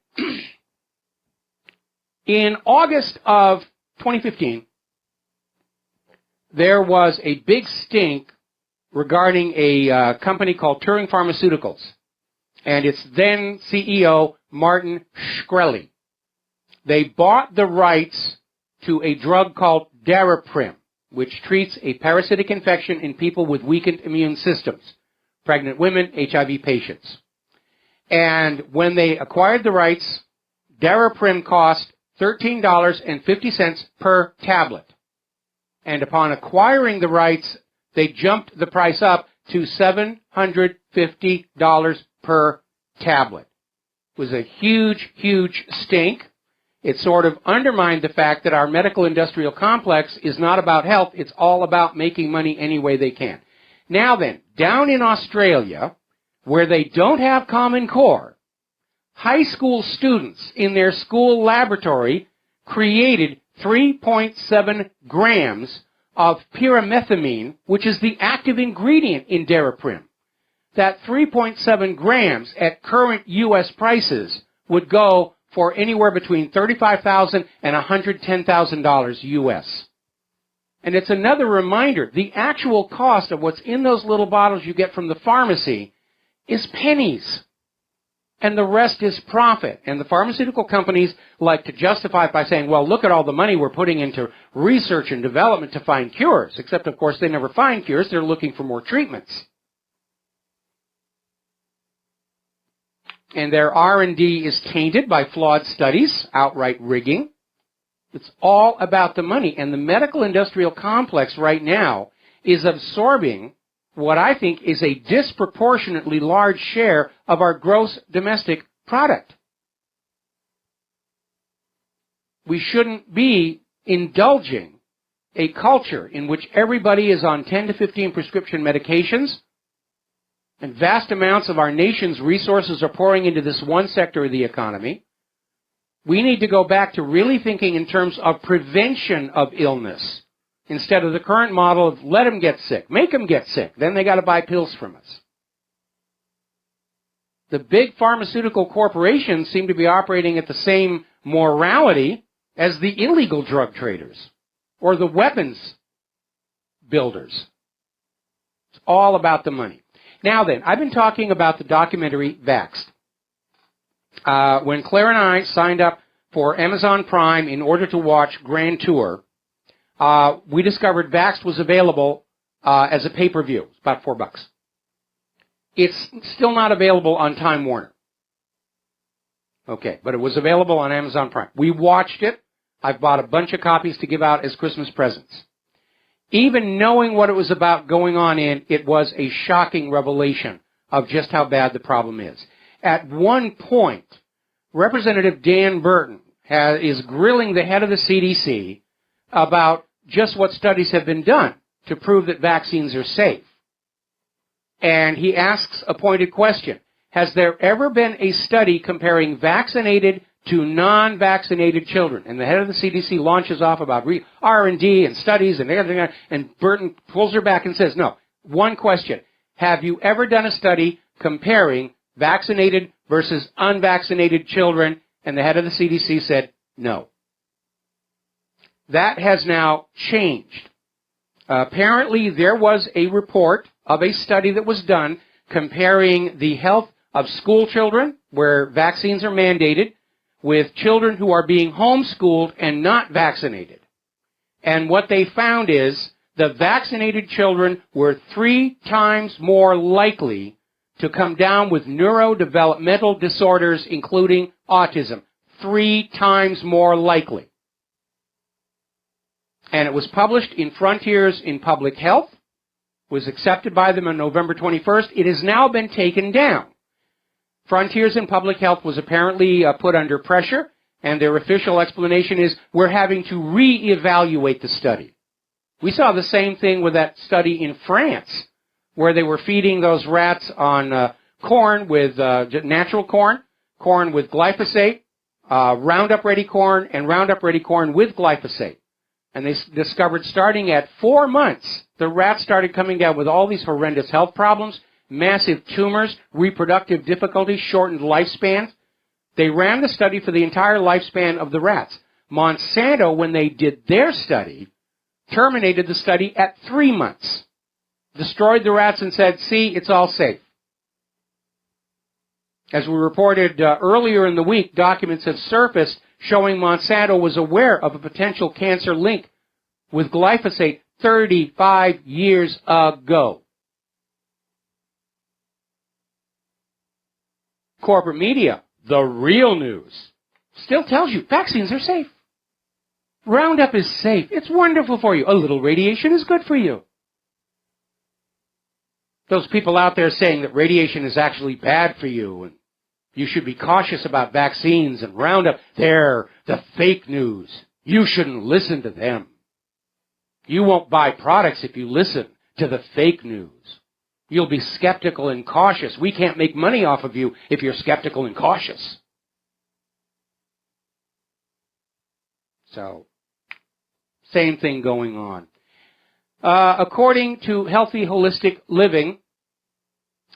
in August of 2015, there was a big stink regarding a company called Turing Pharmaceuticals and its then CEO, Martin Shkreli. They bought the rights to a drug called Daraprim, which treats a parasitic infection in people with weakened immune systems, pregnant women, HIV patients. And when they acquired the rights, Daraprim cost $13.50 per tablet. And upon acquiring the rights, they jumped the price up to $750 per tablet. It was a huge, huge stink. It sort of undermined the fact that our medical industrial complex is not about health. It's all about making money any way they can. Now then, down in Australia, where they don't have Common Core, high school students in their school laboratory created 3.7 grams of pyrimethamine, which is the active ingredient in Daraprim. That 3.7 grams at current U.S. prices would go for anywhere between $35,000 and $110,000 U.S. And it's another reminder, the actual cost of what's in those little bottles you get from the pharmacy is pennies. And the rest is profit. And the pharmaceutical companies like to justify it by saying, well, look at all the money we're putting into research and development to find cures. Except, of course, they never find cures. They're looking for more treatments. And their R&D is tainted by flawed studies, outright rigging. It's all about the money. And the medical industrial complex right now is absorbing what I think is a disproportionately large share of our gross domestic product. We shouldn't be indulging a culture in which everybody is on 10 to 15 prescription medications, and vast amounts of our nation's resources are pouring into this one sector of the economy. We need to go back to really thinking in terms of prevention of illness, instead of the current model of let them get sick, make them get sick, then they got to buy pills from us. The big pharmaceutical corporations seem to be operating at the same morality as the illegal drug traders or the weapons builders. It's all about the money. Now then, I've been talking about the documentary Vaxxed. When Claire and I signed up for Amazon Prime in order to watch Grand Tour, we discovered Vaxxed was available as a pay-per-view. It's about $4. It's still not available on Time Warner. Okay, but it was available on Amazon Prime. We watched it. I've bought a bunch of copies to give out as Christmas presents. Even knowing what it was about going on in, it was a shocking revelation of just how bad the problem is. At one point, Representative Dan Burton is grilling the head of the CDC about just what studies have been done to prove that vaccines are safe. And he asks a pointed question. Has there ever been a study comparing vaccinated to non-vaccinated children? And the head of the CDC launches off about R&D and studies and everything, and Burton pulls her back and says, no, one question. Have you ever done a study comparing vaccinated versus unvaccinated children? And the head of the CDC said, no. That has now changed. Apparently, there was a report of a study that was done comparing the health of school children, where vaccines are mandated, with children who are being homeschooled and not vaccinated. And what they found is the vaccinated children were 3 times more likely to come down with neurodevelopmental disorders, including autism. 3 times more likely. And it was published in Frontiers in Public Health, was accepted by them on November 21st. It has now been taken down. Frontiers in Public Health was apparently put under pressure, and their official explanation is we're having to reevaluate the study. We saw the same thing with that study in France, where they were feeding those rats on corn with natural corn with glyphosate, Roundup Ready corn, and Roundup Ready corn with glyphosate. And they discovered starting at 4 months, the rats started coming down with all these horrendous health problems, massive tumors, reproductive difficulties, shortened lifespans. They ran the study for the entire lifespan of the rats. Monsanto, when they did their study, terminated the study at 3 months. Destroyed the rats and said, see, it's all safe. As we reported earlier in the week, documents have surfaced showing Monsanto was aware of a potential cancer link with glyphosate 35 years ago. Corporate media, the real news, still tells you vaccines are safe. Roundup is safe. It's wonderful for you. A little radiation is good for you. Those people out there saying that radiation is actually bad for you and you should be cautious about vaccines and Roundup, they're the fake news. You shouldn't listen to them. You won't buy products if you listen to the fake news. You'll be skeptical and cautious. We can't make money off of you if you're skeptical and cautious. So, same thing going on. According to Healthy Holistic Living,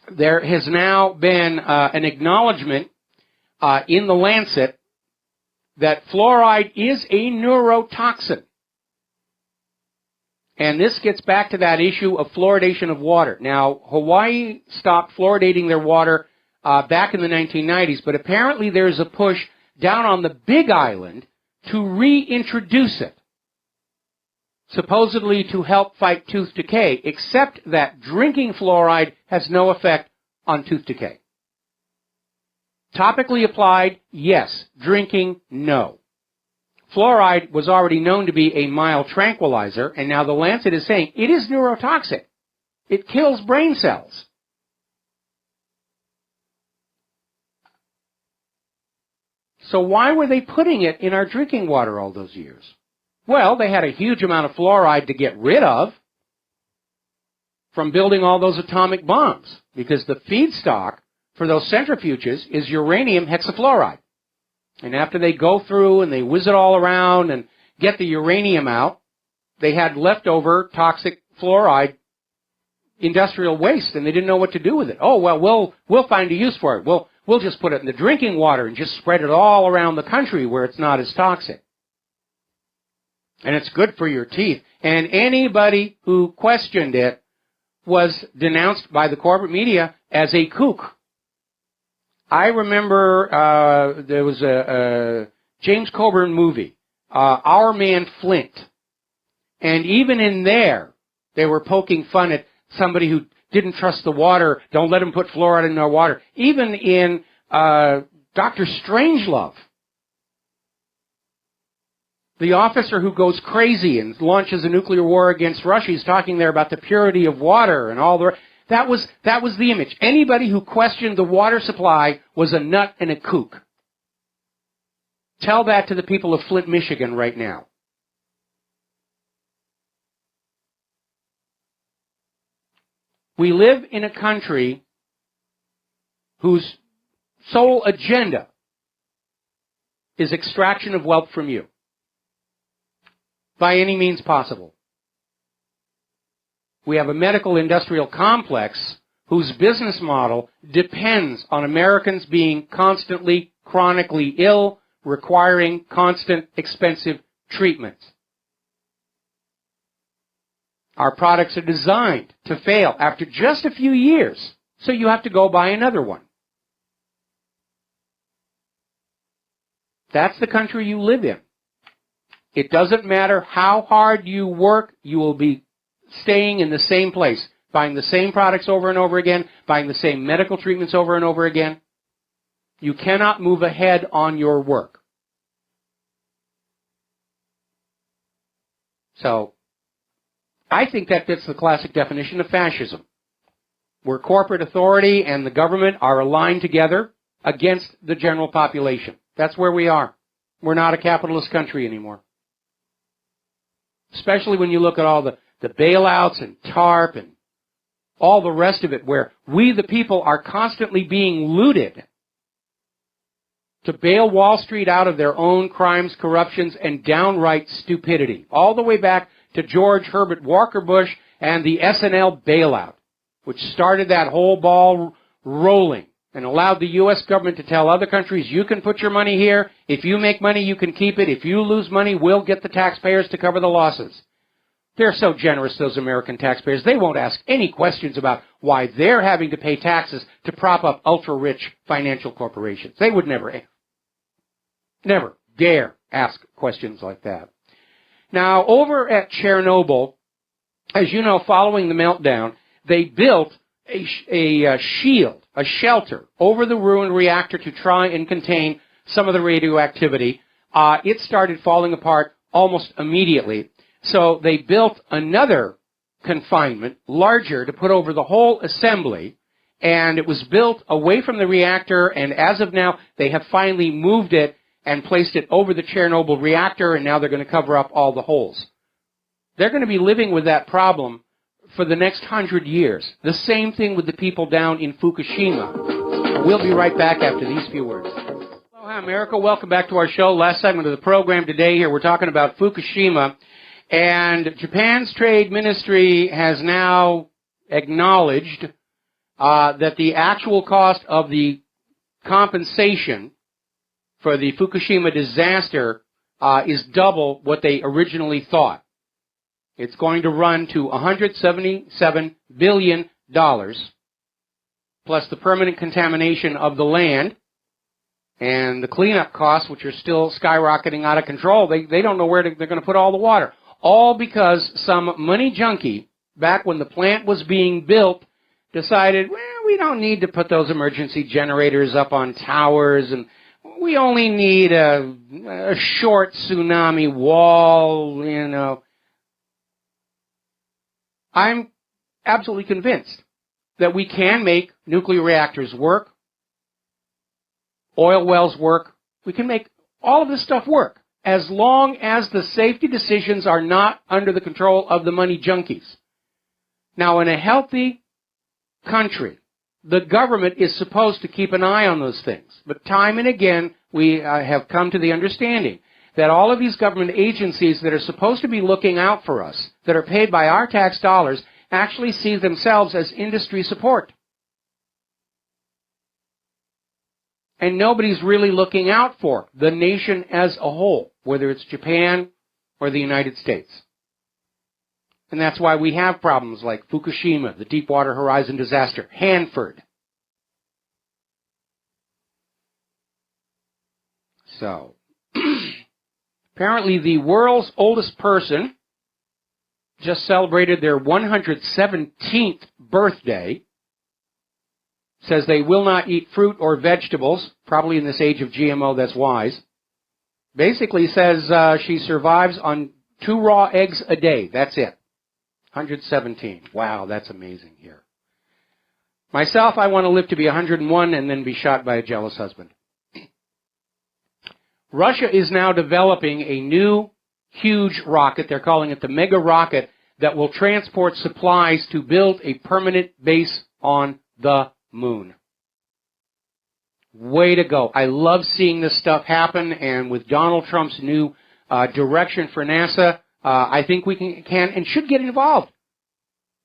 there has now been an acknowledgement in the Lancet that fluoride is a neurotoxin. And this gets back to that issue of fluoridation of water. Now, Hawaii stopped fluoridating their water back in the 1990s, but apparently there's a push down on the Big Island to reintroduce it, supposedly to help fight tooth decay, except that drinking fluoride has no effect on tooth decay. Topically applied, yes. Drinking, no. Fluoride was already known to be a mild tranquilizer, and now the Lancet is saying it is neurotoxic. It kills brain cells. So why were they putting it in our drinking water all those years? Well, they had a huge amount of fluoride to get rid of from building all those atomic bombs, because the feedstock for those centrifuges is uranium hexafluoride. And after they go through and they whiz it all around and get the uranium out, they had leftover toxic fluoride industrial waste, and they didn't know what to do with it. Oh, well, we'll find a use for it. We'll just put it in the drinking water and just spread it all around the country where it's not as toxic. And it's good for your teeth. And anybody who questioned it was denounced by the corporate media as a kook. I remember there was a James Coburn movie, Our Man Flint. And even in there, they were poking fun at somebody who didn't trust the water. Don't let them put fluoride in their water. Even in Dr. Strangelove, the officer who goes crazy and launches a nuclear war against Russia, he's talking there about the purity of water and all the... That was the image. Anybody who questioned the water supply was a nut and a kook. Tell that to the people of Flint, Michigan right now. We live in a country whose sole agenda is extraction of wealth from you by any means possible. We have a medical industrial complex whose business model depends on Americans being constantly, chronically ill, requiring constant, expensive treatments. Our products are designed to fail after just a few years, so you have to go buy another one. That's the country you live in. It doesn't matter how hard you work, you will be staying in the same place, buying the same products over and over again, buying the same medical treatments over and over again. You cannot move ahead on your work. So, I think that fits the classic definition of fascism, where corporate authority and the government are aligned together against the general population. That's where we are. We're not a capitalist country anymore. Especially when you look at all the bailouts and TARP and all the rest of it, where we, the people, are constantly being looted to bail Wall Street out of their own crimes, corruptions, and downright stupidity. All the way back to George Herbert Walker Bush and the S&L bailout, which started that whole ball rolling and allowed the U.S. government to tell other countries, you can put your money here. If you make money, you can keep it. If you lose money, we'll get the taxpayers to cover the losses. They're so generous, those American taxpayers. They won't ask any questions about why they're having to pay taxes to prop up ultra-rich financial corporations. They would never dare ask questions like that. Now, over at Chernobyl, as you know, following the meltdown, they built a shield, a shelter, over the ruined reactor to try and contain some of the radioactivity. It started falling apart almost immediately. So they built another confinement, larger, to put over the whole assembly, and it was built away from the reactor, and as of now, they have finally moved it and placed it over the Chernobyl reactor, and now they're going to cover up all the holes. They're going to be living with that problem for the next 100 years. The same thing with the people down in Fukushima. We'll be right back after these few words. Hello, America. Welcome back to our show. Last segment of the program today here, we're talking about Fukushima. And Japan's trade ministry has now acknowledged that the actual cost of the compensation for the Fukushima disaster is double what they originally thought. It's going to run to $177 billion, plus the permanent contamination of the land and the cleanup costs, which are still skyrocketing out of control. They don't know where they're going to put all the water. All because some money junkie, back when the plant was being built, decided, well, we don't need to put those emergency generators up on towers, and we only need a short tsunami wall, you know. I'm absolutely convinced that we can make nuclear reactors work, oil wells work. We can make all of this stuff work, as long as the safety decisions are not under the control of the money junkies. Now, in a healthy country, the government is supposed to keep an eye on those things. But time and again, we have come to the understanding that all of these government agencies that are supposed to be looking out for us, that are paid by our tax dollars, actually see themselves as industry support. And nobody's really looking out for the nation as a whole, whether it's Japan or the United States. And that's why we have problems like Fukushima, the Deepwater Horizon disaster, Hanford. So, apparently the world's oldest person just celebrated their 117th birthday. Says they will not eat fruit or vegetables. Probably in this age of GMO, that's wise. Basically says she survives on 2 raw eggs a day. That's it. 117. Wow, that's amazing here. Myself, I want to live to be 101 and then be shot by a jealous husband. Russia is now developing a new, huge rocket. They're calling it the Mega Rocket, that will transport supplies to build a permanent base on the moon. Way to go. I love seeing this stuff happen, and with Donald Trump's new direction for NASA, I think we can and should get involved.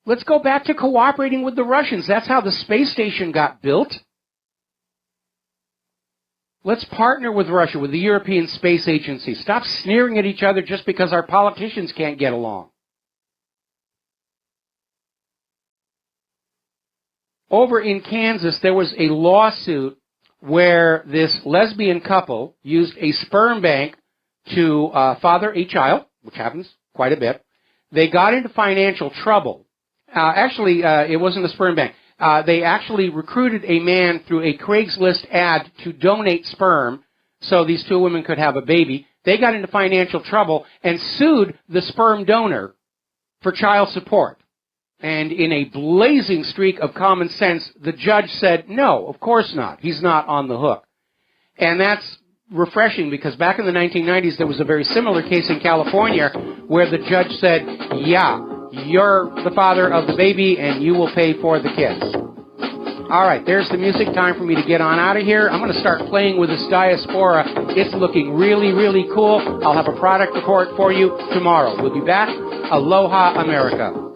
Let's go back to cooperating with the Russians. That's how the space station got built. Let's partner with Russia, with the European Space Agency. Stop sneering at each other just because our politicians can't get along. Over in Kansas, there was a lawsuit where this lesbian couple used a sperm bank to father a child, which happens quite a bit. They got into financial trouble. It wasn't a sperm bank. They actually recruited a man through a Craigslist ad to donate sperm so these two women could have a baby. They got into financial trouble and sued the sperm donor for child support. And in a blazing streak of common sense, the judge said, no, of course not. He's not on the hook. And that's refreshing because back in the 1990s, there was a very similar case in California where the judge said, yeah, you're the father of the baby and you will pay for the kids. All right, there's the music. Time for me to get on out of here. I'm going to start playing with this diaspora. It's looking really, really cool. I'll have a product report for you tomorrow. We'll be back. Aloha, America.